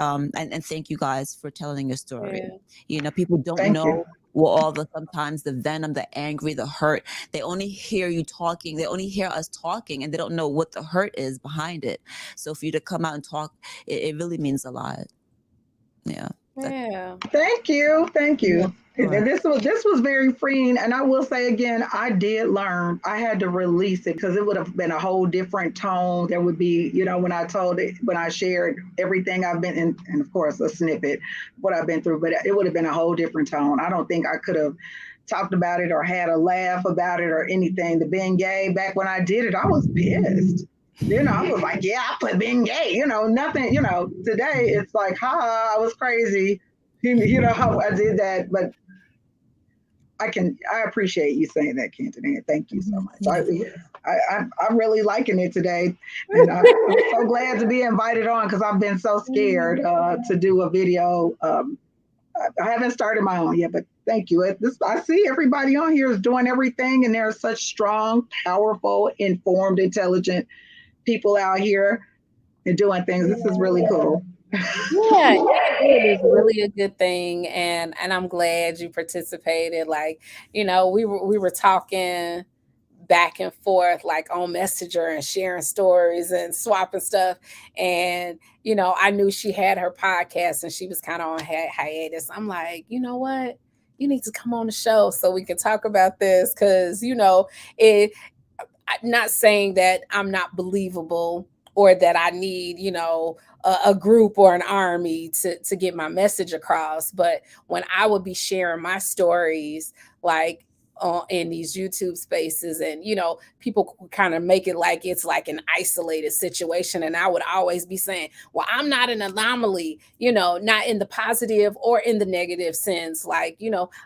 thank you guys for telling your story. Yeah. You know, people don't know sometimes the venom, the angry, the hurt. They only hear you talking. They only hear us talking, and they don't know what the hurt is behind it. So for you to come out and talk, it really means a lot. Yeah. Yeah. Thank you. And this was very freeing. And I will say again, I did learn. I had to release it because it would have been a whole different tone. There would be, when I shared everything I've been in, and of course a snippet, what I've been through, but it would have been a whole different tone. I don't think I could have talked about it or had a laugh about it or anything. The being gay, back when I did it, I was pissed. I was like, yeah, I put being gay, nothing, today it's like, I was crazy. How I did that, but I appreciate you saying that, Kenton. Thank you so much. I'm really liking it today. And I'm so glad to be invited on, because I've been so scared to do a video. I haven't started my own yet, but thank you. I see everybody on here is doing everything, and there are such strong, powerful, informed, intelligent people out here and doing things. This is really cool. Yeah, it is really a good thing, and I'm glad you participated. Like, we were talking back and forth like on Messenger and sharing stories and swapping stuff. And I knew she had her podcast and she was kind of on hiatus. I'm like, you know what? You need to come on the show so we can talk about this because it. I'm not saying that I'm not believable or that I need, a group or an army to get my message across. But when I would be sharing my stories, like in these YouTube spaces, and people kind of make it like it's like an isolated situation, and I would always be saying, "Well, I'm not an anomaly," not in the positive or in the negative sense. Like,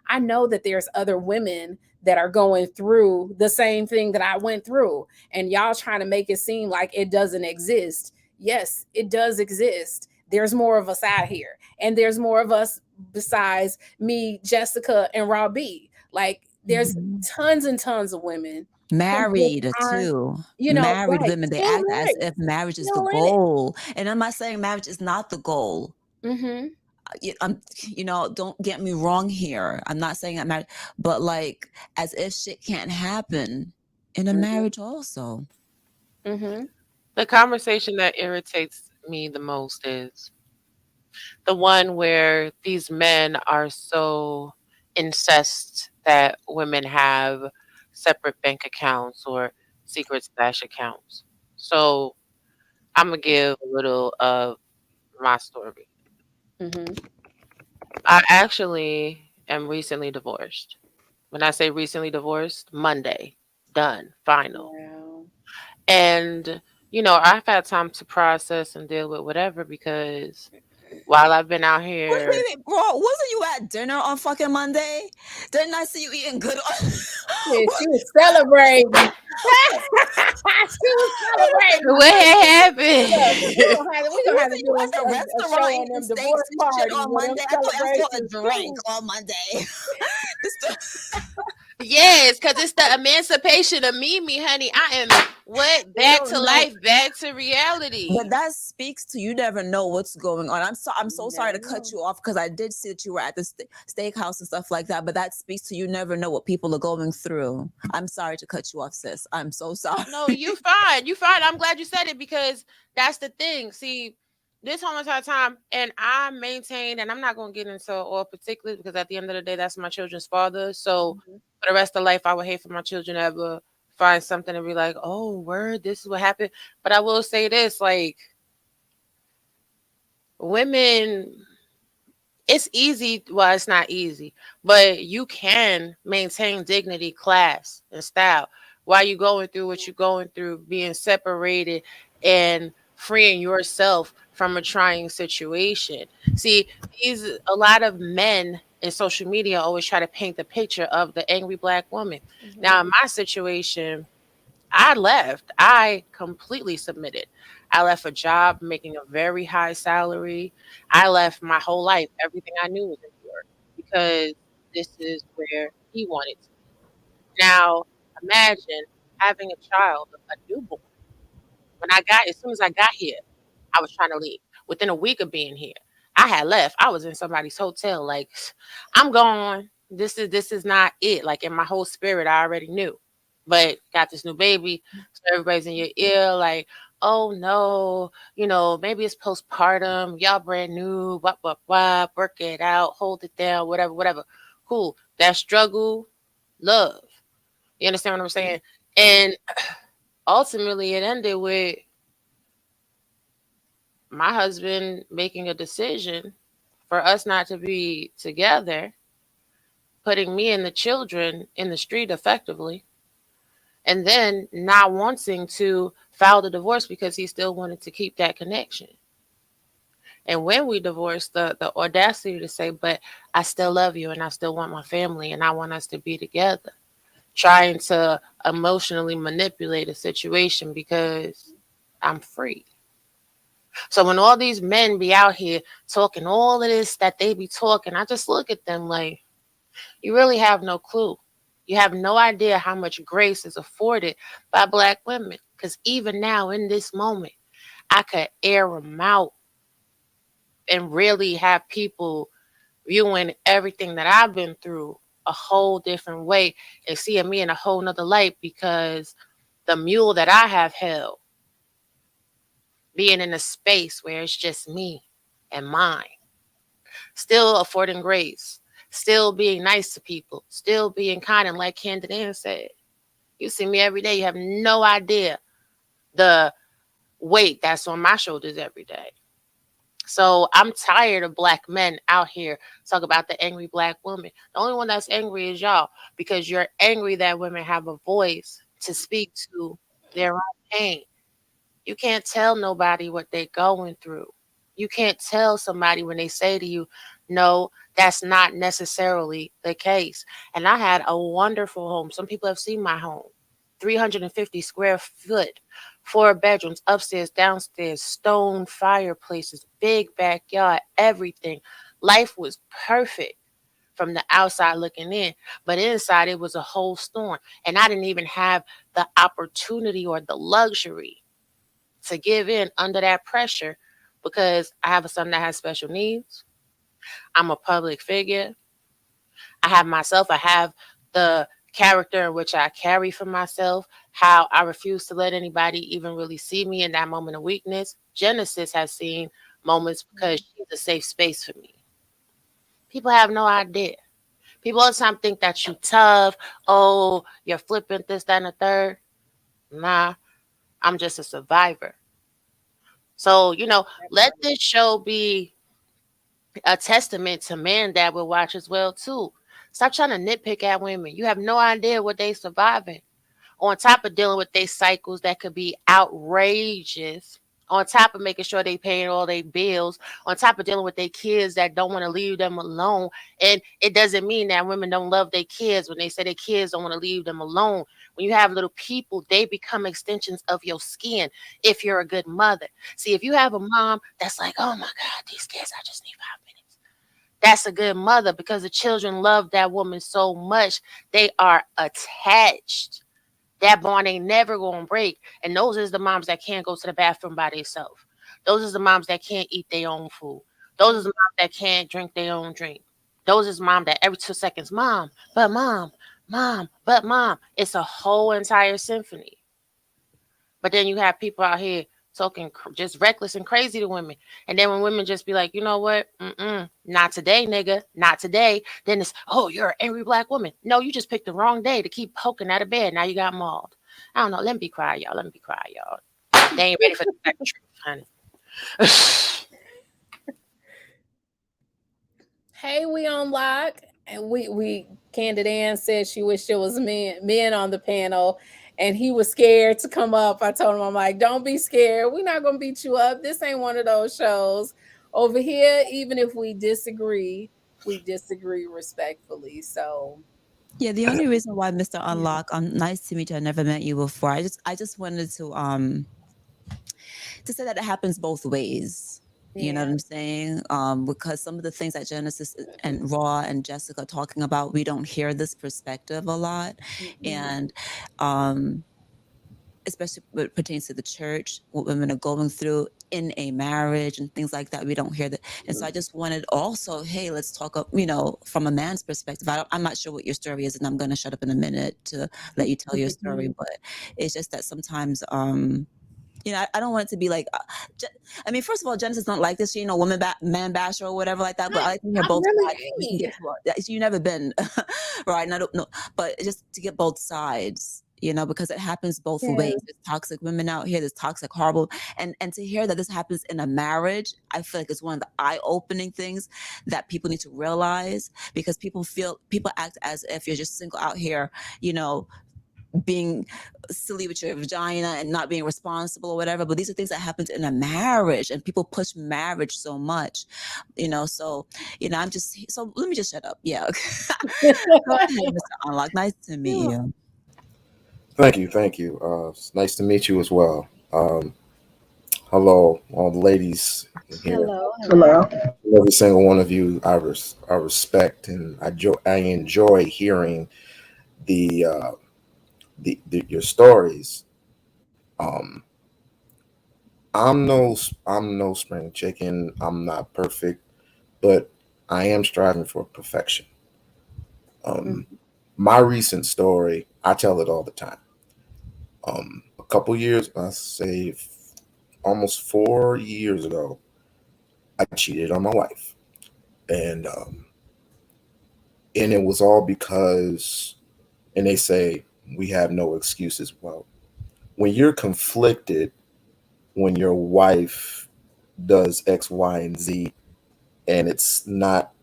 I know that there's other women that are going through the same thing that I went through, and y'all trying to make it seem like it doesn't exist. Yes, it does exist. There's more of us out here, and there's more of us besides me, Jessica, and Robbie. Like, there's tons and tons of women Married too. Married right, women, they still act as married, if marriage is the still in it. goal. And I'm not saying marriage is not the goal. Mm-hmm. Don't get me wrong here. I'm not saying I'm married, but like as if shit can't happen in a marriage also. Mm-hmm. The conversation that irritates me the most is the one where these men are so incensed that women have separate bank accounts or secret stash accounts. So I'm gonna give a little of my story. Mm-hmm. I actually am recently divorced. When I say recently divorced, Monday, done, final. Wow. And I've had time to process and deal with whatever because while I've been out here, Wait, bro, wasn't you at dinner on fucking Monday? Didn't I see you eating good on Yeah, she was celebrating. She was celebrating. what had Look, happened? we gonna have to Wasn't you do at the a show restaurant on eating them steaks divorce and shit parties on with them Monday? I thought I saw a celebrations drink too. on Monday. Yes, because it's the emancipation of Mimi, honey. I am back to life, back to reality. But that speaks to you never know what's going on. I'm so sorry to Never cut know. you off because I did see that you were at the steakhouse and stuff like that. But that speaks to you never know what people are going through. I'm sorry to cut you off, sis. I'm so sorry. No, you fine. You fine. I'm glad you said it because that's the thing. See, this whole entire time, and I maintain, and I'm not going to get into all particulars because at the end of the day, that's my children's father. So for the rest of life, I would hate for my children to ever find something and be like, oh, word, this is what happened. But I will say this, like, women, it's easy. Well, it's not easy, but you can maintain dignity, class, and style while you're going through what you're going through, being separated and freeing yourself from a trying situation. See, a lot of men in social media always try to paint the picture of the angry Black woman. Now, in my situation, I left. I completely submitted. I left a job making a very high salary. I left my whole life. Everything I knew was in New York because this is where he wanted to be. Now, imagine having a child, a newborn. As soon as I got here, I was trying to leave. Within a week of being here, I had left. I was in somebody's hotel. Like, I'm gone. This is not it. Like in my whole spirit, I already knew. But got this new baby, so everybody's in your ear, like, oh no, maybe it's postpartum, y'all brand new, blah blah blah, work it out, hold it down, whatever, whatever. Cool. That struggle, love. You understand what I'm saying? And ultimately, it ended with my husband making a decision for us not to be together, putting me and the children in the street effectively, and then not wanting to file the divorce because he still wanted to keep that connection. And when we divorced, the audacity to say, but I still love you and I still want my family and I want us to be together. Trying to emotionally manipulate a situation because I'm free. So when all these men be out here talking all of this that they be talking, I just look at them like, you really have no clue. You have no idea how much grace is afforded by Black women. Because even now, in this moment, I could air them out and really have people viewing everything that I've been through a whole different way and seeing me in a whole nother light, because the mule that I have held, being in a space where it's just me and mine, still affording grace, still being nice to people, still being kind, and like Candid Ann said, you see me every day, you have no idea the weight that's on my shoulders every day. So I'm tired of black men out here talk about the angry black woman. The only one that's angry is y'all, because you're angry that women have a voice to speak to their own pain. You can't tell nobody what they're going through. You can't tell somebody when they say to you, no, that's not necessarily the case. And I had a wonderful home. Some people have seen my home. 350 square foot, 4 bedrooms, upstairs, downstairs, stone fireplaces, big backyard, everything. Life was perfect from the outside looking in, but inside it was a whole storm. And I didn't even have the opportunity or the luxury to give in under that pressure, because I have a son that has special needs. I'm a public figure. I have myself. I have the character in which I carry for myself, how I refuse to let anybody even really see me in that moment of weakness. Genesis has seen moments because she's a safe space for me. People have no idea. People all the time think that you tough. Oh, you're flippant, this, that, and the third. Nah, I'm just a survivor. So, let this show be a testament to men that will watch as well too. Stop trying to nitpick at women. You have no idea what they surviving. On top of dealing with their cycles that could be outrageous, on top of making sure they paying all their bills, on top of dealing with their kids that don't want to leave them alone. And it doesn't mean that women don't love their kids when they say their kids don't want to leave them alone. When you have little people, they become extensions of your skin if you're a good mother. See, if you have a mom that's like, oh my God, these kids, I just need 5 minutes. That's a good mother, because the children love that woman so much. They are attached. That bond ain't never gonna break. And those is the moms that can't go to the bathroom by themselves. Those is the moms that can't eat their own food. Those is the moms that can't drink their own drink. Those is mom that every 2 seconds, mom, but mom, mom, but mom. It's a whole entire symphony. But then you have people out here talking just reckless and crazy to women. And then when women just be like, you know what? Not today, nigga. Not today. Then it's, oh, you're an angry black woman. No, you just picked the wrong day to keep poking out of bed. Now you got mauled. I don't know. Let me be quiet, y'all. Let me be quiet, y'all. They ain't ready for the second truth, honey. Hey, we on lock. And we Candid Ann said she wished there was men on the panel, and he was scared to come up. I told him, I'm like, don't be scared. We're not gonna beat you up. This ain't one of those shows. Over here, even if we disagree respectfully. So Yeah, the only reason why Mr. Unlock, nice to meet you. I never met you before. I just wanted to say that it happens both ways. You know what I'm saying? Because some of the things that Genesis and Raw and Jessica talking about, we don't hear this perspective a lot. And especially what pertains to the church, what women are going through in a marriage and things like that, we don't hear that. And so I just wanted also, hey, let's talk up, from a man's perspective. I'm not sure what your story is, and I'm going to shut up in a minute to let you tell your story. But it's just that sometimes I don't want it to be like, first of all, Genesis don't like this, woman man basher or whatever like that. But I like to hear both sides. We can get to you've never been, right? And I don't know, but just to get both sides, because it happens both ways. There's toxic women out here. There's toxic, horrible, and to hear that this happens in a marriage, I feel like it's one of the eye-opening things that people need to realize, because people act as if you're just single out here, being silly with your vagina and not being responsible or whatever. But these are things that happen in a marriage, and people push marriage so much, so so let me just shut up. Go ahead, Mr. Unlock. Nice to meet you. Thank you. It's nice to meet you as well. Hello, all the ladies in here. Hello. Every single one of you, I respect, and I enjoy hearing the your stories. I'm no spring chicken. I'm not perfect, but I am striving for perfection. Mm. Um, my recent story, I tell it all the time. A couple years, I say almost 4 years ago, I cheated on my wife, and it was all because, and they say we have no excuses. Well, when you're conflicted, when your wife does X, Y, and Z, and it's not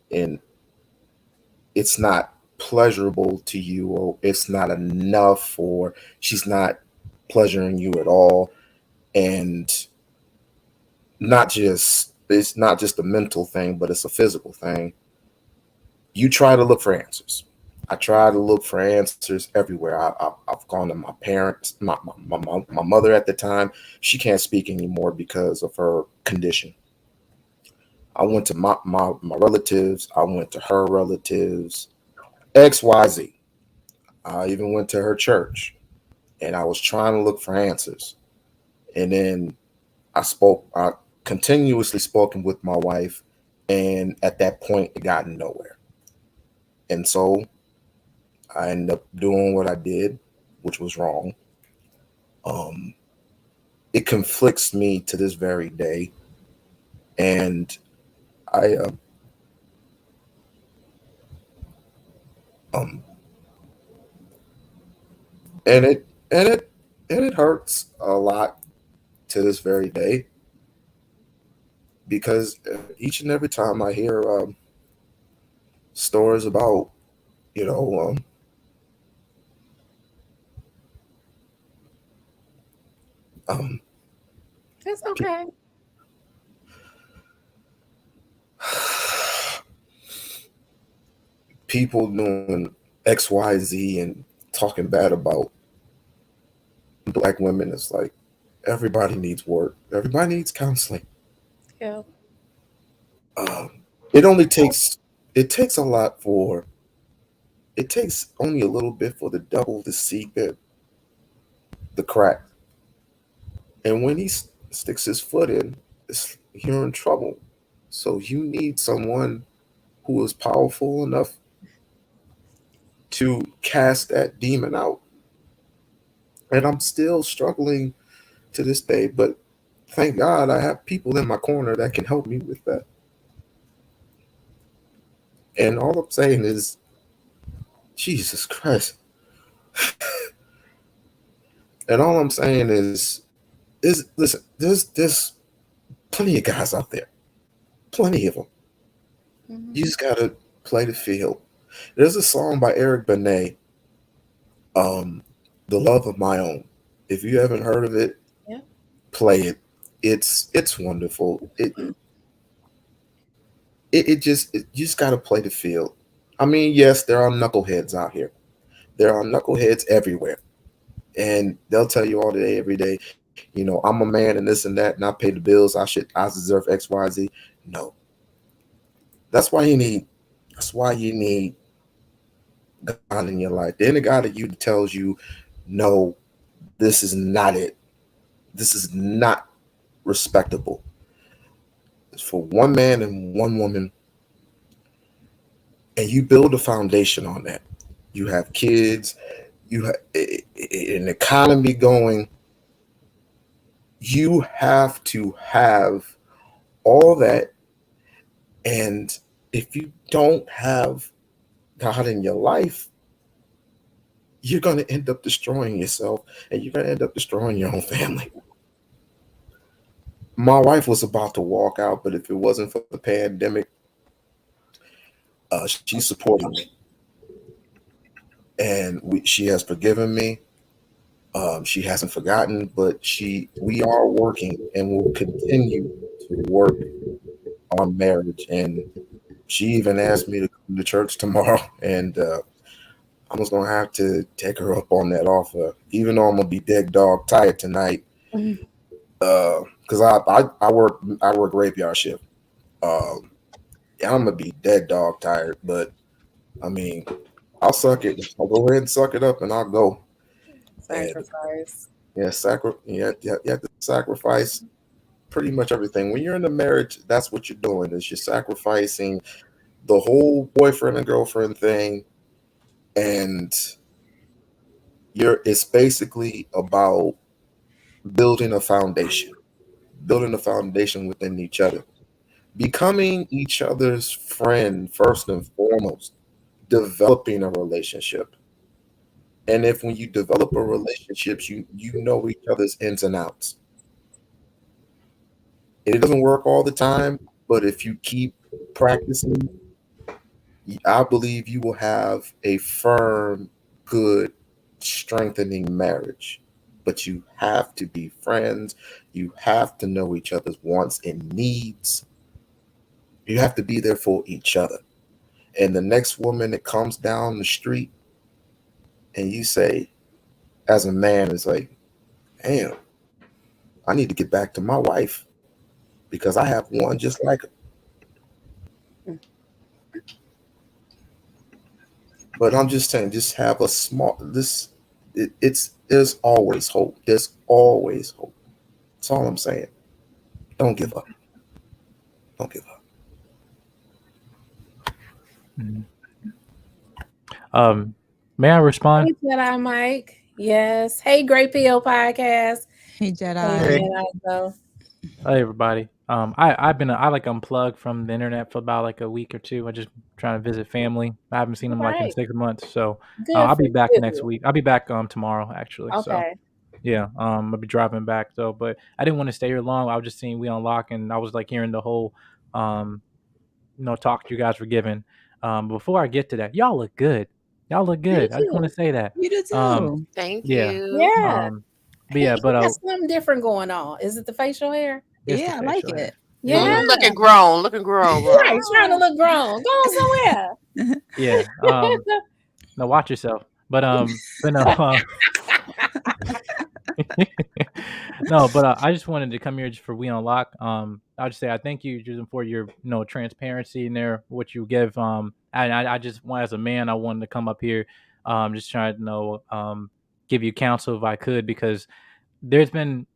pleasurable to you, or it's not enough, or she's not pleasuring you at all, and it's not just a mental thing, but it's a physical thing. You try to look for answers. I try to look for answers everywhere. I've gone to my parents, my mother at the time. She can't speak anymore because of her condition. I went to my relatives. I went to her relatives, XYZ. I even went to her church, and I was trying to look for answers. And then I continuously spoken with my wife, and at that point, it got nowhere. And so I ended up doing what I did, which was wrong. Um, it conflicts me to this very day, and I um and it hurts a lot to this very day, because each and every time I hear stories about, you know um, It's okay. people doing XYZ and talking bad about black women, it's like everybody needs work. Everybody needs counseling. Yeah. Um, it only takes it takes a lot for it takes only a little bit for the devil to see the crack, and when he sticks his foot in, you're in trouble. So you need someone who is powerful enough to cast that demon out. And I'm still struggling to this day, but thank God I have people in my corner that can help me with that. And all I'm saying is, Jesus Christ. And all I'm saying is listen, there's plenty of guys out there, plenty of them. Mhm. You just gotta play the field. There's a song by Eric Benet, um, "The Love of My Own." If you haven't heard of it, Yeah. play it. It's wonderful. You just gotta play the field. I mean, yes, there are knuckleheads out here. There are knuckleheads everywhere, and they'll tell you all day, every day, I'm a man and this and that, and I pay the bills. I deserve X, Y, Z. No, that's why you need that's why you need God in your life. Then the God that you tells you, no, this is not it. This is not respectable. It's for one man and one woman, and you build a foundation on that. You have kids, you have an economy going. You have to have all that, and if you don't have God in your life, you're going to end up destroying yourself, and you're going to end up destroying your own family. My wife was about to walk out, but if it wasn't for the pandemic, she supported me, and she has forgiven me. She hasn't forgotten, but we are working and will continue to work on marriage. And she even asked me to come to church tomorrow, and I'm just gonna have to take her up on that offer, even though I'm gonna be dead dog tired tonight. Mhm. Because I work graveyard shift. Um, I'm gonna be dead dog tired, but I mean, I'll suck it. I'll go ahead and suck it up, and I'll go. And Sacrifice. yeah, you have to sacrifice. pretty much everything. When you're in a marriage, that's what you're doing. Is you're sacrificing the whole boyfriend and girlfriend thing, and it's basically about building a foundation within each other, becoming each other's friend first and foremost, developing a relationship. And if when you develop a relationship, you know each other's ins and outs. And it doesn't work all the time, but if you keep practicing, I believe you will have a firm, good, strengthening marriage. But you have to be friends. You have to know each other's wants and needs. You have to be there for each other. And the next woman that comes down the street and you say, as a man, it's like, damn, I need to get back to my wife because I have one just like her. But I'm just saying, just have a small there's always hope. There's always hope. That's all I'm saying. Don't give up. Don't give up. May I respond? Hey, Jedi Mike. Yes. Hey, Grape Hill podcast. Hey, Jedi. Hey, Jedi, though. Hey everybody. I've been I like unplugged from the internet for about like a week or two. I just trying to visit family. I haven't seen them like in Right. 6 months, so Good I'll for be back you. next week. I'll be back tomorrow actually. So Okay. yeah, I'll be driving back though. But I didn't want to stay here long. I was just seeing We Unlock, and I was like hearing the whole talk you guys were giving. Before I get to that, y'all look good. Y'all look good. Thank I just want you. to say that. You do too. Thank Yeah. you. Yeah. But yeah, Hey, but you got something different going on. Is it the facial hair? it's the Yeah, I like facial hair. it. Yeah. Looking grown. Looking grown. Right. Trying to look grown. Going somewhere. Yeah. No, watch yourself. But no. No, but I just wanted to come here just for We Unlock. I'll just say I thank you just for your transparency in there, what you give. And I just want, as a man, I wanted to come up here, just trying to give you counsel if I could, because there's been,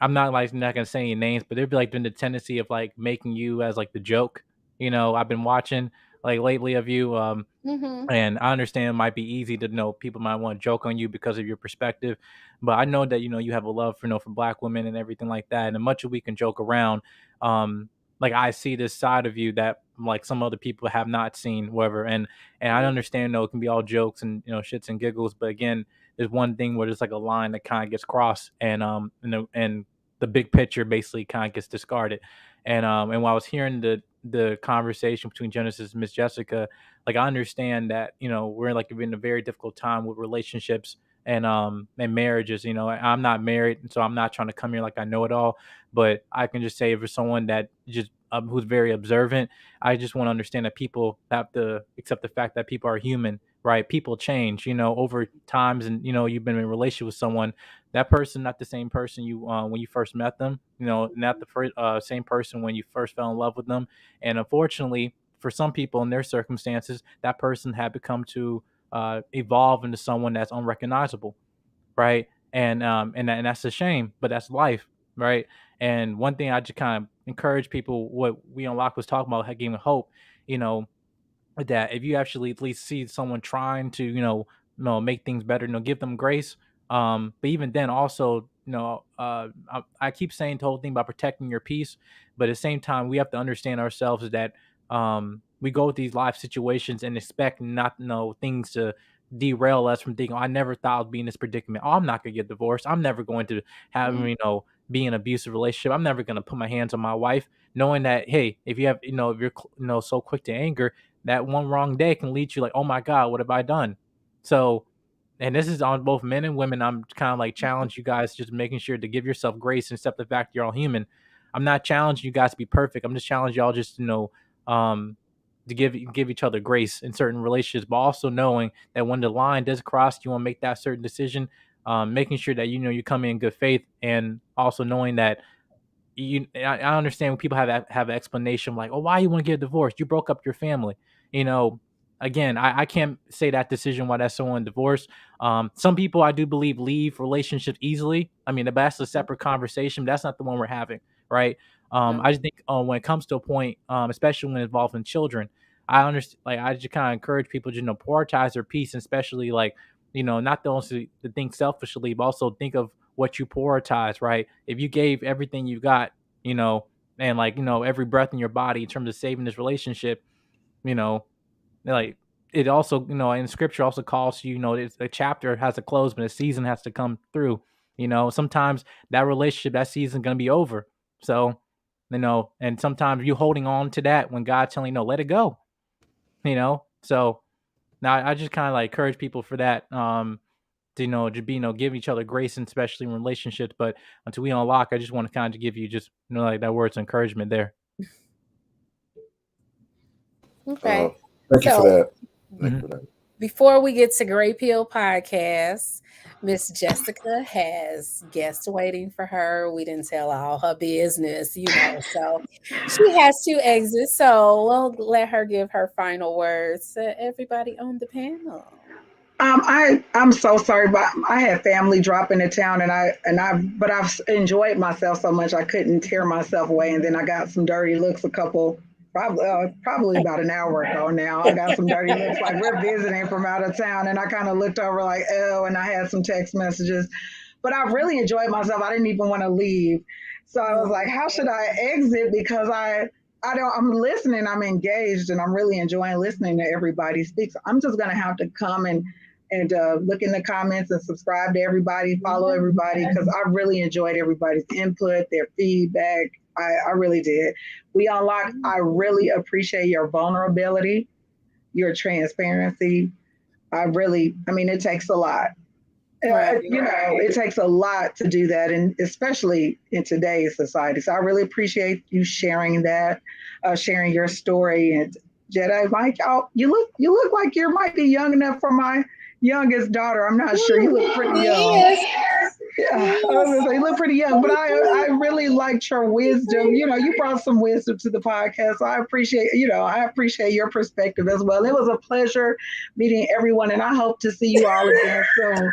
I'm not gonna say any names, but there's been the tendency of like making you as like the joke. I've been watching like lately of you. Mm-hmm. And I understand it might be easy to know people might want to joke on you because of your perspective, but I know that you have a love for Black women and everything like that. And much as we can joke around, like I see this side of you that like some other people have not seen, whatever. And I understand it can be all jokes and shits and giggles, but again, there's one thing where there's like a line that kind of gets crossed, and and the big picture basically kind of gets discarded. And while I was hearing the conversation between Genesis and Miss Jessica, like I understand that we're like in a very difficult time with relationships and marriages. I'm not married, and so I'm not trying to come here like I know it all, but I can just say for someone that just who's very observant, I just want to understand that people have to accept the fact that people are human, right? People change over times, and you've been in a relationship with someone, that person not the same person you when you first met them, not the first same person when you first fell in love with them. And unfortunately, for some people in their circumstances, that person had become to evolve into someone that's unrecognizable, right? And that's a shame, but that's life, right? And one thing I just kind of encourage people, what We Unlock was talking about, giving hope, you know, that if you actually at least see someone trying to make things better, give them grace. But even then also I keep saying the whole thing about protecting your peace, but at the same time we have to understand ourselves that we go with these life situations and expect not things to derail us from thinking, oh, I never thought I'd be in this predicament. Oh, I'm not gonna get divorced. I'm never going to have be in an abusive relationship. I'm never gonna put my hands on my wife, knowing that, hey, if you have if you're so quick to anger, that one wrong day can lead you like, oh my God, what have I done? So, and this is on both men and women. I'm kind of like challenge you guys, just making sure to give yourself grace and accept the fact you're all human. I'm not challenging you guys to be perfect. I'm just challenging y'all just to give each other grace in certain relationships, but also knowing that when the line does cross, you want to make that certain decision, making sure that you come in good faith, and also knowing that I understand when people have an explanation like, oh, why you want to get divorced? You broke up your family. Again, I can't say that decision why that's someone divorced. Some people I do believe leave relationships easily. I mean, that's a separate conversation. That's not the one we're having. right? I just think when it comes to a point, especially when involving children, I understand. Like I just kind of encourage people to prioritize their peace, especially like not to think selfishly, but also think of what you prioritize, right? If you gave everything you got, and like every breath in your body in terms of saving this relationship, you know, like it also in scripture also calls you, a chapter has to close, but a season has to come through. Sometimes that relationship, that season gonna be over. So and sometimes you holding on to that when God's telling you, no, let it go. So now I just kind of like encourage people for that. To just be give each other grace, and especially in relationships. But until we unlock, I just want to kind of give you just like that words of encouragement there. Okay. Thank you for that. Thank you for that. Before we get to Grape Hill podcast, Miss Jessica has guests waiting for her. We didn't tell all her business, so she has to exit. So we'll let her give her final words to everybody on the panel. I'm so sorry, but I had family drop into town, but I've enjoyed myself so much I couldn't tear myself away, and then I got some dirty looks probably about an hour ago now. I got some dirty looks like we're visiting from out of town, and I kind of looked over like, oh, and I had some text messages, but I really enjoyed myself. I didn't even want to leave, so I was like, how should I exit? Because I'm listening, I'm engaged, and I'm really enjoying listening to everybody speak. So I'm just gonna have to come and look in the comments and subscribe to everybody, follow everybody, because I really enjoyed everybody's input, their feedback. I really did. We Unlock, I really appreciate your vulnerability, your transparency. It takes a lot. It takes a lot to do that, and especially in today's society. So I really appreciate you sharing that, sharing your story. And Jedi, Mike, you look like you might be young enough for my youngest daughter. I'm not sure. You look pretty young. Yeah, I was gonna say you look pretty young, but I really liked your wisdom. You brought some wisdom to the podcast. So I appreciate your perspective as well. It was a pleasure meeting everyone, and I hope to see you all again soon.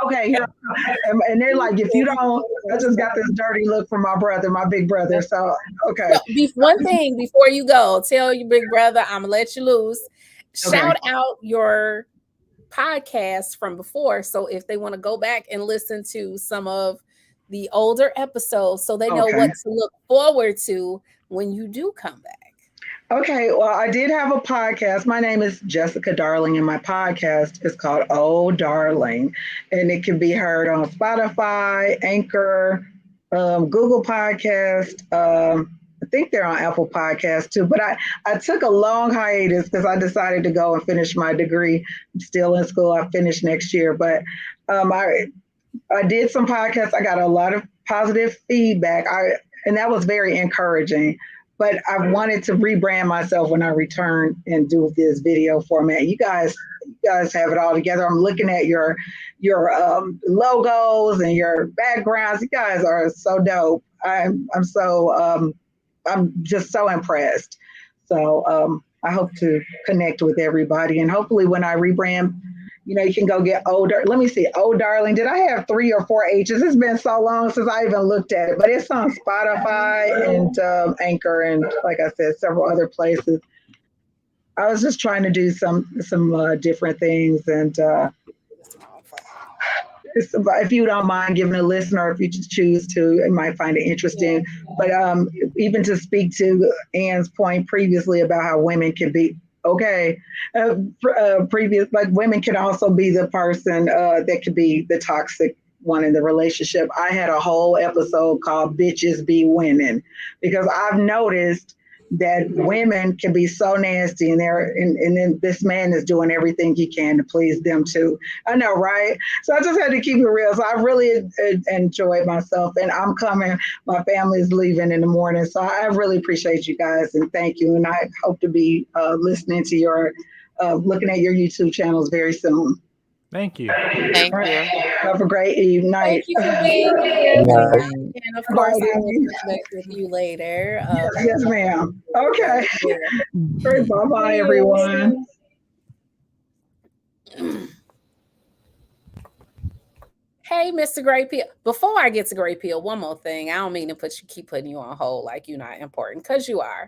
Okay, here I come. And they're like, if you don't, I just got this dirty look from my brother, my big brother. So okay. So, one thing before you go, tell your big brother I'm gonna let you loose. Shout out your podcast from before, so if they want to go back and listen to some of the older episodes, so they know what to look forward to when you do come back. Okay, well, I did have a podcast. My name is Jessica Darling, and my podcast is called Oh Darling, and it can be heard on Spotify, Anchor, Google Podcast. I think they're on Apple Podcasts too, but I took a long hiatus because I decided to go and finish my degree. I'm still in school. I finish next year, but I did some podcasts. I got a lot of positive feedback, and that was very encouraging. But I wanted to rebrand myself when I return and do this video format. You guys have it all together. I'm looking at your logos and your backgrounds. You guys are so dope. I'm just so impressed. So I hope to connect with everybody, and hopefully when I rebrand, you can go get older. Let me see. Oh, darling. Did I have 3 or 4 H's? It's been so long since I even looked at it, but it's on Spotify and Anchor, and like I said, several other places. I was just trying to do some different things, and if you don't mind giving a listen, or if you just choose to, you might find it interesting. But even to speak to Anne's point previously about how women can be women can also be the person that could be the toxic one in the relationship. I had a whole episode called Bitches Be Winning, because I've noticed that women can be so nasty, and then this man is doing everything he can to please them too. I know, right? So I just had to keep it real. So I really enjoyed myself, and I'm coming. My family's leaving in the morning, so I really appreciate you guys, and thank you. And I hope to be listening to your, looking at your YouTube channels very soon. Thank you. Thank you. Have a great night. Thank you for being here. And of course, I will connect with you later. Yes, ma'am. Okay. Great. Bye-bye, everyone. Hey, Mr. Grape Hill. Before I get to Grape Hill, one more thing. I don't mean to keep putting you on hold like you're not important, because you are.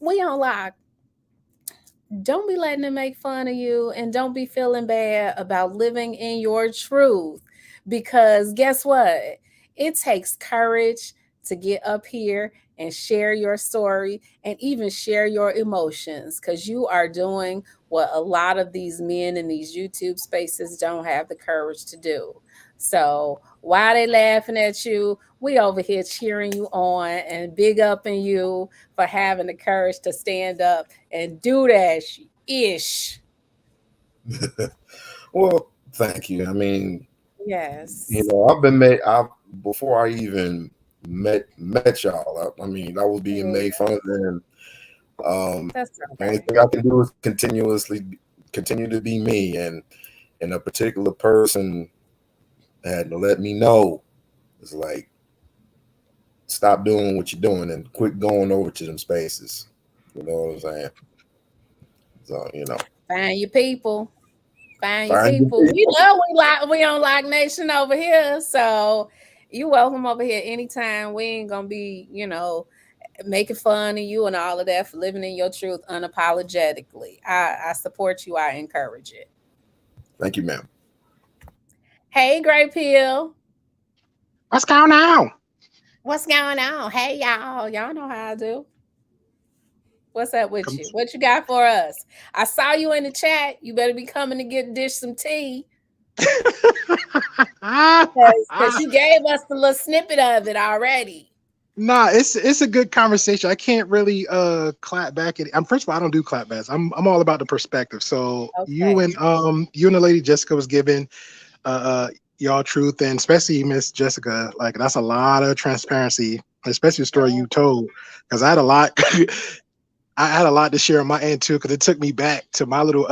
We on lock. Don't be letting them make fun of you, and don't be feeling bad about living in your truth, because guess what? It takes courage to get up here and share your story and even share your emotions, because you are doing what a lot of these men in these YouTube spaces don't have the courage to do. So while they laughing at you, we over here cheering you on and big upping you for having the courage to stand up and do that ish. Well, thank you. I mean, Yes. I've been made. Before I even met y'all. I mean, I was being made fun of, and That's the okay. only thing I can do is continue to be me, and a particular person had to let me know. It's like, stop doing what you're doing and quit going over to them spaces. You know what I'm saying? So, Find your people. Find your find your people. We people. know we on Lock Nation over here. So you welcome over here anytime. We ain't gonna be, making fun of you and all of that for living in your truth unapologetically. I support you. I encourage it. Thank you, ma'am. Hey, Grape Hill. What's going on? What's going on? Hey, y'all. Y'all know how I do. What's up with you? What you got for us? I saw you in the chat. You better be coming to dish some tea. Because you gave us the little snippet of it already. Nah, it's a good conversation. I can't really clap back at it. First of all, I don't do clap backs. I'm all about the perspective. So Okay. you and the lady Jessica was giving y'all truth, and especially Miss Jessica, like, that's a lot of transparency, especially the story you told. Because I had a lot I had a lot to share on my end too, because it took me back to my little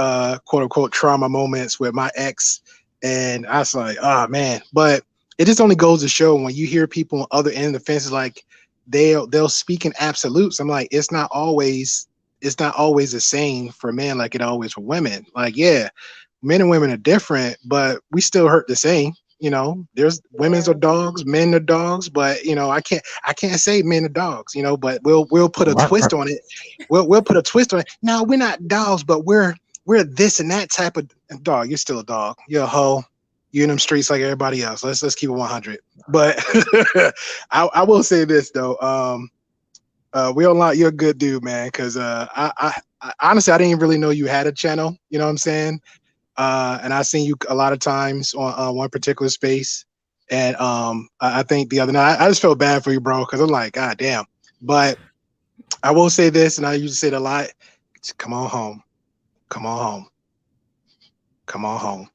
quote unquote trauma moments with my ex. And I was like, oh man. But it just only goes to show, when you hear people on other end of the fence, like they'll speak in absolutes. I'm like, it's not always the same for men like it always for women. Like, yeah, men and women are different, but we still hurt the same. There's women's are dogs, men are dogs, but I can't say men are dogs, but we'll put a twist on it. We'll put a twist on it. No, we're not dogs, but we're this and that type of dog. You're still a dog. You're a hoe. You're in them streets like everybody else. Let's keep it 100. But I will say this though. We all you're a good dude, man. Cause I honestly, I didn't even really know you had a channel. You know what I'm saying? And I've seen you a lot of times on one particular space. And I think the other night, I just felt bad for you, bro, because I'm like, God damn. But I will say this, and I used to say it a lot: come on home. Come on home. Come on home.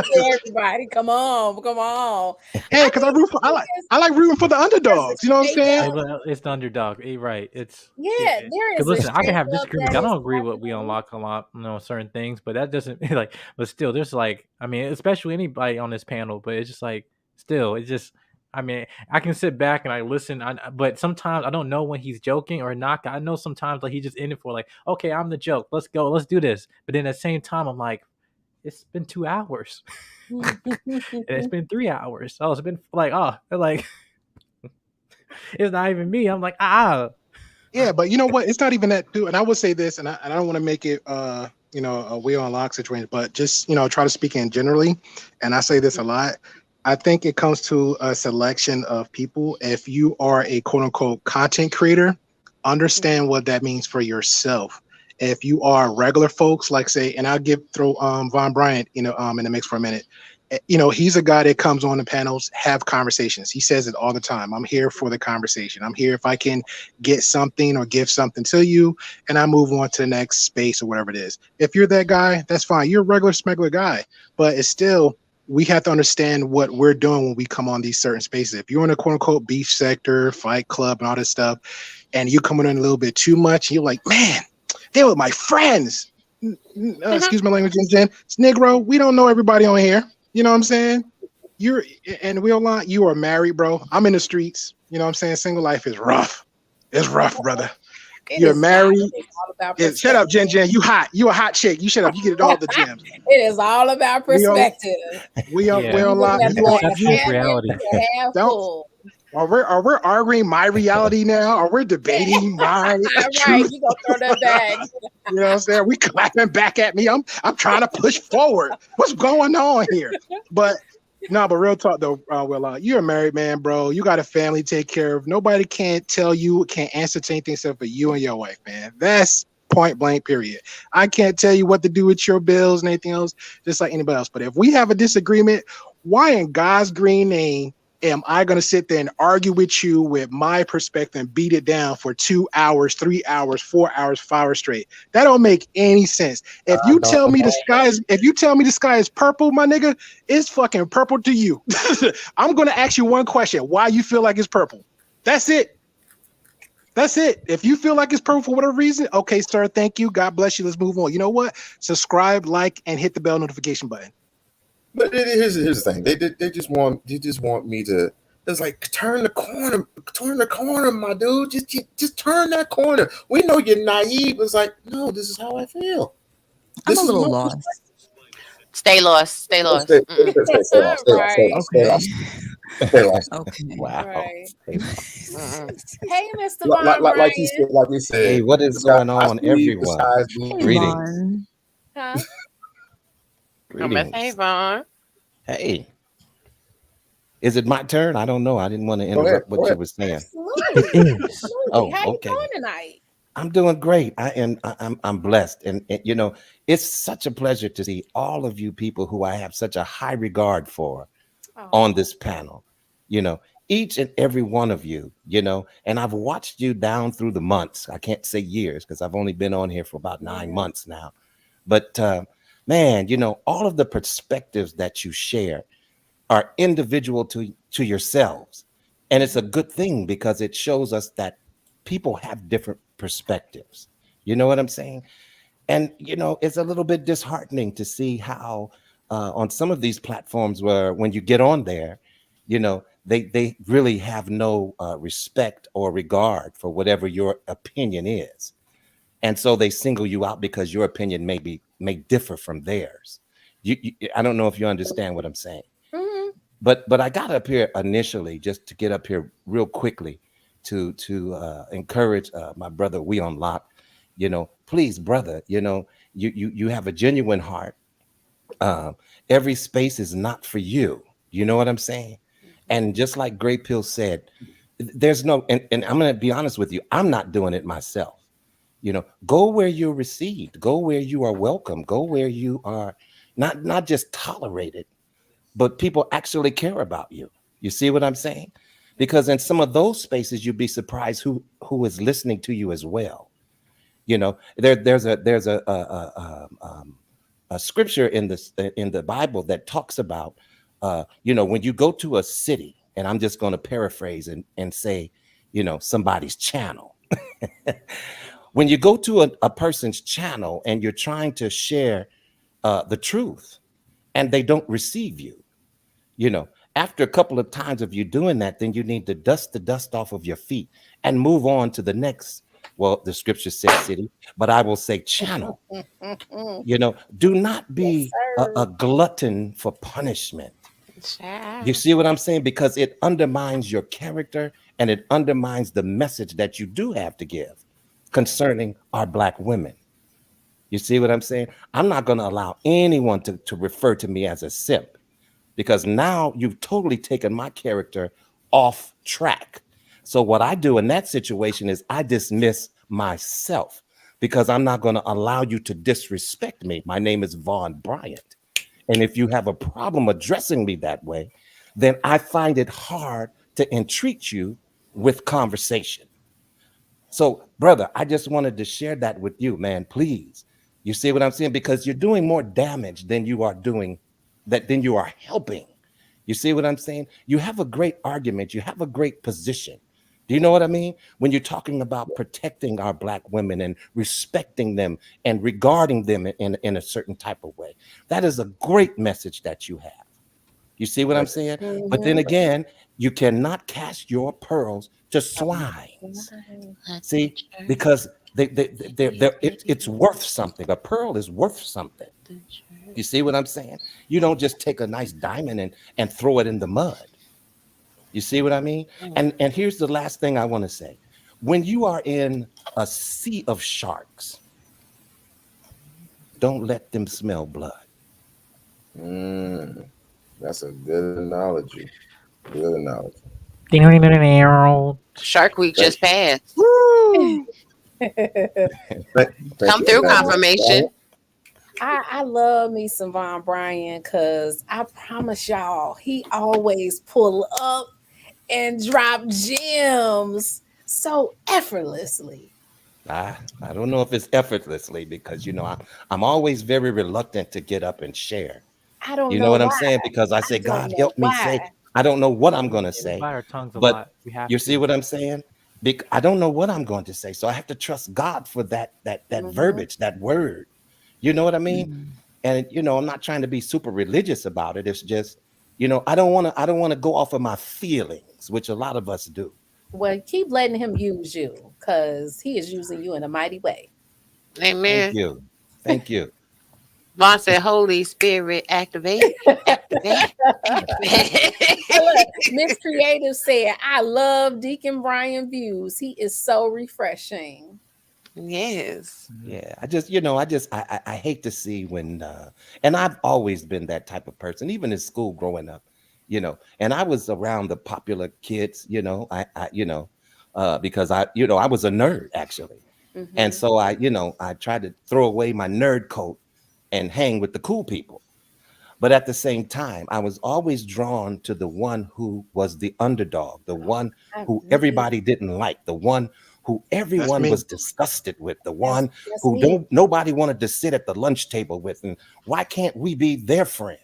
Everybody, come on. Hey, because I like rooting for the underdogs. You know what I'm saying? It's the underdog. Right. It's there is. Listen, I can have disagreements. I don't agree with we unlock a lot, certain things, but that doesn't like. But still, there's like, I mean, especially anybody on this panel, but it's just like, still, it's just. I mean, I can sit back and I listen, but sometimes I don't know when he's joking or not. I know sometimes like he's just in it for like, okay, I'm the joke. Let's go. Let's do this. But then at the same time, I'm like, it's been 2 hours. And it's been 3 hours. Oh, it's been like, it's not even me. I'm like, Yeah, but you know what? It's not even that too. And I would say this, and I don't want to make it a we unlock situation, but just try to speak in generally. And I say this a lot. I think it comes to a selection of people. If you are a quote unquote content creator, understand what that means for yourself. If you are regular folks, like say, and I'll throw Von Bryant, in the mix for a minute. He's a guy that comes on the panels, have conversations. He says it all the time. I'm here for the conversation. I'm here if I can get something or give something to you, and I move on to the next space or whatever it is. If you're that guy, that's fine. You're a regular smuggler guy, but it's still, we have to understand what we're doing when we come on these certain spaces. If you're in a quote unquote beef sector, fight club, and all this stuff, and you coming in a little bit too much, you're like, man, they were my friends. Excuse my language, Jen. It's Negro. We don't know everybody on here. You know what I'm saying? You are married, bro. I'm in the streets. You know what I'm saying? Single life is rough. It's rough, brother. You're married. It's all about Yeah, shut up, Jen. You hot. You a hot chick. You shut up. You get it all the gems. It is all about perspective. We on Yeah. lot. Looking at the Perception is half reality. empty or half Don't- full. Are we arguing my reality now? Are we debating my Right, truth? you gonna throw that back. You know what I'm saying? We clapping back at me. I'm trying to push forward. What's going on here? But real talk though, you're a married man, bro. You got a family to take care of. Nobody can't tell you, can't answer to anything except for you and your wife, man. That's point blank, period. I can't tell you what to do with your bills and anything else, just like anybody else. But if we have a disagreement, why in God's green name am I going to sit there and argue with you with my perspective and beat it down for 2 hours, 3 hours, 4 hours, 5 hours straight? That don't make any sense. If you tell me the sky is purple, my nigga, it's fucking purple to you. I'm going to ask you one question: why you feel like it's purple? That's it. That's it. If you feel like it's purple for whatever reason, okay, sir, thank you. God bless you. Let's move on. You know what? Subscribe, like, and hit the bell notification button. But here's the thing. They just want me to. It's like turn the corner, my dude. Just turn that corner. We know you're naive. It's like, no, this is how I feel. I'm a little lost. Stay lost. Stay lost. Stay lost. Okay. Wow. Right. Hey, Hey, Mr. Von Like we said. hey, what is going on, everyone? Greetings. Vaughn. Huh? Hey, Vaughn. Hey. Is it my turn? I don't know. I didn't want to interrupt what you were saying. Absolutely. Oh, How okay. you doing tonight? I'm doing great. I'm blessed. And you know, it's such a pleasure to see all of you people who I have such a high regard for on this panel. You know, each and every one of you, you know, and I've watched you down through the months. I can't say years because I've only been on here for about 9 months now. But man, you know, all of the perspectives that you share are individual to yourselves. And it's a good thing because it shows us that people have different perspectives. You know what I'm saying? And, you know, it's a little bit disheartening to see how on some of these platforms where when you get on there, you know, they really have no respect or regard for whatever your opinion is. And so they single you out because your opinion may differ from theirs. I don't know if you understand what I'm saying. Mm-hmm. But I got up here initially just to get up here real quickly to encourage my brother We on Lock. You know, please, brother, you know, you have a genuine heart. Every space is not for you. You know what I'm saying? And just like Grape Hill said, there's no, and I'm going to be honest with you, I'm not doing it myself. You know, go where you're received, go where you are welcome, go where you are not just tolerated, but people actually care about you. You see what I'm saying? Because in some of those spaces, you'd be surprised who is listening to you as well. You know, there's a scripture in the Bible that talks about, you know, when you go to a city, and I'm just going to paraphrase and say, you know, somebody's channel. When you go to a person's channel and you're trying to share the truth and they don't receive you, you know, after a couple of times of you doing that, then you need to dust the dust off of your feet and move on to the next. Well, the scripture says city, but I will say channel. You know, do not be a glutton for punishment. You see what I'm saying? Because it undermines your character and it undermines the message that you do have to give concerning our Black women. You see what I'm saying? I'm not going to allow anyone to refer to me as a simp, because now you've totally taken my character off track. So what I do in that situation is I dismiss myself, because I'm not going to allow you to disrespect me. My name is Vaughn Bryant. And if you have a problem addressing me that way, then I find it hard to entreat you with conversation. So, brother, I just wanted to share that with you, man, please. You see what I'm saying? Because you're doing more damage than you are helping. You see what I'm saying? You have a great argument. You have a great position. Do you know what I mean? When you're talking about protecting our Black women and respecting them and regarding them in a certain type of way, that is a great message that you have. You see what I'm saying? Mm-hmm. But then again, you cannot cast your pearls to swines. See, because It's worth something. A pearl is worth something. You see what I'm saying? You don't just take a nice diamond and throw it in the mud. You see what I mean? And here's the last thing I want to say. When you are in a sea of sharks, don't let them smell blood. That's a good analogy. Good analogy. Shark Week just passed. Woo! Come through, confirmation. I love me some Von Bryan because I promise y'all, he always pull up and drop gems so effortlessly. I don't know if it's effortlessly because I'm always very reluctant to get up and share. I don't You know know what I'm why. saying? Because I say, don't God know help me say. why. I don't know what I'm going to We say. bite our tongues a But lot. We have you to. see what I'm saying? I don't know what I'm going to say. So I have to trust God for that verbiage, that word. You know what I mean? And I'm not trying to be super religious about it. It's just, I don't want to go off of my feelings, which a lot of us do. Well, keep letting him use you because he is using you in a mighty way. Thank Amen. you. Thank you. Vaughn said, Holy Spirit, activate, activate, activate. Look, Miss Creative said, I love Deacon Brian views. He is so refreshing. Yes. Yeah, I hate to see when and I've always been that type of person, even in school growing up, and I was around the popular kids, because I was a nerd actually. And so I tried to throw away my nerd coat and hang with the cool people. But at the same time, I was always drawn to the one who was the underdog, the one who everybody didn't like, the one who That's everyone me. was disgusted with, the one That's who me. nobody wanted to sit at the lunch table with. And why can't we be their friend?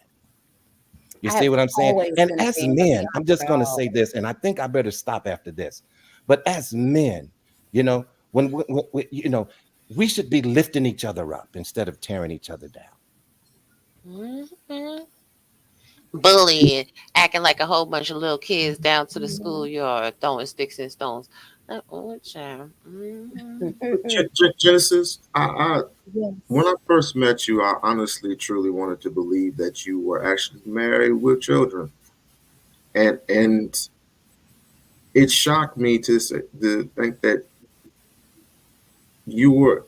You I see have what I'm saying? always And been a as fan of the men, I'm just going to underdog. say this, and I think I better stop after this. But as men, when we should be lifting each other up instead of tearing each other down. Mhm. Bullying, acting like a whole bunch of little kids down to the schoolyard, throwing sticks and stones. Oh, child. Genesis, I Yes. when I first met you, I honestly, truly wanted to believe that you were actually married with children, and it shocked me to think that you were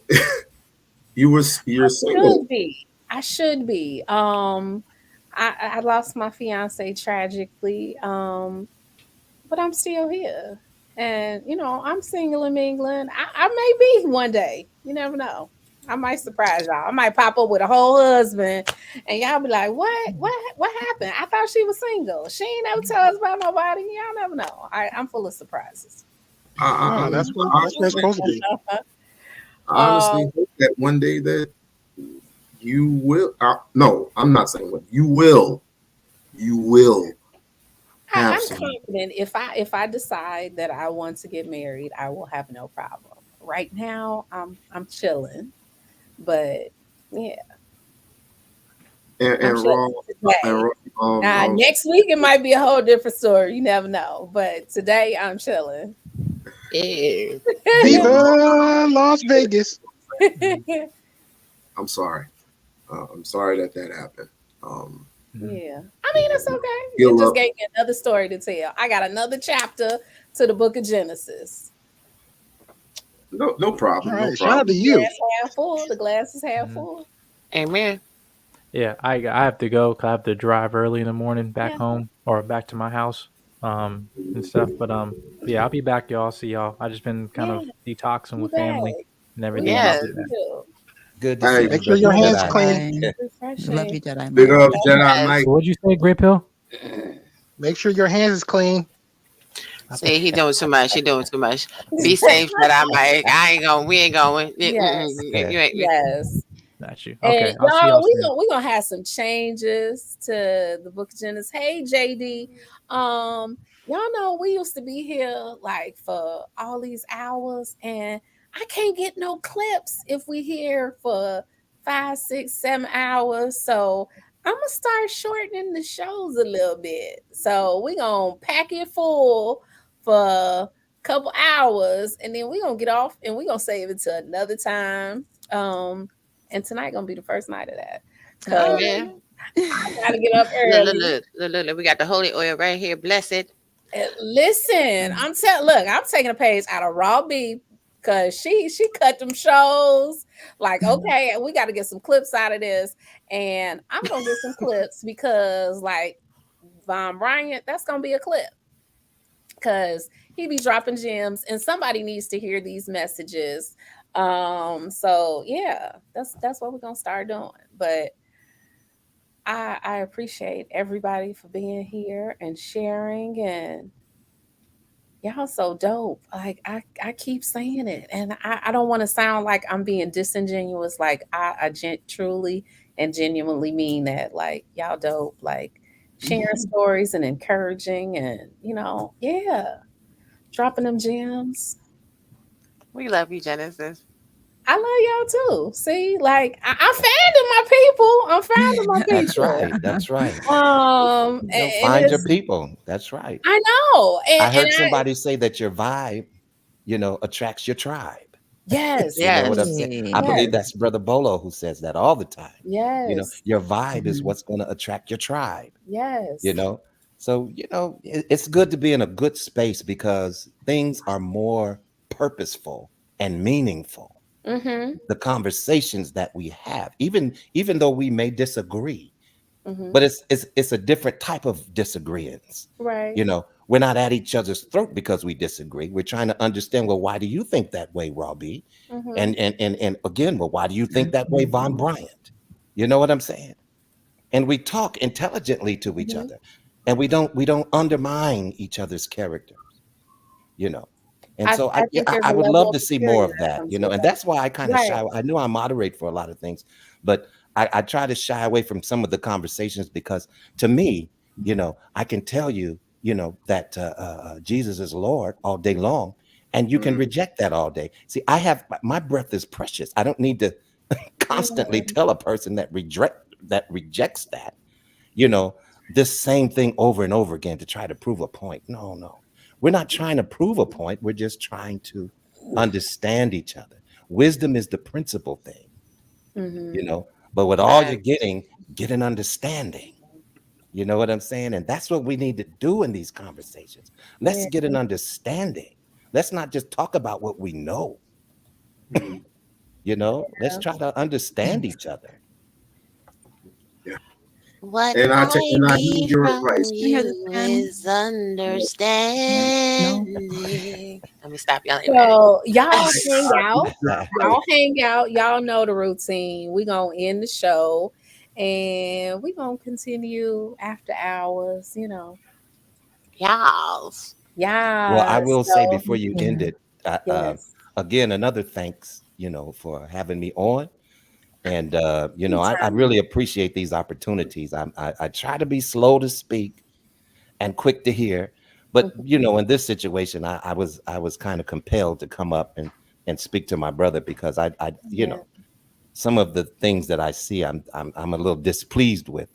you're single. Should be. I should be. I lost my fiance tragically. But I'm still here. And I'm single and mingling. I may be one day. You never know. I might surprise y'all. I might pop up with a whole husband, and y'all be like, "What? What happened? I thought she was single. She ain't never tell us about nobody." Y'all never know. I'm full of surprises. No, I, that's where it's honestly, supposed to be. I Um, honestly hope that one day that you will. No, I'm not saying what you will have I'm some. confident if I decide that I want to get married, I will have no problem. Right now, I'm chilling, but yeah, I'm And chilling raw and today. Next week it might be a whole different story. You never know. But today I'm chilling. Yeah. Viva Las Vegas. I'm sorry. I'm sorry that happened. Um, Yeah. I mean, it's okay. heal It just up. gave me another story to tell. I got another chapter to the book of Genesis. No All problem. No right, shout out problem. to you. Glass half full. The glass is half full. Amen. Yeah, I have to go 'cause I have to drive early in the morning back Yeah. home or back to my house, and stuff. But yeah, I'll be back, y'all. See y'all. I just been kind Yeah. of detoxing You with family back. and We everything Yes. else. missed Yeah. you. Good to see Hey, you, Make sure brother your hands Jedi. clean. Bye. Love Refreshing. you, Jedi big Mike. up Jedi Yes. Mike. So what'd you say, Grape Hill? Make sure your hands is clean. See, he doing too much. He doing too much. Be safe, but I ain't going. We ain't going. Yes. You ain't. Yes. Got you. And Okay, I'll see y'all, y'all soon. we gonna have some changes to the book of Genesis. Hey JD, y'all know we used to be here like for all these hours, and I can't get no clips if we here for 5, 6, 7 hours. So I'm gonna start shortening the shows a little bit. So we gonna pack it full for couple hours, and then we're gonna get off and we're gonna save it to another time. And tonight gonna be the first night of that. Oh, Cause yeah. I gotta get up Look, early. look, look, look, look. We got the holy oil right here. Blessed. Listen, I'm taking a page out of Raw B, because she cut them shows. Like, okay, we got to get some clips out of this, and I'm gonna get some clips because, like, Von Bryant, that's gonna be a clip because he be dropping gems, and somebody needs to hear these messages. So yeah, that's what we're gonna start doing. But I appreciate everybody for being here and sharing, and y'all so dope. Like I keep saying it, and I don't want to sound like I'm being disingenuous. Like I truly and genuinely mean that. Like y'all dope. Like sharing stories and encouraging, and yeah, dropping them gems. We love you, Genesis. I love y'all too. See, like I'm finding my people. That's right. That's right. And Find your it's, people. That's right. I know. I heard somebody say that your vibe, attracts your tribe. Yes. You know what I'm saying? I Yes. believe that's Brother Bolo who says that all the time. Yes. Your vibe is what's going to attract your tribe. Yes. So, it's good to be in a good space because things are more purposeful and meaningful. Mm-hmm. The conversations that we have, even though we may disagree, Mm-hmm. but it's a different type of disagreements. Right. We're not at each other's throat because we disagree. We're trying to understand, well, why do you think that way, Robbie? Mm-hmm. And again, well, why do you think that way, Von Bryant? You know what I'm saying? And we talk intelligently to each other, and we don't undermine each other's characters. And so I think there's I a would level love of to see more security of that that, comes with and that. that's why I kind of Right. shy. I know I moderate for a lot of things, but I try to shy away from some of the conversations because to me, I can tell you, that Jesus is Lord all day long, and you can reject that all day. See, my breath is precious. I don't need to constantly tell a person that rejects that, this same thing over and over again to try to prove a point. No. We're not trying to prove a point. We're just trying to understand each other. Wisdom is the principal thing, Mm-hmm. but with all you're Right. getting, get an understanding. You know what I'm saying? And that's what we need to do in these conversations. Let's Yeah. get an understanding. Let's not just talk about what we know. Let's try to understand each other. What And I I heed need your from advice. I hear the you fan. is understanding. Let me stop y'all. So y'all hang I out. heed your advice. Y'all know the routine. We're gonna end the show, and we're gonna continue after hours. Y'all. Well, I Yeah. will say So before you end it, yes. again, another thanks, for having me on. And, I Anytime. really appreciate these opportunities. I try to be slow to speak and quick to hear. But, in this situation, I was kind of compelled to come up and speak to my brother because Yeah. some of the things that I see, I'm a little displeased with,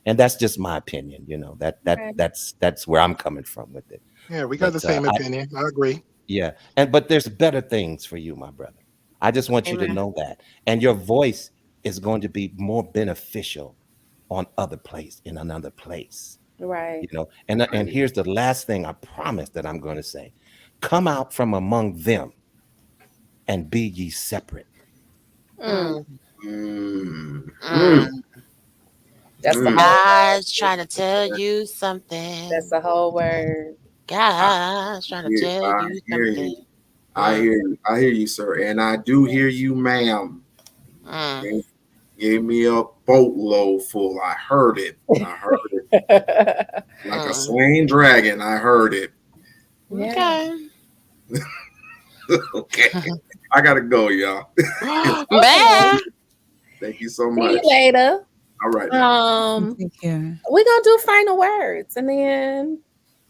and that's just my opinion, Right. that's where I'm coming from with it. Yeah, we got the But same opinion. I agree. yeah, but there's better things for you, my brother. I just want you to Amen. know that, and your voice is going to be more beneficial in another place, Right. And here's the last thing I promise that I'm going to say: come out from among them, and be ye separate. Mm. Mm, Mm. That's the mm. whole. God's trying to tell you something. That's the whole word. God's trying to tell I you hear something. you. I hear you. I hear you, sir. And I do hear you, ma'am. Mm. Gave me a boatload full. I heard it. Like a slain dragon. I heard it. Yeah. Okay. Okay. I gotta go, y'all. Bye. Thank you so See much. you later. All right. Thank you. We're gonna do final words, and then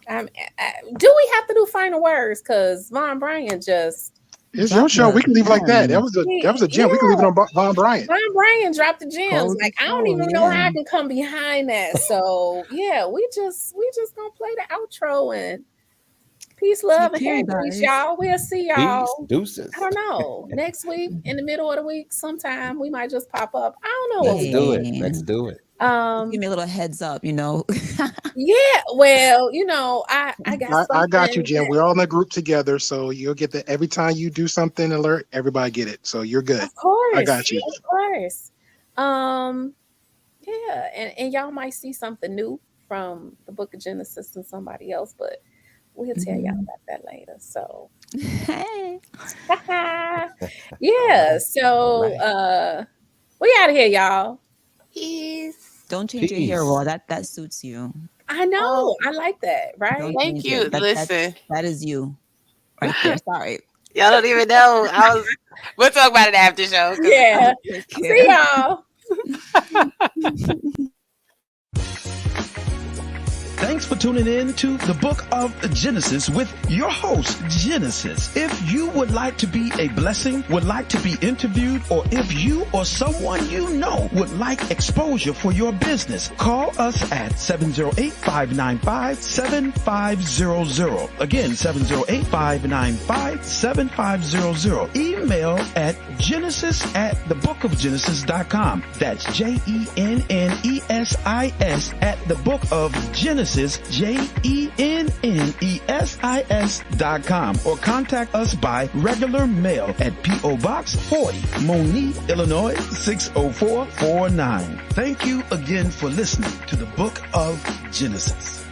do we have to do final words? Because Von Bryant just It's your show. We can leave like that. That was a gem. We can leave it on Von Bryant. Von Bryant dropped the gems. Close Like the I don't show, even know how yeah. I can come behind that. So yeah, we just gonna play the outro and Peace, love, Take and care, happiness, guys. y'all. We'll see Peace, y'all. deuces. I don't know. Next week, in the middle of the week, sometime we might just pop up. I don't know what Let's we do it. Hey. Let's do it. Just give me a little heads up, you know. Yeah, well, you know, I got I got you, something Jim. that- We're all in a group together, so you'll get the every time you do something alert, everybody get it. So you're good. Of course, I got you. Of course. Yeah, and y'all might see something new from the Book of Genesis and somebody else, but we'll tell y'all about that later. So Hey. yeah, so we out of here, y'all. Peace. Don't change your hair, Peace. Raw. That suits you. I know, Oh. I like that, right? Don't Thank change you. it. Listen. That is you. Right there. Sorry. Y'all don't even know. We'll talk about it after show. Yeah. Take See care. y'all. Thanks for tuning in to the Book of Genesis with your host, Genesis. If you would like to be a blessing, would like to be interviewed, or if you or someone you know would like exposure for your business, call us at 708-595-7500. Again, 708-595-7500. Email at genesis@thebookofgenesis.com. That's JENNESIS at thebookofgenesis, JENNESIS.com, or contact us by regular mail at P.O. Box 40, Monique, Illinois 60449. Thank you again for listening to the Book of Genesis.